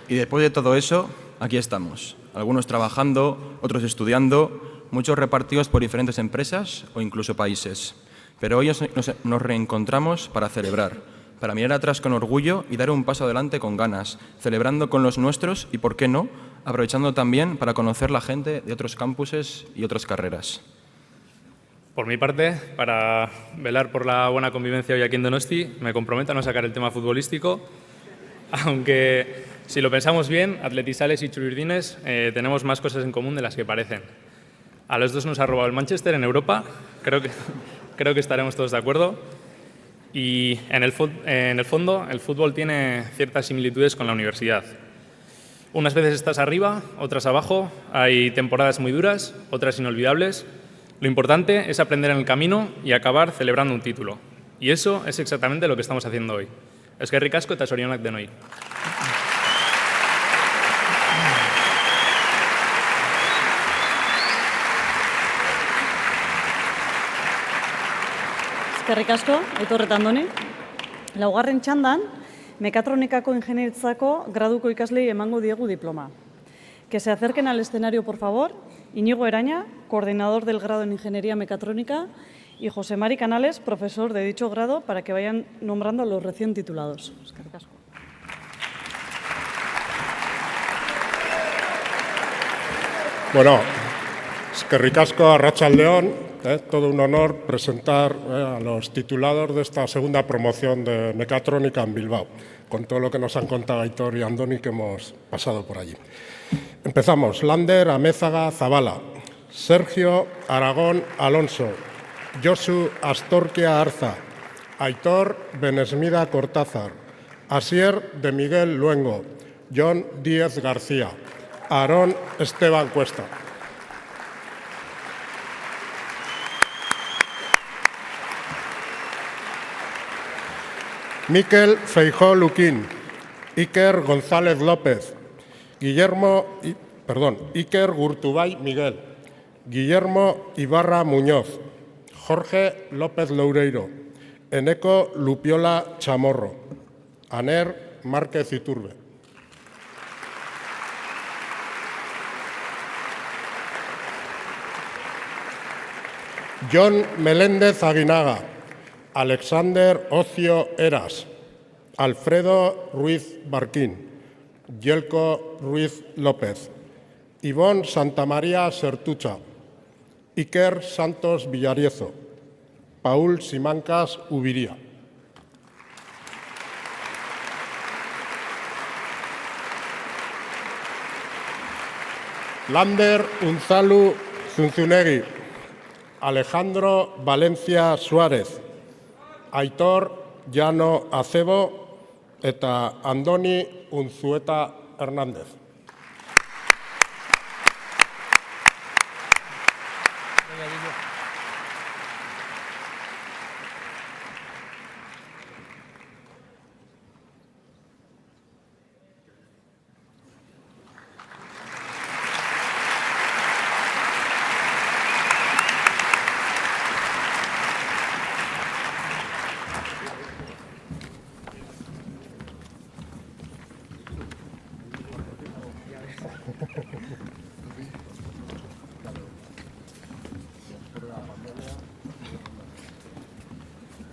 y después de todo eso, aquí estamos. Algunos trabajando, otros estudiando, muchos repartidos por diferentes empresas o incluso países. Pero hoy nos reencontramos para celebrar, para mirar atrás con orgullo y dar un paso adelante con ganas, celebrando con los nuestros y, por qué no, aprovechando también para conocer la gente de otros campuses y otras carreras. Por mi parte, para velar por la buena convivencia hoy aquí en Donosti, me comprometo a no sacar el tema futbolístico, aunque si lo pensamos bien, atletizales y churirdines tenemos más cosas en común de las que parecen. A los dos nos ha robado el Manchester en Europa, creo que estaremos todos de acuerdo. Y en el fondo, el fútbol tiene ciertas similitudes con la universidad. Unas veces estás arriba, otras abajo, hay temporadas muy duras, otras inolvidables. Lo importante es aprender en el camino y acabar celebrando un título. Y eso es exactamente lo que estamos haciendo hoy. Eskerrik asko eta zorionak denoi. Eskerrik asko, Aitor eta Andoni. Laugarren txandan, mekatronikako ingenieritzako graduko ikaslei emango diegu diploma. Que se acerquen al escenario, por favor, Iñigo Eraña, coordinador del grado en Ingeniería Mecatrónica, y José Mari Canales, profesor de dicho grado, para que vayan nombrando a los recién titulados. Eskerrik asko. Bueno, eskerrik asko, arratsaldeon. Todo un honor presentar a los titulados de esta segunda promoción de mecatrónica en Bilbao, con todo lo que nos han contado Aitor y Andoni que hemos pasado por allí. Empezamos. Lander Amézaga Zabala, Sergio Aragón Alonso, Josu Astorquia Arza, Aitor Benesmida Cortázar, Asier de Miguel Luengo, John Díez García, Aarón Esteban Cuesta. Miquel Feijó Luquín, Iker González López, Iker Gurtubay Miguel, Guillermo Ibarra Muñoz, Jorge López Loureiro, Eneco Lupiola Chamorro, Aner Márquez Iturbe. John Meléndez Aguinaga, Alexander Ocio Eras, Alfredo Ruiz Barquín, Yelko Ruiz López, Ivonne Santamaría Sertucha, Iker Santos Villariezo, Paul Simancas Ubiría. Lander Unzalu Zunzunegui, Alejandro Valencia Suárez, Aitor Llano Acebo eta Andoni Unzueta Hernández.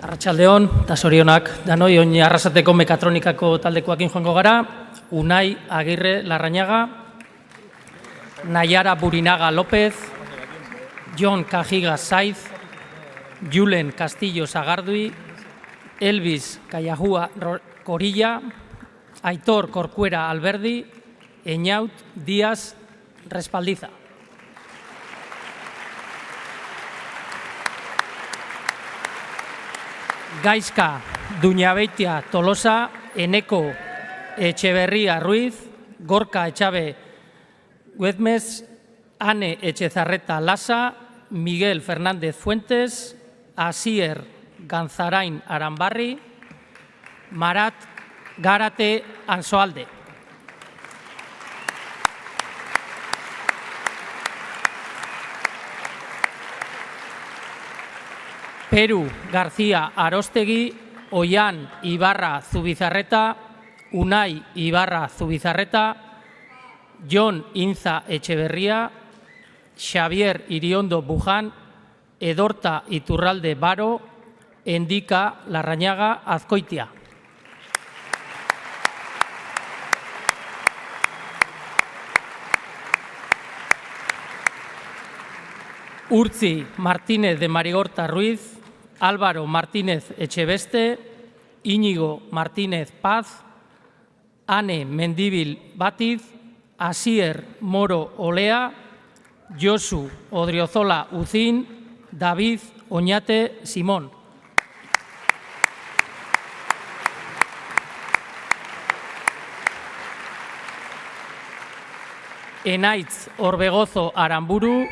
Arratsaldeon eta zorionak danoi oin Arrasateko mekatronikako taldekoekin joango gara. Unai Agirre Larrañaga, Nayara Burinaga López, Jon Cajiga Saiz, Julen Castillo Sagardui, Elvis Callajúa Corilla, Aitor Corcuera Alberdi, Eñaut Díaz Respaldiza. Gaizka Duñabeitia Tolosa, Eneco Echeverría Ruiz, Gorka Echabe Güedmes, Ane Echezarreta Lasa, Miguel Fernández Fuentes, Asier Ganzarain Arambarri, Marat Gárate Ansoalde. Peru García Arostegui, Ollán Ibarra Zubizarreta, Unai Ibarra Zubizarreta, Jon Inza Echeverría, Xavier Iriondo Buján, Edorta Iturralde Baro, Endika Larrañaga Azkoitia. Urtzi Martínez de Marigorta Ruiz, Álvaro Martínez Echeveste, Íñigo Martínez Paz, Ane Mendibil Batiz, Asier Moro Olea, Josu Odriozola Uzin, David Oñate Simón. Enaitz Orbegozo Aramburu,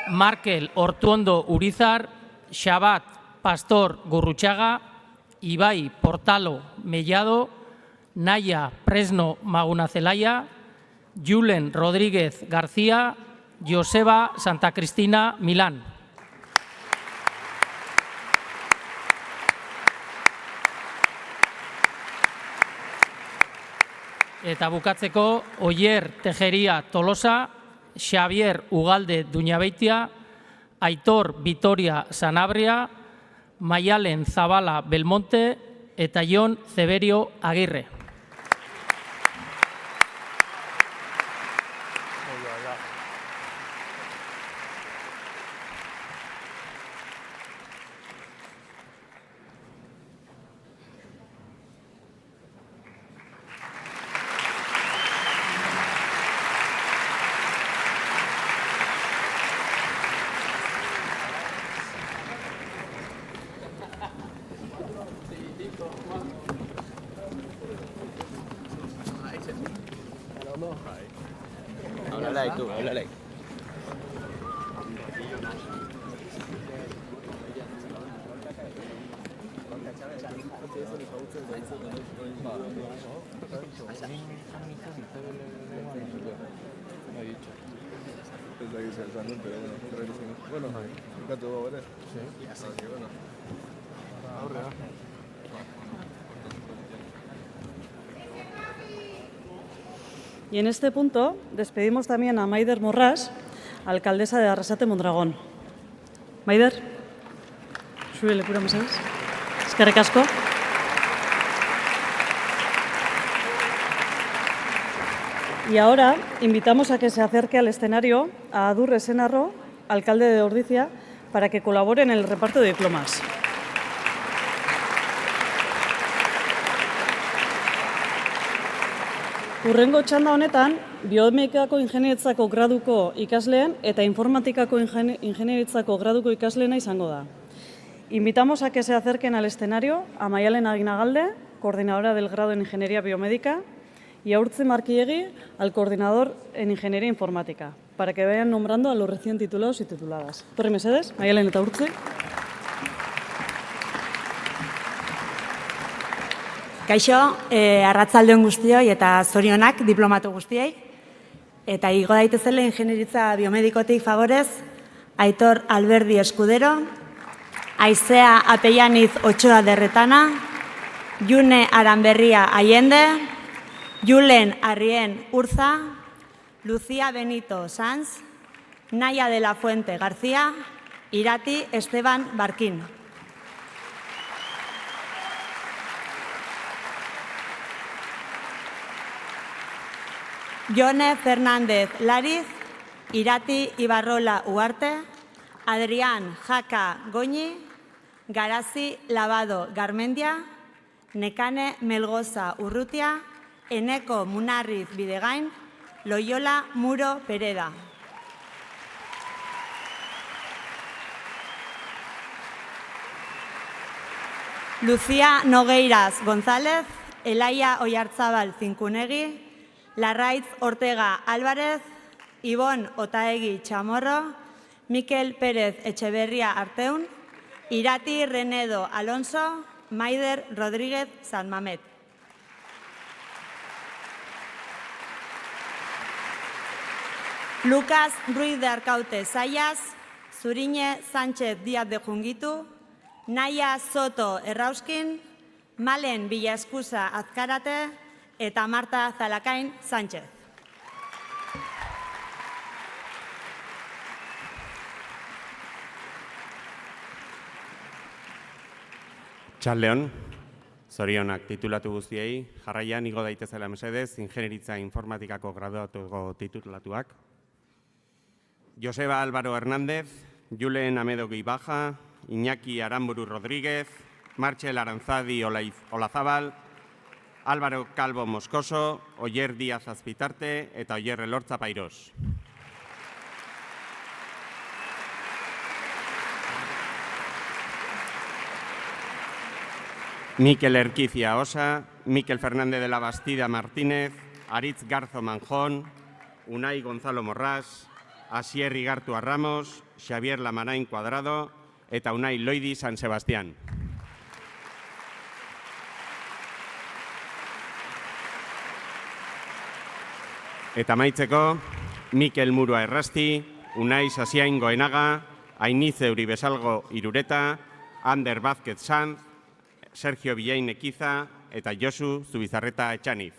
Markel Ortuondo Urizar, Xabat Pastor Gurruchaga, Ibai Portalo Mellado, Naya Presno Magunazelaya, Julen Rodríguez García, Joseba Santa Cristina Milán. Eta bukatzeko, Oier Tejeria Tolosa, Xavier Ugalde Duñabeitia, Aitor Vitoria Sanabria, Maialen Zabala Belmonte eta Jon Zeberio Agirre. Háblale ahí tú, háblale ahí. Y en este punto despedimos también a Maider Morras, alcaldesa de Arrasate Mondragón. Maider, zure lekura mesedez. Eskerrik asko. Y ahora invitamos a que se acerque al escenario a Adurre Senarro, alcalde de Ordizia, para que colabore en el reparto de diplomas. Hurrengo txanda honetan, biomedikako ingenieritzako graduko ikasleen eta informatikako ingenieritzako graduko ikasleena izango da. Invitamos a que se acerquen al escenario a Maialen Aginagalde, coordinadora del grado en Ingeniería Biomédica, y a Urtzi Marquiegui, al coordinador en Ingeniería Informática, para que vayan nombrando a los recién titulados y tituladas. Torri mesedez, Maialen eta Urtzi. Kaixo, arratzaldeon guztioi eta zorionak diplomatu guztiei. Eta igo daitezela ingenieritza biomedikotik favorez, Aitor Alberdi Eskudero, Aizea Apellaniz Otxoa Derretana, June Aranberria Allende, Julen Arrien Urza, Lucía Benito Sanz, Naya de la Fuente García, Irati Esteban Barquín. Jone Fernández Lariz, Irati Ibarrola Uarte, Adrián Jaca Goñi, Garazi Lavado Garmendia, Nekane Melgoza Urrutia, Eneko Munarriz Bidegain, Loyola Muro Pereda. Lucía Nogueiras González, Elaia Oyarzabal Zinkunegi, Larraitz Ortega Álvarez, Ibon Otaegi Chamorro, Mikel Pérez Echeverría Arteun, Irati Renedo Alonso, Maider Rodríguez San Mamet. Lucas Ruiz de Arcaute Sayas, Zuriñe Sánchez Díaz de Jungitu, Naya Soto Errauskin, Malen Villaescusa Azkarate eta Marta Zalakain Sánchez. Txaldeon, zorionak titulatu guztiei, jarraian igo daitezela mesedez, ingenieritza informatikako graduatuko titulatuak. Joseba Álvaro Hernández, Julen Amedo Guibaja, Iñaki Aramburu Rodríguez, Martxel Aranzadi Olazabal, Álvaro Calvo Moscoso, Oier Díaz Azpitarte eta Oier Elortza Pairos. Mikel Erquicia Osa, Mikel Fernández de la Bastida Martínez, Aritz Garzo Manjón, Unai Gonzalo Morrás, Asier Igartua Ramos, Xavier Lamarain Cuadrado eta Unai Loidi San Sebastián. Eta amaitzeko, Mikel Murua Errasti, Unai Sasiain Goenaga, Ainize Uribesalgo Irureta, Ander Vázquez Sanz, Sergio Villain Ekiza eta Josu Zubizarreta Etxaniz.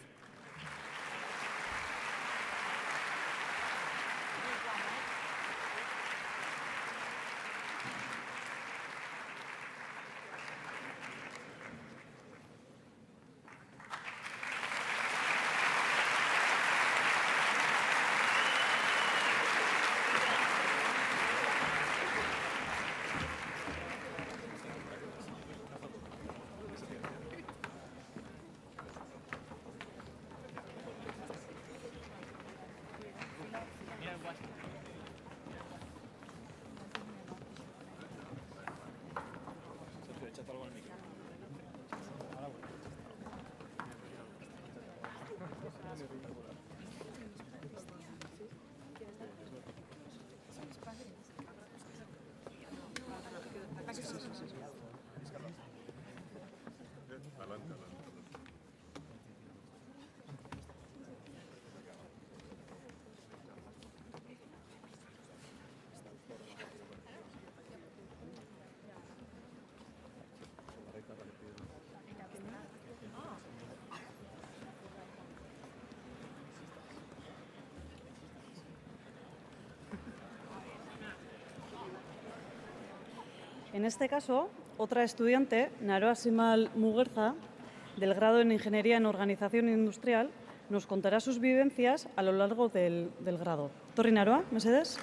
En este caso, otra estudiante, Naroa Simal Muguerza, del grado en Ingeniería en Organización Industrial, nos contará sus vivencias a lo largo del grado. Torri Naroa, mesedez.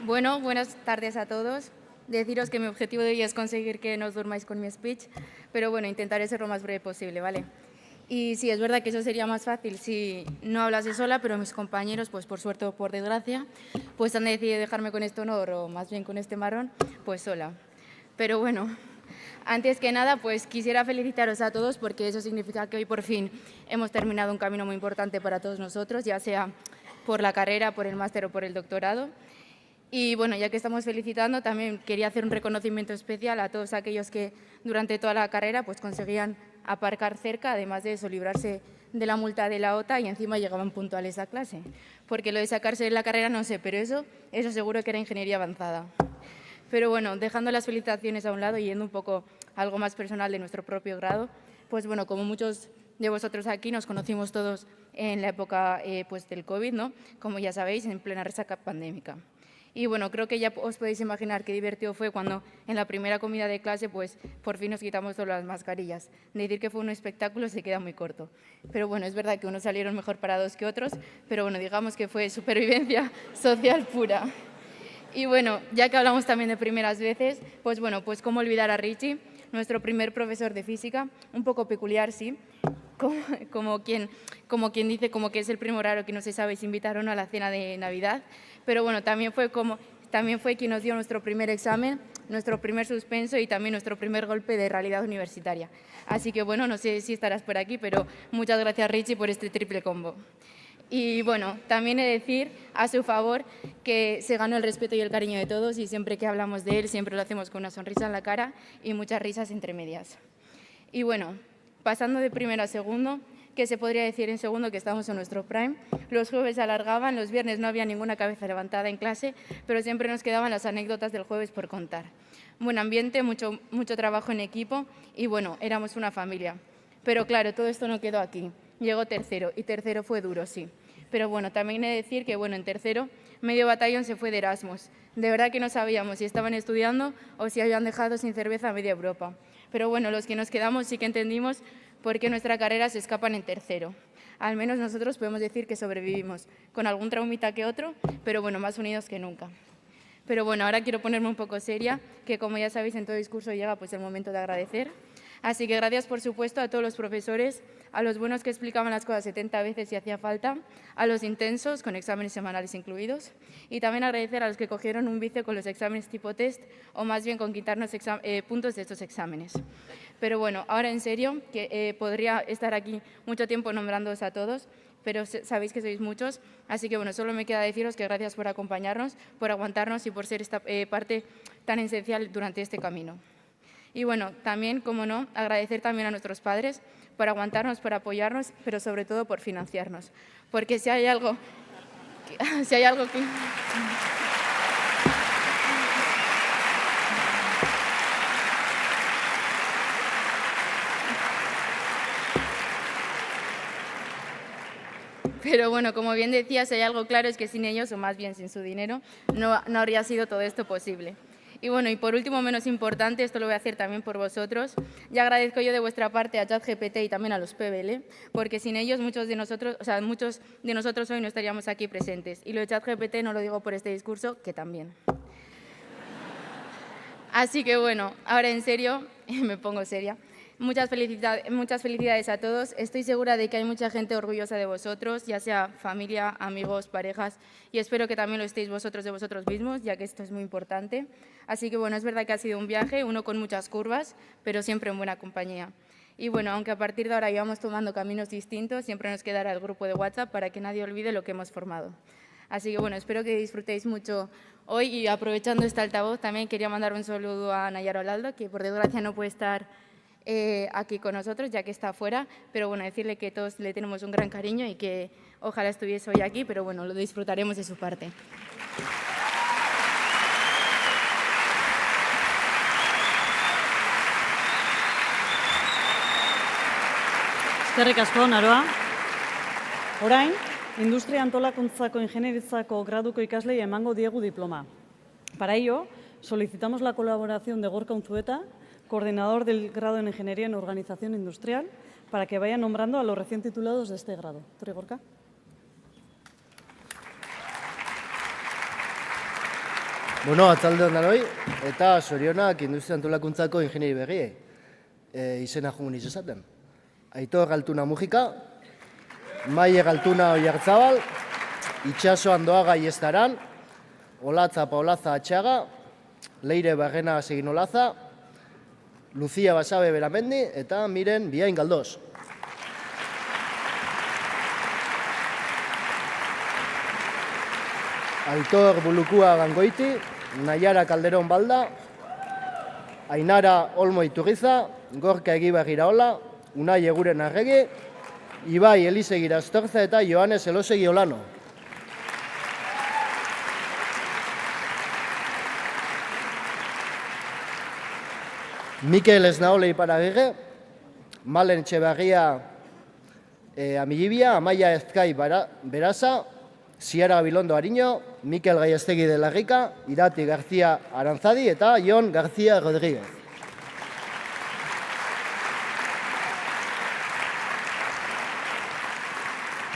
Bueno, buenas tardes a todos. Deciros que mi objetivo de hoy es conseguir que no os durmáis con mi speech, pero bueno, intentaré ser lo más breve posible, ¿vale? Y sí, es verdad que eso sería más fácil si no hablase sola, pero mis compañeros, pues por suerte o por desgracia, pues han decidido dejarme con este honor, o más bien con este marrón, pues sola. Pero bueno, antes que nada, pues quisiera felicitaros a todos porque eso significa que hoy por fin hemos terminado un camino muy importante para todos nosotros, ya sea por la carrera, por el máster o por el doctorado. Y bueno, ya que estamos felicitando, también quería hacer un reconocimiento especial a todos aquellos que durante toda la carrera pues conseguían aparcar cerca, además de eso, librarse de la multa de la OTA y encima llegaban puntuales a clase. Porque lo de sacarse de la carrera no sé, pero eso seguro que era ingeniería avanzada. Pero bueno, dejando las felicitaciones a un lado y yendo un poco a algo más personal de nuestro propio grado, pues bueno, como muchos de vosotros aquí nos conocimos todos en la época pues del COVID, ¿no? Como ya sabéis, en plena resaca pandémica. Y bueno, creo que ya os podéis imaginar qué divertido fue cuando en la primera comida de clase pues por fin nos quitamos todas las mascarillas. Decir que fue un espectáculo se queda muy corto. Pero bueno, es verdad que unos salieron mejor parados que otros, pero bueno, digamos que fue supervivencia social pura. Y bueno, ya que hablamos también de primeras veces, pues bueno, pues cómo olvidar a Richie, nuestro primer profesor de física, un poco peculiar, sí, como quien dice como que es el primo raro que no se sabe si invitaron a la cena de Navidad, pero bueno, también fue quien nos dio nuestro primer examen, nuestro primer suspenso y también nuestro primer golpe de realidad universitaria. Así que bueno, no sé si estarás por aquí, pero muchas gracias Richie por este triple combo. Y bueno, también he de decir a su favor que se ganó el respeto y el cariño de todos y siempre que hablamos de él siempre lo hacemos con una sonrisa en la cara y muchas risas entre medias. Y bueno, pasando de primero a segundo, que se podría decir en segundo que estamos en nuestro prime, los jueves se alargaban, los viernes no había ninguna cabeza levantada en clase, pero siempre nos quedaban las anécdotas del jueves por contar. Buen ambiente, mucho trabajo en equipo y bueno, éramos una familia. Pero claro, todo esto no quedó aquí. Llegó tercero y tercero fue duro, sí. Pero bueno, también he de decir que bueno, en tercero medio batallón se fue de Erasmus. De verdad que no sabíamos si estaban estudiando o si habían dejado sin cerveza a media Europa. Pero bueno, los que nos quedamos sí que entendimos por qué nuestra carrera se escapan en tercero. Al menos nosotros podemos decir que sobrevivimos, con algún traumita que otro, pero bueno, más unidos que nunca. Pero bueno, ahora quiero ponerme un poco seria, que como ya sabéis en todo discurso llega pues el momento de agradecer. Así que gracias por supuesto a todos los profesores, a los buenos que explicaban las cosas 70 veces si hacía falta, a los intensos, con exámenes semanales incluidos, y también agradecer a los que cogieron un vicio con los exámenes tipo test, o más bien con quitarnos puntos de estos exámenes. Pero bueno, ahora en serio, que podría estar aquí mucho tiempo nombrándoos a todos, pero sabéis que sois muchos, así que bueno, solo me queda deciros que gracias por acompañarnos, por aguantarnos y por ser esta parte tan esencial durante este camino. Y bueno, también, como no, agradecer también a nuestros padres por aguantarnos, por apoyarnos, pero sobre todo por financiarnos. Porque si hay algo que... Pero bueno, como bien decía, si hay algo claro es que sin ellos, o más bien sin su dinero, no habría sido todo esto posible. Y bueno, y por último, menos importante, esto lo voy a hacer también por vosotros, ya agradezco yo de vuestra parte a ChatGPT y también a los PBL, porque sin ellos muchos de nosotros hoy no estaríamos aquí presentes. Y lo de ChatGPT no lo digo por este discurso, que también. Así que bueno, ahora en serio, me pongo seria. Muchas felicidades a todos. Estoy segura de que hay mucha gente orgullosa de vosotros, ya sea familia, amigos, parejas, y espero que también lo estéis vosotros de vosotros mismos, ya que esto es muy importante. Así que bueno, es verdad que ha sido un viaje, uno con muchas curvas, pero siempre en buena compañía. Y bueno, aunque a partir de ahora íbamos tomando caminos distintos, siempre nos quedará el grupo de WhatsApp para que nadie olvide lo que hemos formado. Así que bueno, espero que disfrutéis mucho hoy y aprovechando este altavoz también quería mandar un saludo a Nayara Olaldo, que por desgracia no puede estar aquí con nosotros, ya que está afuera, pero bueno, decirle que todos le tenemos un gran cariño y que ojalá estuviese hoy aquí, pero bueno, lo disfrutaremos de su parte. Eskerrik asko, Naroa. Orain, industria antolakuntzako ingenieritzako graduko ikaslei emango diegu diploma. Para ello, solicitamos la colaboración de Gorka Unzueta, coordinador del grado en Ingeniería en Organización Industrial, para que vaya nombrando a los recién titulados de este grado. Torri, Gorka. Bueno, atzalde hondaroi, eta zorionak industria antolakuntzako ingenieri berriei. Izena jugun izaten. Aitor Galtuna Mujika, Maie Galtuna Oiartzabal, Itxaso Andoaga Iestaran, Olatza Paolaza Atxaga, Leire Barrena Seginolaza, Lucia Basabe Beramendi eta Miren Biain Galdoz. Aitor Bulukua Gangoiti, Nayara Calderón Balda, Ainara Olmo Iturriza, Gorka Egibar Iraola, Unai Eguren Arregi, Ibai Elisegi Astorza eta Joanes Elosegi Olano. Mikel Esnaole Iparagirre, Malen Etxebarria Amilibia, Amaia Ezkai Beraza, Ziara Bilondo Ariño, Mikel Gaiestegi de la Rica, Irati García Aranzadi eta Jon García Rodríguez.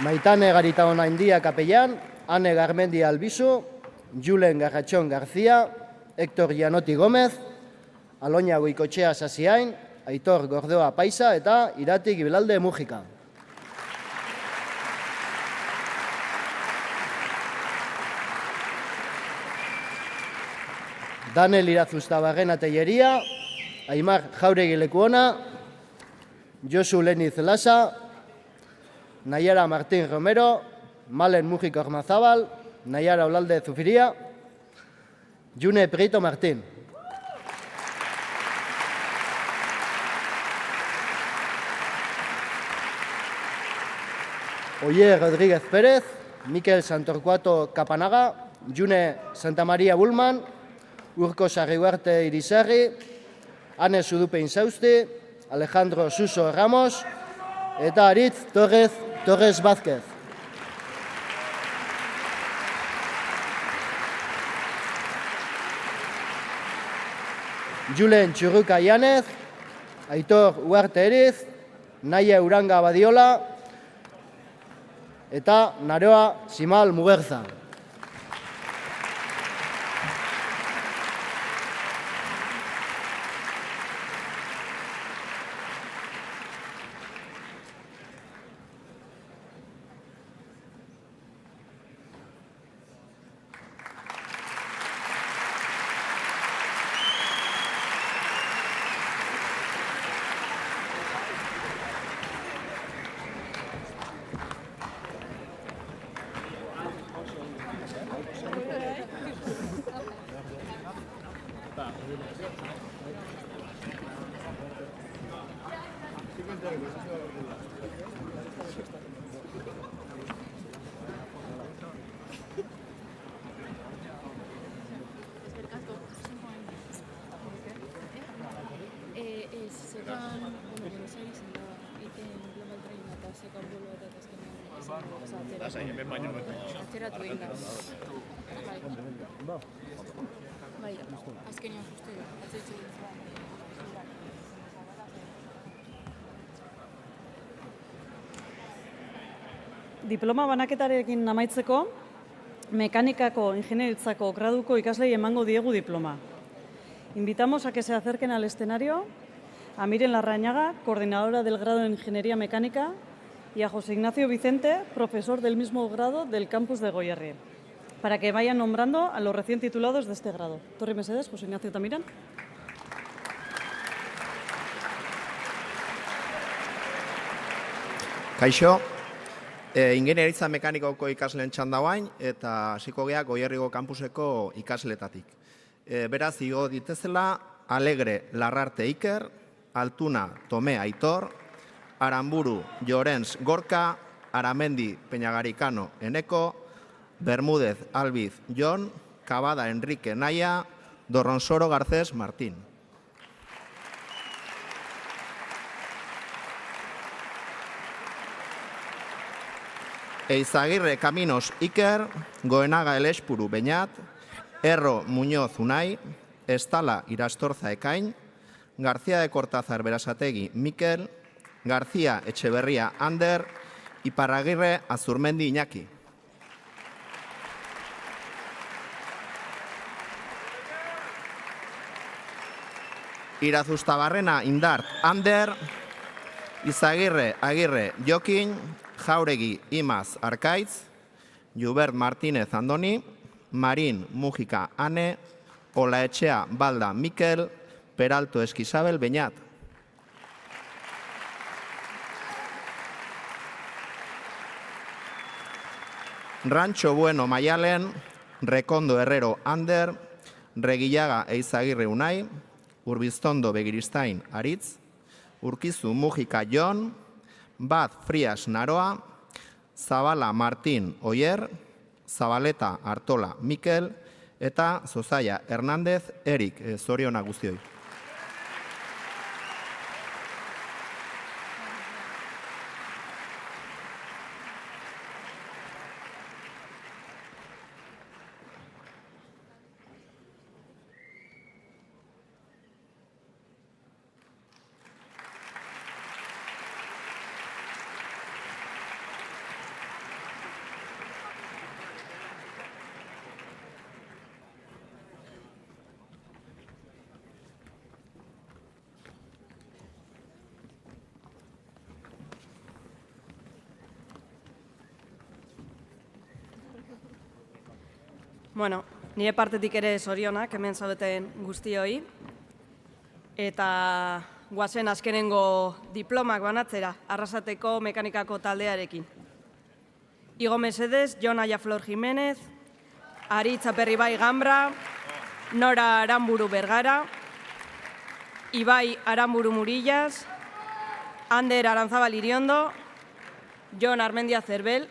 Maitane Garitaona India Capellán, Ane Garmendi Albizu, Julen Garrachón García, Héctor Gianotti Gómez, Aloña Goikoetxea Sasiain, Aitor Gordoa Paisa eta Irati Gibelalde Mujika. Daniel Irazustabarrena Tellería, Aimar Jauregi Lekuona, Josu Leniz Lasa, Nayara Martín Romero, Malen Mujika Ormazabal, Nayara Olalde Zufiria, June Prieto Martín. Oyer Rodríguez Pérez, Mikel Santorcuato Capanaga, June Santamaria Bulman, Urko Sarriguarte Irizarri, Ane Sudupe Insausti, Alejandro Suso Ramos eta Aritz Torres Vázquez. Julen Txurruka Ianez, Aitor Uarte Eriz, Naia Uranga Badiola, eta Naroa Simal Mugerza. Diploma banaketarekin amaitzeko, mekanikako ingenieritzako graduko ikaslei emango diegu diploma. Invitamos a que se acerquen al escenario a Miren Larrañaga, coordinadora del grado en Ingeniería Mecánica, y a José Ignacio Vicente, profesor del mismo grado del campus de Goierri, para que vayan nombrando a los recién titulados de este grado. Torri Mesedes, José Ignacio Tamiran. Kaixo, ingeniaritza mekanikoko ikasleen txanda bain eta hasiko gea Goierriko kampuseko ikasletatik. Beraz, igo ditezela Alegre Larrarte Iker, Altuna Tome Aitor, Aramburu Llorens Gorka, Aramendi Peñagaricano Eneko, Bermúdez Albiz Jon, Cavada Enrique Naya, Dorronsoro Garcés Martín. Eizagirre Caminos Iker, Goenaga Elespuru Beñat, Erro Muñoz Unai, Estala Irastorza Ekain, García de Cortázar Berasategi Mikel, García Etxeberria Ander, Iparragirre Azurmendi Iñaki. Irazustabarrena Indart Ander, Izagirre Agirre Jokin, Jauregi Imaz Arkaitz, Jubert Martínez Andoni, Marín Mújica Ane, Olaetxea Balda Mikel, Peralto Esquisabel Beñat. Rancho Bueno Mayalen, Rekondo Herrero Ander, Reguillaga Eizagirre Unai, Urbiztondo Begiristain Aritz, Urkizu Mújica Jon, Bad Frias Naroa, Zabala Martín Oyer, Zabaleta Artola Mikel, eta Zozaia Hernández Erik. Zorionak guztioi. Bueno, nire partetik ere zorionak hemen zaudeten guztioi. Eta guazen azkenengo diplomak banatzera, Arrasateko mekanikako taldearekin. Igo Mesedez, Jon Ayaflor Jiménez, Aritz Aperribai Gambra, Nora Aramburu Bergara, Ibai Aramburu Murillas, Ander Aranzabal Iriondo, Jon Armendia Zerbel,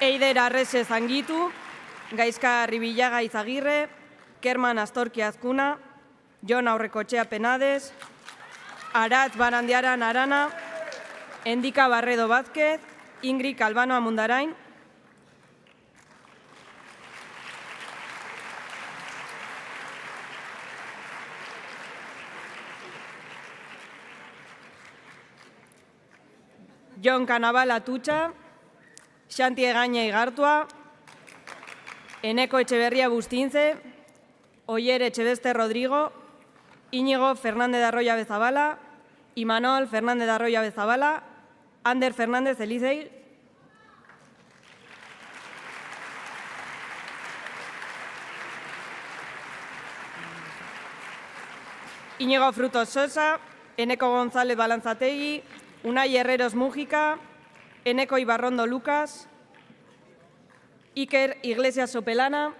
Eider Arrese Zangitu, Gaizka Ribillaga Izagirre, Kerman Astorki Azkuna, Jon Aurrekoetxea Penades, Aratz Barandiaran Arana, Endika Barredo Vázquez, Ingrid Albano Amundarain, Jon Canaval Atutxa, Xanti Egaña Igartua, Eneko Etxeberria Bustinze, Oyer Etxebeste Rodrigo, Íñigo Fernández de Arroyo Abezabala, Imanol Fernández de Arroyo Abezabala, Ander Fernández Elizei, Íñigo Frutos Sosa, Eneko González Balanzategi, Unai Herreros Mújica, Eneko Ibarrondo Lucas, Iker Iglesias Sopelana,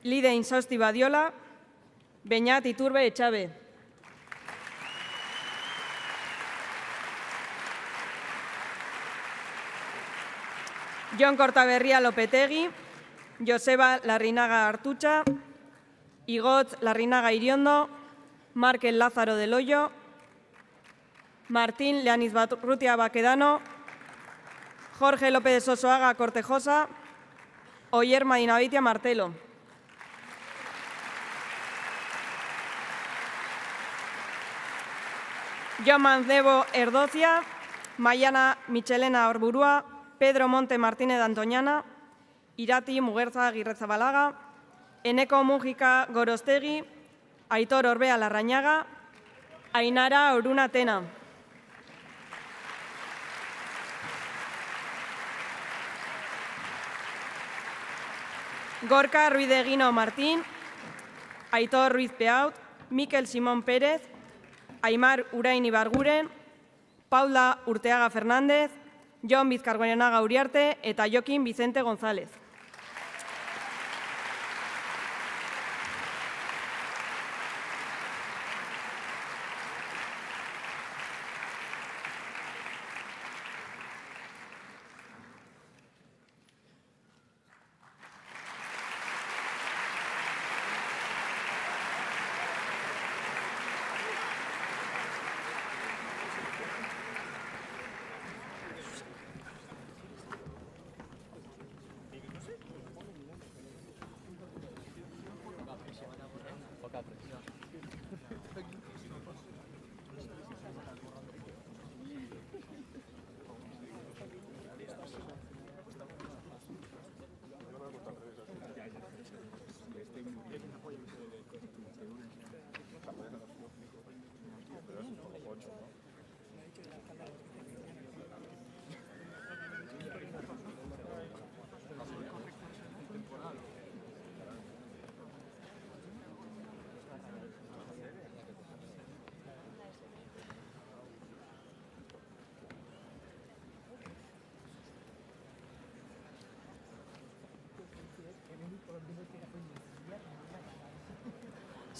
Lide Insosti Badiola, Beñat Iturbe Echabe. Jon Kortaberria Lopetegi, Joseba Larrinaga Artutxa, Igotz Larrinaga Iriondo, Markel Lázaro del Hoyo, Martín Leaniz Barrutia Baquedano, Jorge López de Sosoaga Cortejosa, Oyer Madinavitia Martelo. Jon Mancebo Erdocia, Maiana Michelena Orburua, Pedro Monte Martínez Antoñana, Irati Muguerza Agirrezabalaga, Eneko Mújica Gorostegi, Aitor Orbea Larrañaga, Ainara Oruna Tena. Gorka Ruiz de Guino Martín, Aitor Ruiz Peaut, Mikel Simón Pérez, Aimar Urain Ibarguren, Paula Urteaga Fernández, Jon Bizkargoienaga Uriarte eta Jokin Vicente González.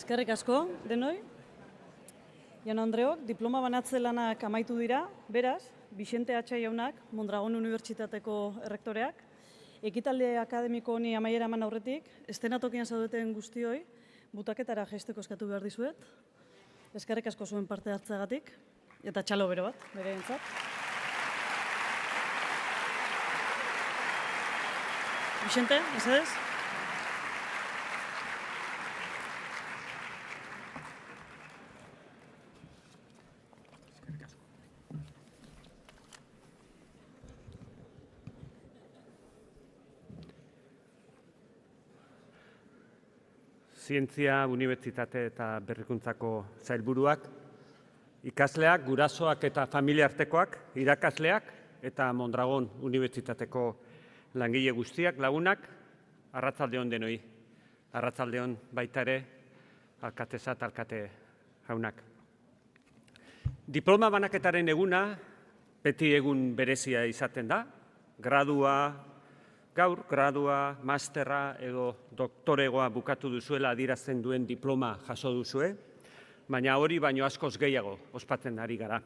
Eskerrik asko, denoi. Jaun-Andreok, diploma banatze lanak amaitu dira, beraz, Bixente Atxa jaunak, Mondragon Unibertsitateko errektoreak, ekitaldi akademiko honi amaiera eman aurretik, eszenatokian zaudeten guztioi, butaketara jaisteko eskatu behar dizuet. Eskerrik asko zuen parte hartzeagatik, eta txalo bero bat, bere entzat. Bixente, mesedez? Zientzia, Unibertsitate eta Berrikuntzako sailburuak, ikasleak, gurasoak eta familia artekoak, irakasleak eta Mondragon Unibertsitateko langile guztiak, lagunak, arratsalde on denoi. Arratsalde on baita ere, alkateza eta alkate jaunak. Diploma banaketaren eguna, beti egun berezia izaten da, gaur gradua, masterra edo doktoregoa bukatu duzuela adierazten duen diploma jaso duzue, baina hori baino askoz gehiago ospatzen ari gara.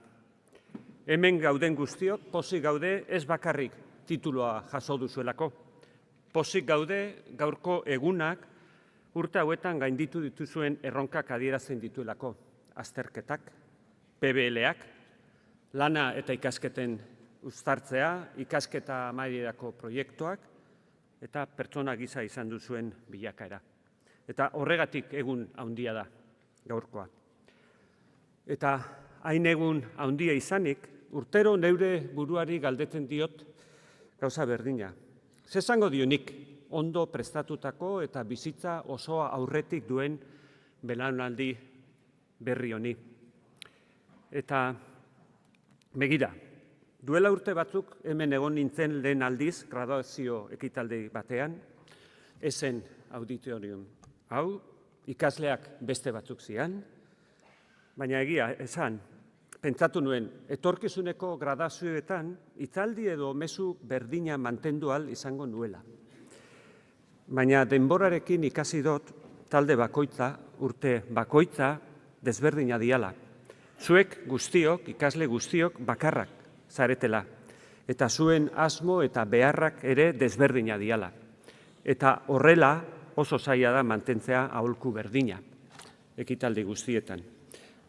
Hemen gauden guztiok, pozik gaude ez bakarrik tituloa jaso duzuelako. Pozik gaude gaurko egunak urte hauetan gainditu dituzuen erronkak adierazten dituelako. Azterketak, PBL-ak, lana eta ikasketen uztartzea, ikasketa amaierako proiektuak, eta pertsona gisa izan duzuen bilakaera. Eta horregatik egun handia da gaurkoa. Eta hain egun handia izanik, urtero neure buruari galdetzen diot gauza berdina. Ze esango dionik ondo prestatutako eta bizitza osoa aurretik duen belaunaldi berri honi. Eta begira, duela urte batzuk hemen egon nintzen lehen aldiz graduazio ekitaldi batean, ezen auditorium hau, ikasleak beste batzuk zian, baina egia esan, pentsatu nuen, etorkizuneko graduazioetan hitzaldi edo mezu berdina mantendu ahal izango nuela. Baina denborarekin ikasi dut talde bakoitza, urte bakoitza desberdina diala. Zuek guztiok, ikasle guztiok bakarrak zaretela. Eta zuen asmo eta beharrak ere desberdina diala. Eta horrela oso zaila da mantentzea aholku berdina, ekitaldi guztietan.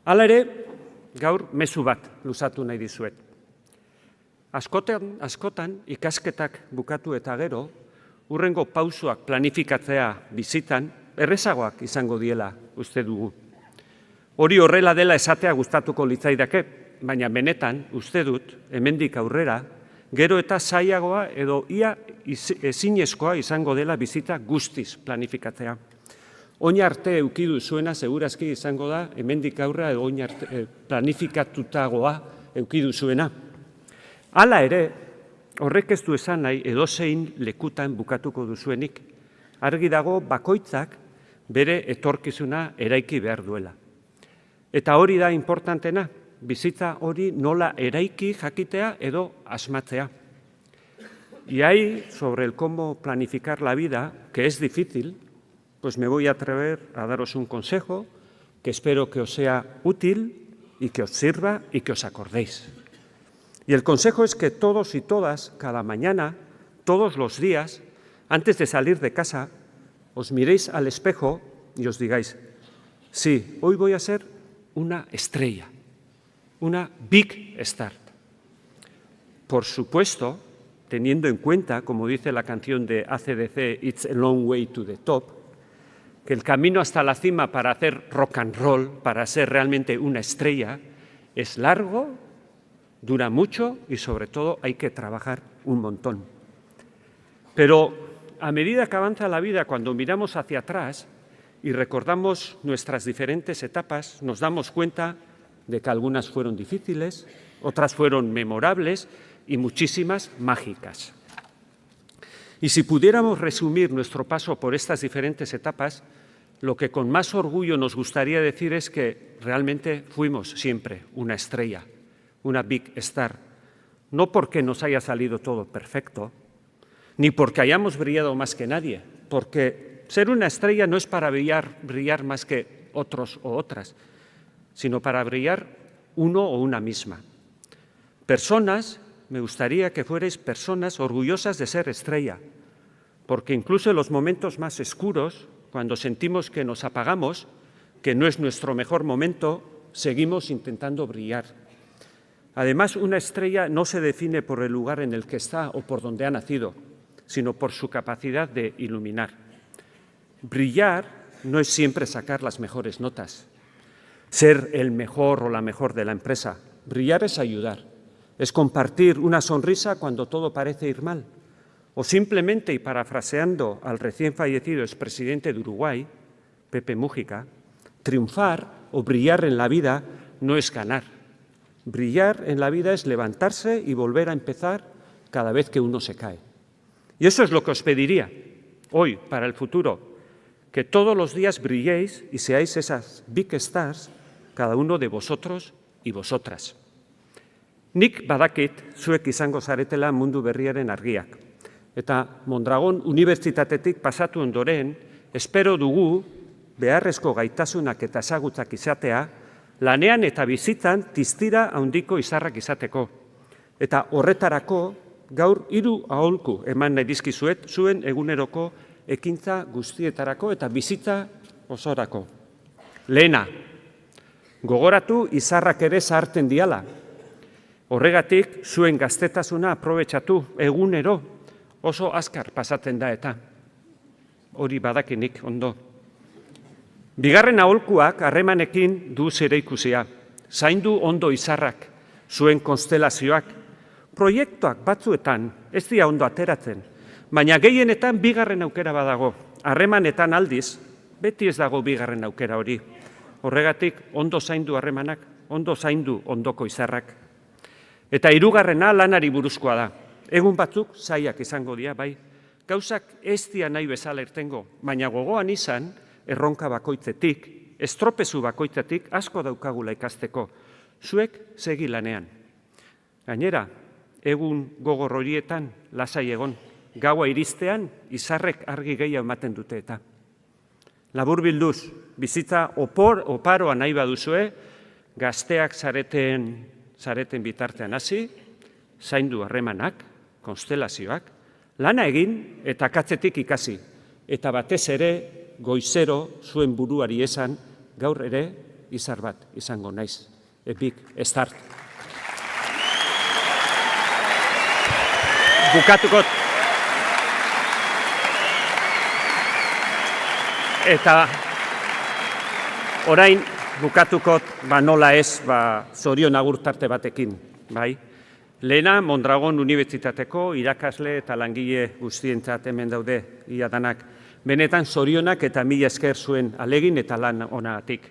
Hala ere, gaur mezu bat luzatu nahi dizuet. Askotan ikasketak bukatu eta gero, hurrengo pausoak planifikatzea bizitan, errezagoak izango diela uste dugu. Hori horrela dela esatea gustatuko litzaidake, baina benetan uste dut, hemendik aurrera, gero eta zailagoa edo ia ezinezkoa izango dela bizita guztiz planifikatzea. Oin arte eukidu zuena segurazki izango da, hemendik aurrera edo oin arte planifikatutagoa eukidu zuena. Hala ere, horrek ez du esan nahi edozein lekutan bukatuko duzuenik. Argi dago bakoitzak bere etorkizuna eraiki behar duela. Eta hori da importantena, bizitza hori nola eraiki jakitea edo asmatzea. Y ahí, sobre el cómo planificar la vida, que es difícil, pues me voy a atrever a daros un consejo que espero que os sea útil y que os sirva y que os acordéis. Y el consejo es que todos y todas, cada mañana, todos los días, antes de salir de casa, os miréis al espejo y os digáis, sí, hoy voy a ser una estrella, una big star. Por supuesto, teniendo en cuenta, como dice la canción de AC/DC, It's a long way to the top, que el camino hasta la cima para hacer rock and roll, para ser realmente una estrella, es largo, dura mucho y sobre todo hay que trabajar un montón. Pero a medida que avanza la vida, cuando miramos hacia atrás y recordamos nuestras diferentes etapas, nos damos cuenta de que algunas fueron difíciles, otras fueron memorables y muchísimas mágicas. Y si pudiéramos resumir nuestro paso por estas diferentes etapas, lo que con más orgullo nos gustaría decir es que realmente fuimos siempre una estrella, una big star, no porque nos haya salido todo perfecto, ni porque hayamos brillado más que nadie, porque ser una estrella no es para brillar más que otros o otras, sino para brillar uno o una misma. Personas, me gustaría que fuerais personas orgullosas de ser estrella, porque incluso en los momentos más oscuros, cuando sentimos que nos apagamos, que no es nuestro mejor momento, seguimos intentando brillar. Además, una estrella no se define por el lugar en el que está o por donde ha nacido, sino por su capacidad de iluminar. Brillar no es siempre sacar las mejores notas, ser el mejor o la mejor de la empresa. Brillar es ayudar, es compartir una sonrisa cuando todo parece ir mal, o simplemente, y parafraseando al recién fallecido expresidente de Uruguay, Pepe Mújica, triunfar o brillar en la vida no es ganar. Brillar en la vida es levantarse y volver a empezar cada vez que uno se cae. Y eso es lo que os pediría hoy, para el futuro, que todos los días brilléis y seáis esas big stars, cada uno de vosotros y vosotras. Nik badakit zuek izango zaretela mundu berriaren argiak. Eta Mondragon Unibertsitatetik pasatu ondoren, espero dugu beharrezko gaitasunak eta ezagutzak izatea, lanean eta bizitzan tiztira handiko izarrak izateko. Eta horretarako gaur 3 aholku eman nahi dizkizuet zuen eguneroko ekintza guztietarako eta bizitza osorako. Lehena, gogoratu izarrak ere zahartzen diala. Horregatik zuen gaztetasuna aprobetxatu egunero oso azkar pasatzen da eta. Hori badakinik ondo. Bigarren aholkuak harremanekin du zere ikusia. Zaindu ondo izarrak. zuen konstelazioak. Proiektuak batzuetan ez dira ondo ateratzen, baina gehienetan bigarren aukera badago. Harremanetan aldiz, beti ez dago bigarren aukera hori. Horregatik, ondo zaindu harremanak, ondo zaindu ondoko izarrak. Eta hirugarrena lanari buruzkoa da. Egun batzuk zailak izango dira, bai. Gauzak ez dira nahi bezala irtengo, baina gogoan izan, erronka bakoitzetik, estropezu bakoitzetik asko daukagula ikasteko. Zuek segi lanean. Gainera, egun gogor horietan lasai egon, gaua iristean izarrek argi gehiago ematen dute eta. Laburbilduz, bizitza oparoa nahi baduzue, gazteak zareten bitartean hasi, zaindu harremanak, konstelazioak, lana egin eta katzetik ikasi. Eta batez ere, goizero zuen buruari esan, gaur ere izar bat izango naiz. Epic start. Bukatukot. Eta orain bukatukot, nola ez, zorion agurtarte batekin, bai? Lehena, Mondragon Unibertsitateko irakasle eta langile guztientzat hemen daude iadanak. Benetan zorionak eta mila esker zuen alegin eta lan onagatik.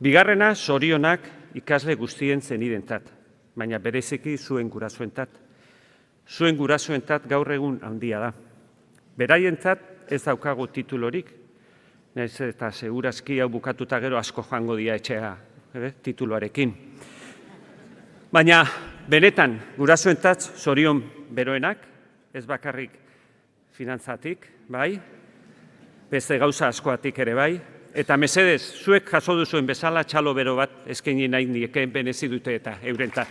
Bigarrena, zorionak ikasle guztien zenidentzat, baina bereziki zuen gurasoentzat. Zuen gurasoentzat gaur egun handia da. Beraientzat ez daukagu titulorik, nahiz eta segurazki hau bukatuta gero asko joango dira etxea tituloarekin. Baina benetan gurasoentzat zorion beroenak, ez bakarrik finantzatik, bai, beste gauza askoatik ere bai, eta mesedez, zuek jaso duzuen bezala txalo bero bat eskaini nahi nieke benezi dute eta eurentzat.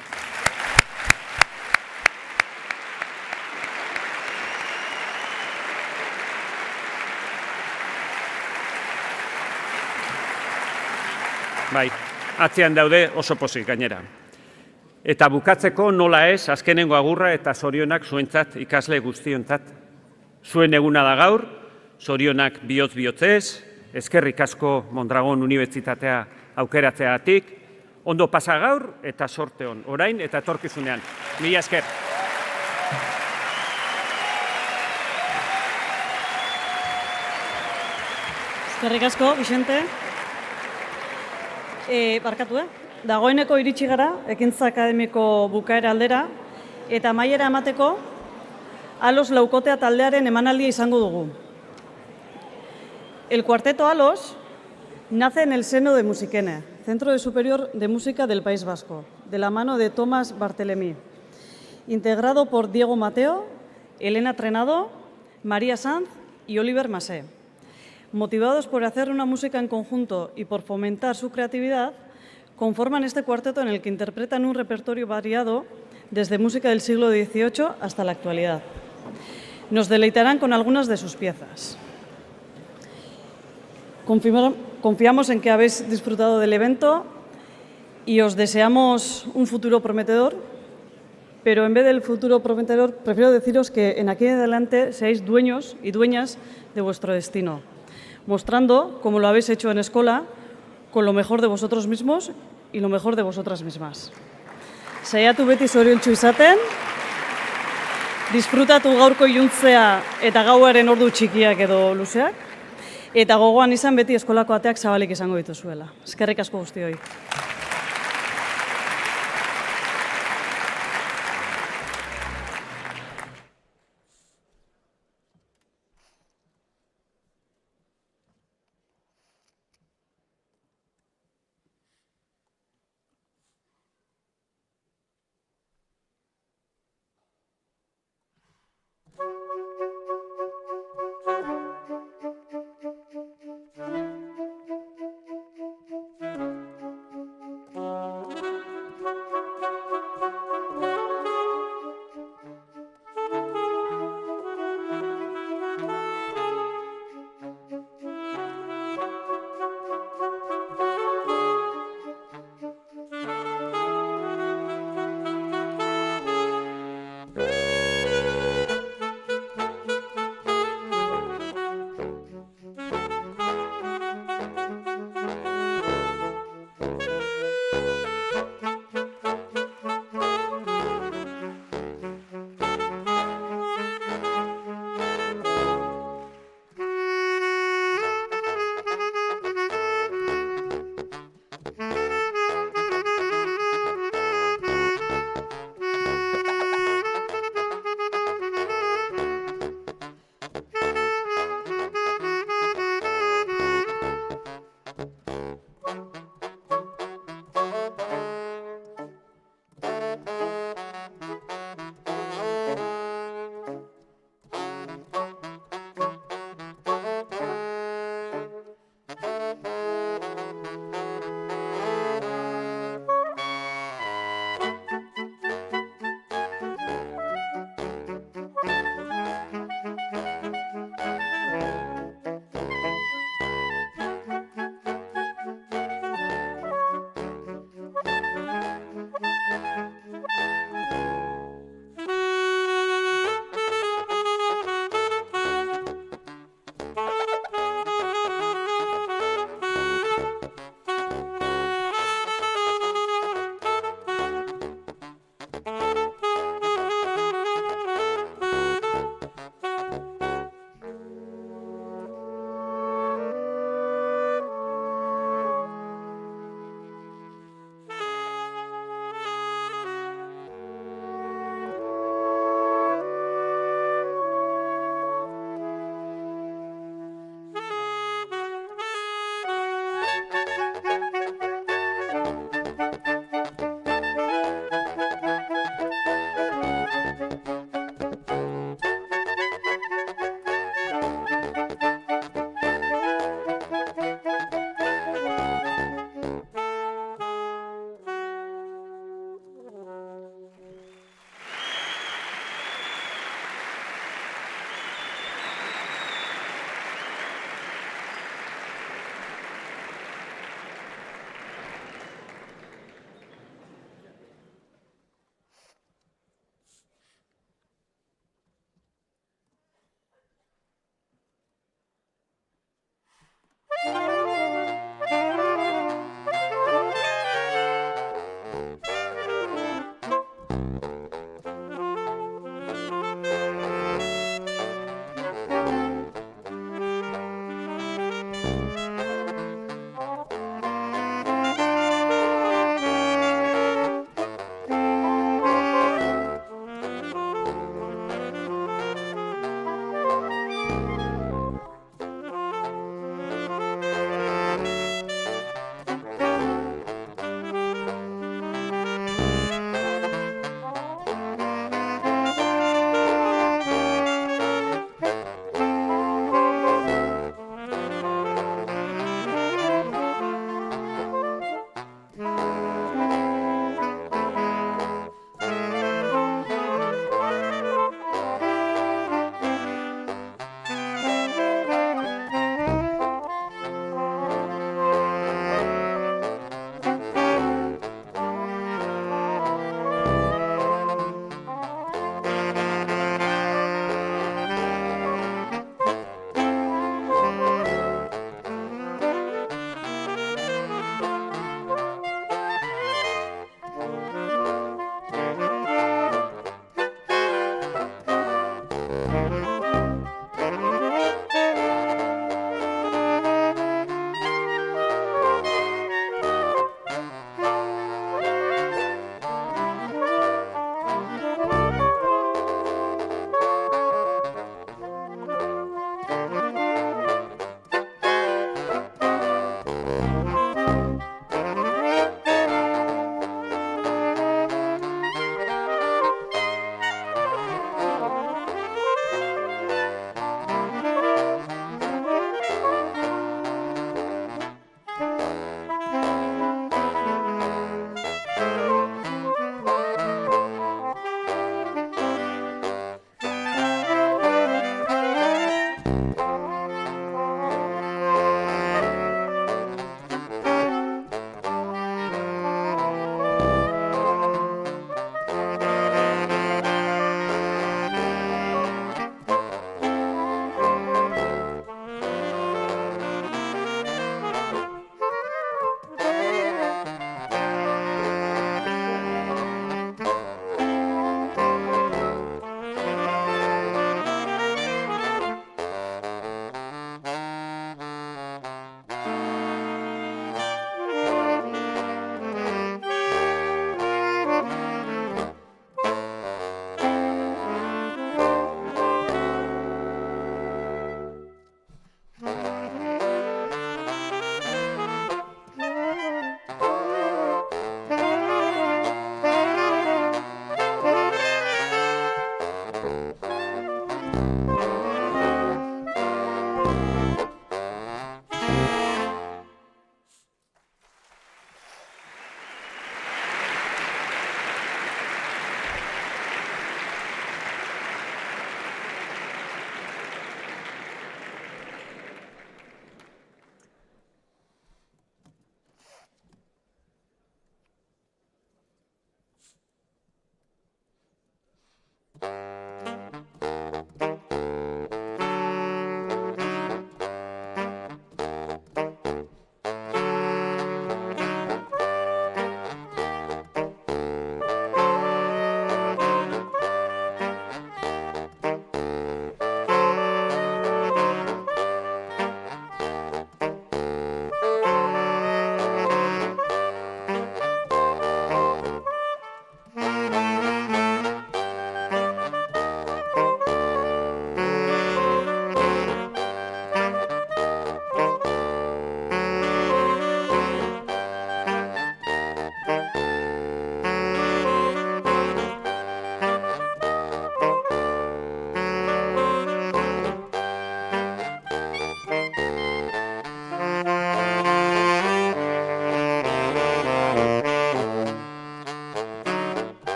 Bai, atzean daude oso pozik gainera. Eta bukatzeko nola ez, azkenengo agurra eta zorionak zuentzat ikasle guztiontzat. Zuen eguna da gaur, zorionak bihotz-bihotzez, eskerrik asko Mondragon Unibertsitatea aukeratzeagatik, ondo pasa gaur eta sorte on, orain eta etorkizunean. Mila esker. Eskerrik asko, Vicente. Barkatu, dagoeneko iritsi gara, ekintza akademiko bukaera aldera, eta amaiera emateko, Alos laukotea taldearen emanaldia izango dugu. El cuarteto Alos nace en el seno de Musikene, Centro Superior de Música del País Vasco, de la mano de Tomás Barthelemy, integrado por Diego Mateo, Elena Trenado, María Sanz y Oliver Masé. Motivados por hacer una música en conjunto y por fomentar su creatividad, conforman este cuarteto en el que interpretan un repertorio variado desde música del siglo XVIII hasta la actualidad. Nos deleitarán con algunas de sus piezas. Confiamos en que habéis disfrutado del evento y os deseamos un futuro prometedor, pero en vez del futuro prometedor, prefiero deciros que en aquí en adelante seáis dueños y dueñas de vuestro destino, mostrando, como lo habéis hecho en escuela, con lo mejor de vosotros mismos y lo mejor de vosotras mismas. Saiatu beti zoriontsu izaten, disfrutatu gaurko iluntzea eta gauaren ordu txikiak edo luzeak, eta gogoan izan beti eskolako ateak zabalik izango dituzuela. Eskerrik asko guztioi.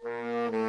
Thank you.